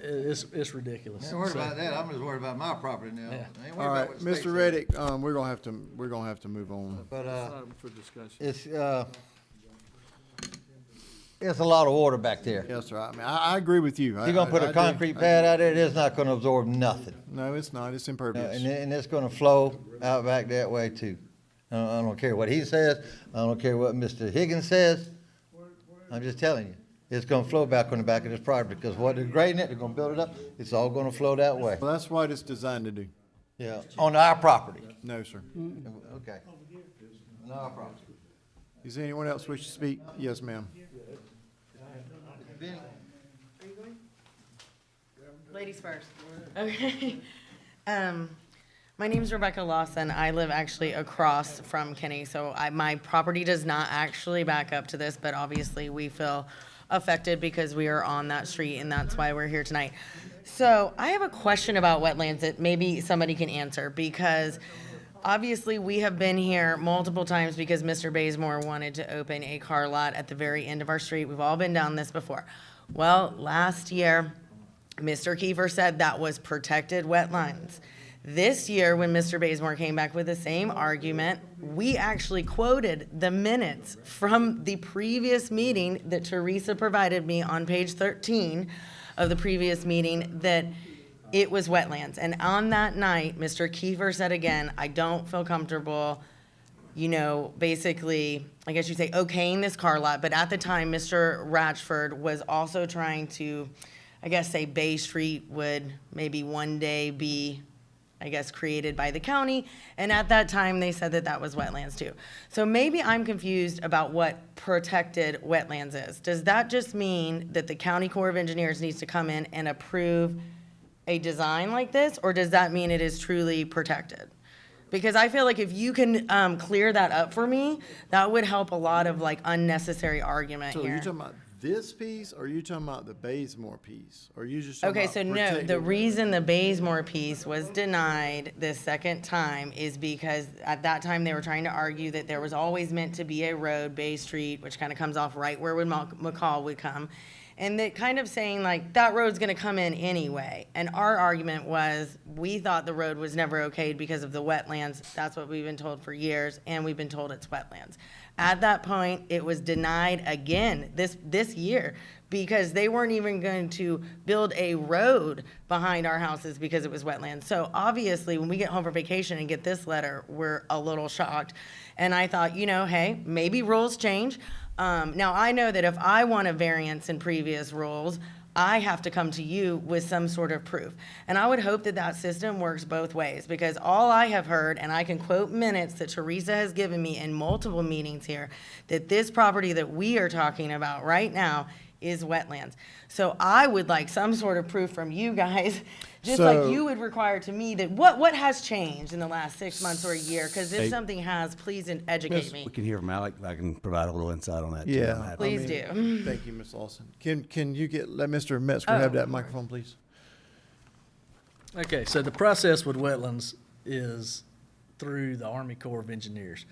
it's ridiculous. I ain't worried So- about that, I'm just worried about my property now. Yeah. I ain't All worried right, about what the state Mr. says. Reddick, we're gonna have to move on. But, Item for discussion. it's a lot of water back there. Yes, sir. I mean, I agree with you. You're gonna put I a do. concrete pad out there, it's not gonna absorb nothing. No, it's not. It's impervious. And it's gonna flow out back that way too. I don't care what he says, I don't care what Mr. Higgins says, I'm just telling you. It's gonna flow back on the back of this property, because what they're grading it, they're gonna build it up, it's all gonna flow that way. Well, that's what it's designed to do. Yeah, on our property. No, sir. Okay. On our property. Is there anyone else wish to speak? Yes, ma'am. Ladies first. Okay. My name's Rebecca Lawson. I live actually across from Kenny, so my property does not actually back up to this, but obviously we feel affected because we are on that street, and that's why we're here tonight. So I have a question about wetlands that maybe somebody can answer, because obviously we have been here multiple times because Mr. Bazemore wanted to open a car lot at the very end of our street. We've all been down this before. Well, last year, Mr. Kiefer said that was protected wetlands. This year, when Mr. Bazemore came back with the same argument, we actually quoted the minutes from the previous meeting that Teresa provided me on page 13 of the previous meeting, that it was wetlands. And on that night, Mr. Kiefer said again, I don't feel comfortable, you know, basically, I guess you'd say, okaying this car lot. But at the time, Mr. Ratchford was also trying to, I guess, say Bay Street would maybe one day be, I guess, created by the county. And at that time, they said that that was wetlands too. So maybe I'm confused about what protected wetlands is. Does that just mean that the County Corps of Engineers needs to come in and approve a design like this? Or does that mean it is truly protected? Because I feel like if you can clear that up for me, that would help a lot of like unnecessary argument So here. you're talking about this piece, or are you talking about the Bazemore piece? Or are you just talking Okay, about so no, protected- the reason the Bazemore piece was denied the second time is because at that time they were trying to argue that there was always meant to be a road, Bay Street, which kind of comes off right where McCall would come. And that kind of saying like, that road's gonna come in anyway. And our argument was, we thought the road was never okayed because of the wetlands. That's what we've been told for years, and we've been told it's wetlands. At that point, it was denied again this year because they weren't even going to build a road behind our houses because it was wetlands. So obviously, when we get home for vacation and get this letter, we're a little shocked. And I thought, you know, hey, maybe rules change. Now, I know that if I want a variance in previous rules, I have to come to you with some sort of proof. And I would hope that that system works both ways, because all I have heard, and I can quote minutes that Teresa has given me in multiple meetings here, that this property that we are talking about right now is wetlands. So I would like some sort of proof from you guys, just like So- you would require to me, that what has changed in the last 6 months or a year? Because if Hey. something has, please educate me. We can hear from Alec. I can provide a little insight on that. too. I'm Yeah. happy. Please do. Thank you, Ms. Lawson. Can you let Mr. Metzger have Oh. that microphone, please? Okay, so the process with wetlands is through the Army Corps of Engineers.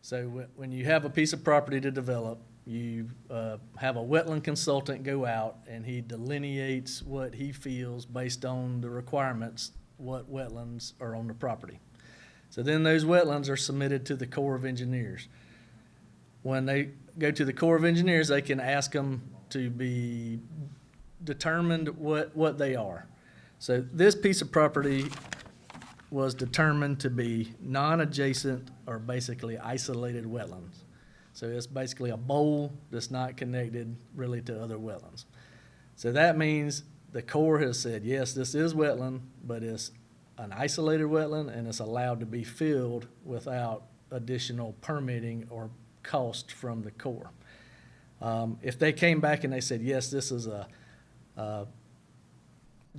So when you have a piece of property to develop, you have a wetland consultant go out, and he delineates what he feels based on the requirements, what wetlands are on the property. So then those wetlands are submitted to the Corps of Engineers. When they go to the Corps of Engineers, they can ask them to be determined what they are. So this piece of property was determined to be non-adjacent or basically isolated wetlands. So it's basically a bowl that's not connected really to other wetlands. So that means the Corps has said, yes, this is wetland, but it's an isolated wetland, and it's allowed to be filled without additional permitting or cost from the Corps. If they came back and they said, yes, this is a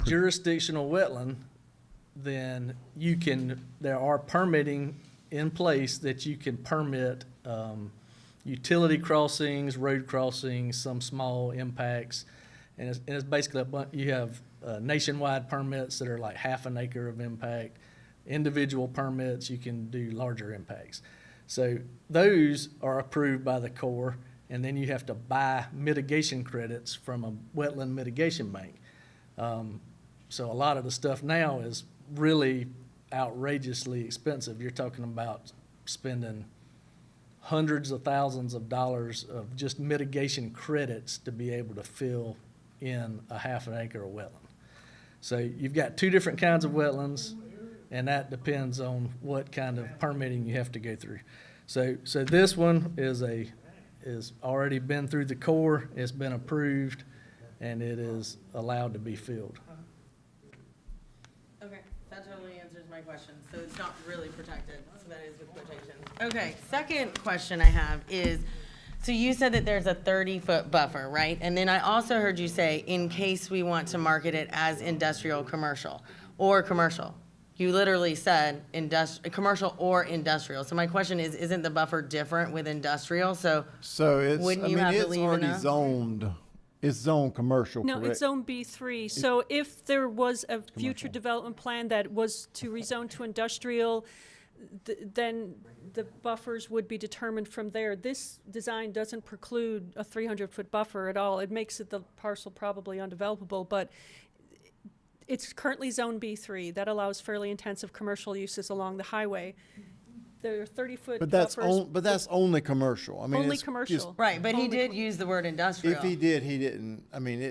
jurisdictional wetland, then there are permitting in place that you can permit, utility crossings, road crossings, some small impacts. And it's basically you have nationwide permits that are like half an acre of impact. Individual permits, you can do larger impacts. So those are approved by the Corps, and then you have to buy mitigation credits from a wetland mitigation bank. So a lot of the stuff now is really outrageously expensive. You're talking about spending hundreds of thousands of dollars of just mitigation credits to be able to fill in a half an acre of wetland. So you've got two different kinds of wetlands, and that depends on what kind of permitting you have to go through. So this one is already been through the Corps, it's been approved, and it is allowed to be filled. Okay, that totally answers my question. So it's not really protected, so that is with quotations. Okay, second question I have is, so you said that there's a 30-foot buffer, right? And then I also heard you say, in case we want to market it as industrial commercial or commercial. You literally said commercial or industrial. So my question is, isn't the buffer different with industrial? So it's, wouldn't you have to it's leave already enough? zoned. It's zoned commercial, No, correct? it's zone B3. So if there was a future development plan that was to rezone to industrial, then the buffers would be determined from there. This design doesn't preclude a 300-foot buffer at all. It makes the parcel probably undevelopable, but it's currently zone B3. That allows fairly intensive commercial uses along the highway. There are 30-foot But buffers. that's only commercial. I mean, Only it's commercial. just- Right, but he Only did use the word industrial. if he did, he didn't. I mean,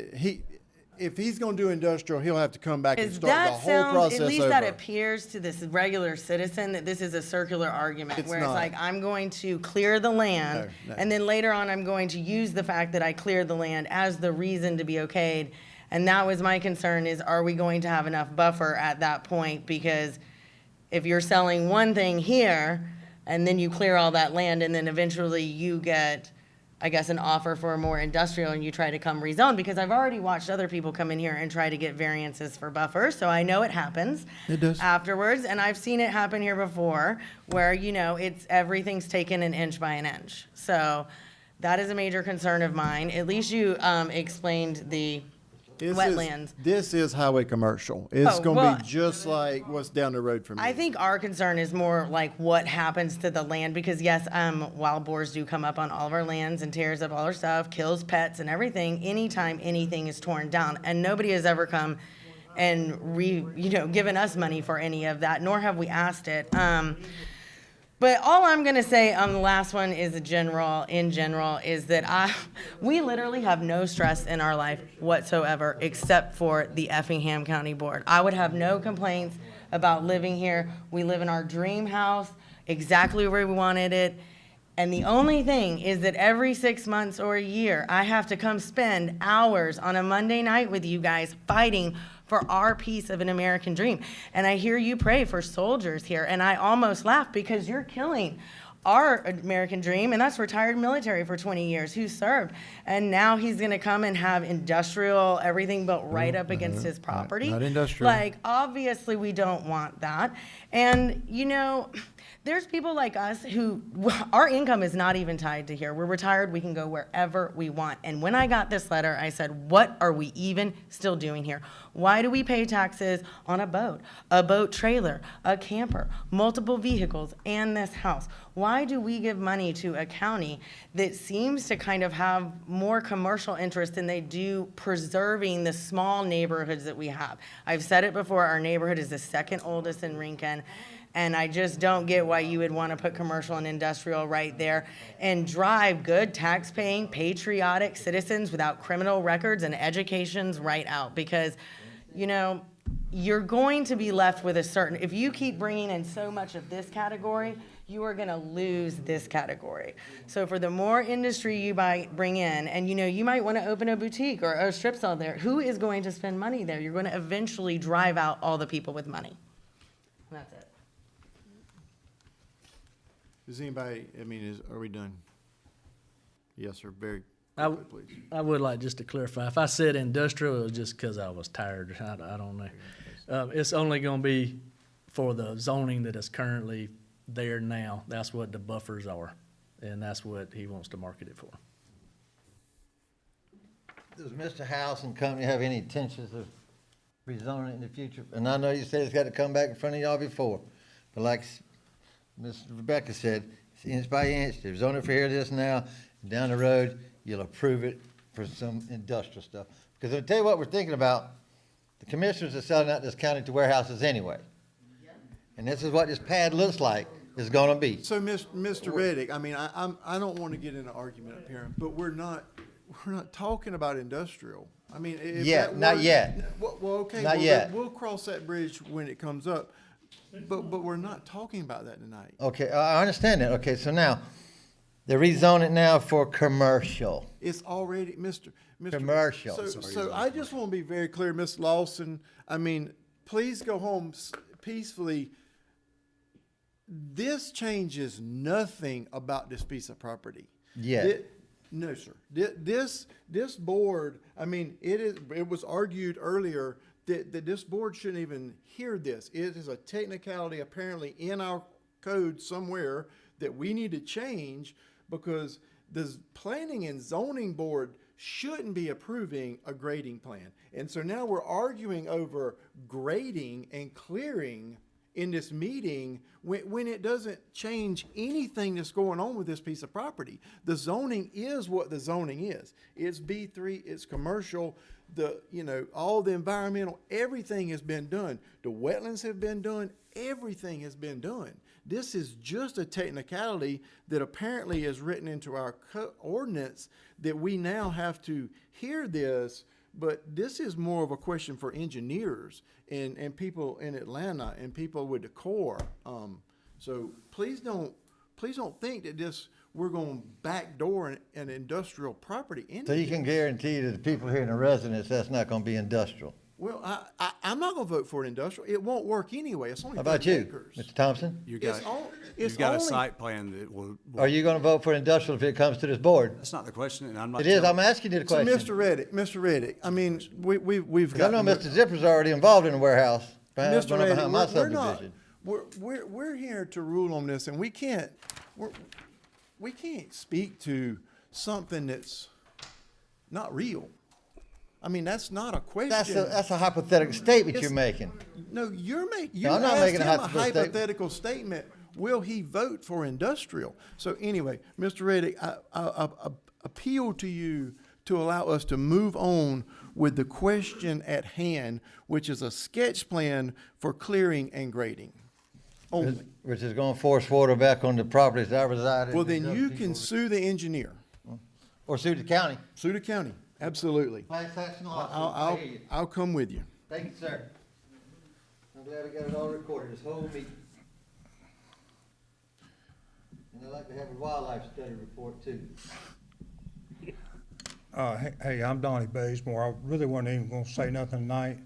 if he's going to do industrial, he'll have to come back and Is start the that whole sound, process at least over. that appears to this regular citizen that this is a circular argument, It's where not. it's like, I'm going to clear the land, No, no. and then later on, I'm going to use the fact that I cleared the land as the reason to be okayed. And that was my concern, is are we going to have enough buffer at that point? Because if you're selling one thing here, and then you clear all that land, and then eventually you get, I guess, an offer for more industrial, and you try to come rezone, because I've already watched other people come in here and try to get variances for buffers, so I know it happens. It does. Afterwards, and I've seen it happen here before, where, everything's taken an inch by an inch. So that is a major concern of mine. At least you explained the wetlands. This is highway commercial. It's Oh, going to well, be just like what's down the road from me. I think our concern is more like what happens to the land, because yes, wild boars do come up on all of our lands and tears up all our stuff, kills pets and everything, anytime anything is torn down. And nobody has ever come and given us money for any of that, nor have we asked it. But all I'm gonna say on the last one is in general, is that we literally have no stress in our life whatsoever, except for the Effingham County Board. I would have no complaints about living here. We live in our dream house, exactly where we wanted it. And the only thing is that every 6 months or a year, I have to come spend hours on a Monday night with you guys fighting for our piece of an American dream. And I hear you pray for soldiers here, and I almost laugh because you're killing our American dream, and that's retired military for 20 years who served. And now he's gonna come and have industrial, everything built right up against his property. Not industrial. Like, obviously we don't want that. And there's people like us who, our income is not even tied to here. We're retired, we can go wherever we want. And when I got this letter, I said, what are we even still doing here? Why do we pay taxes on a boat trailer, a camper, multiple vehicles, and this house? Why do we give money to a county that seems to kind of have more commercial interest than they do preserving the small neighborhoods that we have? I've said it before, our neighborhood is the second oldest in Rincon. And I just don't get why you would want to put commercial and industrial right there and drive good tax-paying, patriotic citizens without criminal records and educations right out. Because, you're going to be left with if you keep bringing in so much of this category, you are going to lose this category. So for the more industry you bring in, and you might want to open a boutique or a strip mall there, who is going to spend money there? You're going to eventually drive out all the people with money. And that's it. Does anybody, are we done? Yes, sir, very I quickly, please. would like just to clarify, if I said industrial, it was just because I was tired. I don't know. It's only gonna be for the zoning that is currently there now. That's what the buffers are, and that's what he wants to market it for. Does Mr. House and company have any intentions of rezoning it in the future? And I know you said it's got to come back in front of y'all before, but like Ms. Rebecca said, it's inch by inch, they're zoning for here, this now, down the road, you'll approve it for some industrial stuff. Because I'll tell you what we're thinking about, the commissioners are selling out this county to warehouses anyway. And this is what this pad looks like it's gonna be. So, Mr. Reddick, I mean, I don't want to get in an argument up here, but we're not talking about industrial. I mean, if Yeah, that not were- yet. Well, okay. Not well, yet. We'll cross that bridge when it comes up, but we're not talking about that tonight. Okay, I understand that. Okay, so now, they're rezoning now for commercial. It's already, Mr. Commercial. So I just want to be very clear, Ms. Lawson, I mean, please go home peacefully. This changes nothing about this piece of property. Yeah. No, sir. This board, I mean, it was argued earlier that this board shouldn't even hear this. It is a technicality apparently in our code somewhere that we need to change, because the planning and zoning board shouldn't be approving a grading plan. And so now we're arguing over grading and clearing in this meeting when it doesn't change anything that's going on with this piece of property. The zoning is what the zoning is. It's B3, it's commercial, all the environmental, everything has been done. The wetlands have been done, everything has been done. This is just a technicality that apparently is written into our ordinance that we now have to hear this, but this is more of a question for engineers and people in Atlanta and people with the Corps. So please don't think that we're going to backdoor an industrial property into So you can guarantee to the people here in the residence, that's not gonna be industrial. Well, I'm not going to vote for an industrial. It won't work anyway. It's only How about 30 you, acres. Mr. Thompson? You got, It's you've got a only- site plan that will. Are you gonna vote for industrial if it comes to this board? That's not the question, and I'm not. It is, telling- I'm asking you the So, question. Mr. Reddick, I mean, we've 'Cause I got. know Mr. Zipper's already involved in the warehouse, behind Mr. Reddick, my we're not, subdivision. we're here to rule on this, and we can't speak to something that's not real. I mean, that's not a question. That's a hypothetical statement you're making. No, you I'm not making a asked him a hypothetical statement. hypothetical statement. Will he vote for industrial? So anyway, Mr. Reddick, I appeal to you to allow us to move on with the question at hand, which is a sketch plan for clearing and grading only. Which is gonna force water back on the properties I reside in. Well, then you can sue the engineer. Or sue the county. Sue the county, absolutely. Class action lawsuit. I hear you. I'll come with you. Thank you, sir. I'm glad we got it all recorded, this whole meeting. And I'd like to have a wildlife study report too. Hey, I'm Donnie Bazemore. I really wasn't even gonna say nothing tonight,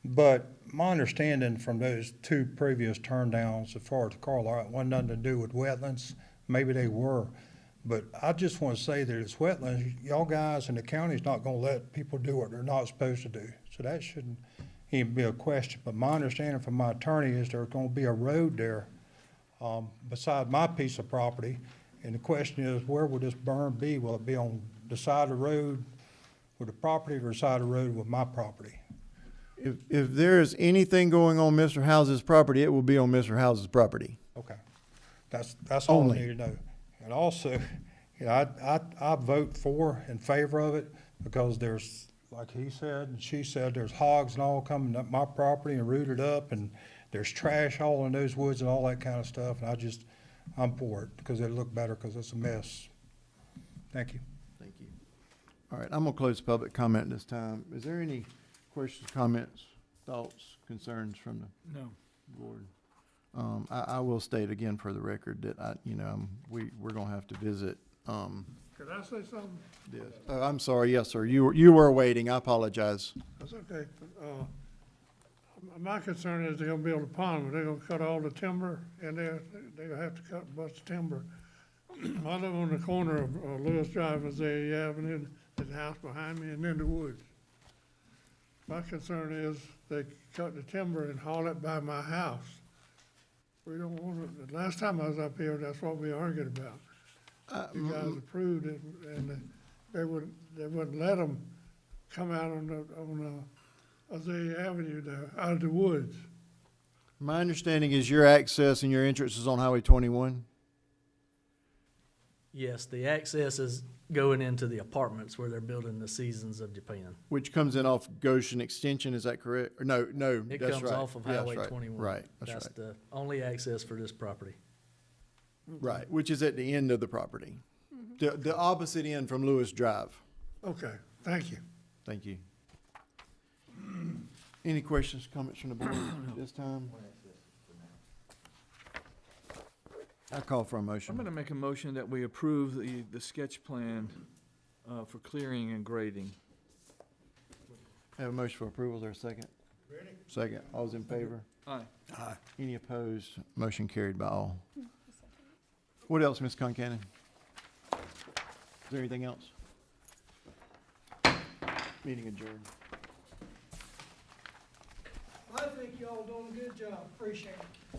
but my understanding from those two previous turndowns as far as the car lot, wasn't nothing to do with wetlands. Maybe they were, but I just wanna say that it's wetlands. Y'all guys in the county's not gonna let people do what they're not supposed to do. So that shouldn't even be a question. But my understanding from my attorney is there's gonna be a road there, beside my piece of property. And the question is, where will this berm be? Will it be on the side of the road with the property, or the side of the road with my property? If there's anything going on Mr. House's property, it will be on Mr. House's property. Okay, that's all I Only. need to know. And also, I vote in favor of it, because there's, like he said and she said, there's hogs and all coming up my property and rooted up, and there's trash all in those woods and all that kind of stuff, and I'm for it, because it'll look better, because it's a mess. Thank you. Thank you. All right, I'm gonna close public comment this time. Is there any questions, comments, thoughts, concerns from the No. board? I will state again for the record that we're gonna have to visit, Could I say something? this. I'm sorry, yes, sir. You were waiting. I apologize. That's okay. My concern is they're gonna build a pond, they're gonna cut all the timber, and they're gonna have to cut a bunch of timber. I live on the corner of Lewis Drive and Azalea Avenue, there's a house behind me, and then the woods. My concern is, they cut the timber and haul it by my house. We don't want it, the last time I was up here, that's what we argued about. You guys approved it, and they wouldn't let them come out on Azalea Avenue there, out of the woods. My understanding is your access and your entrance is on Highway 21? Yes, the access is going into the apartments where they're building the Seasons of Japan. Which comes in off Goshen Extension, is that correct? Or no, It that's comes right. off of Yeah, that's Highway right. 21. Right, that's That's right. the only access for this property. Right, which is at the end of the property. The opposite end from Lewis Drive. Okay, thank you. Thank you. Any questions, comments from the board at this time? I call for a I'm motion. gonna make a motion that we approve the sketch plan, for clearing and grading. Have a motion for approval, is there a second? Second, all's in favor? Aye. Any opposed? Motion carried by all. What else, Ms. Concanon? Is there anything else? Meeting adjourned. I think y'all doing a good job, appreciate it.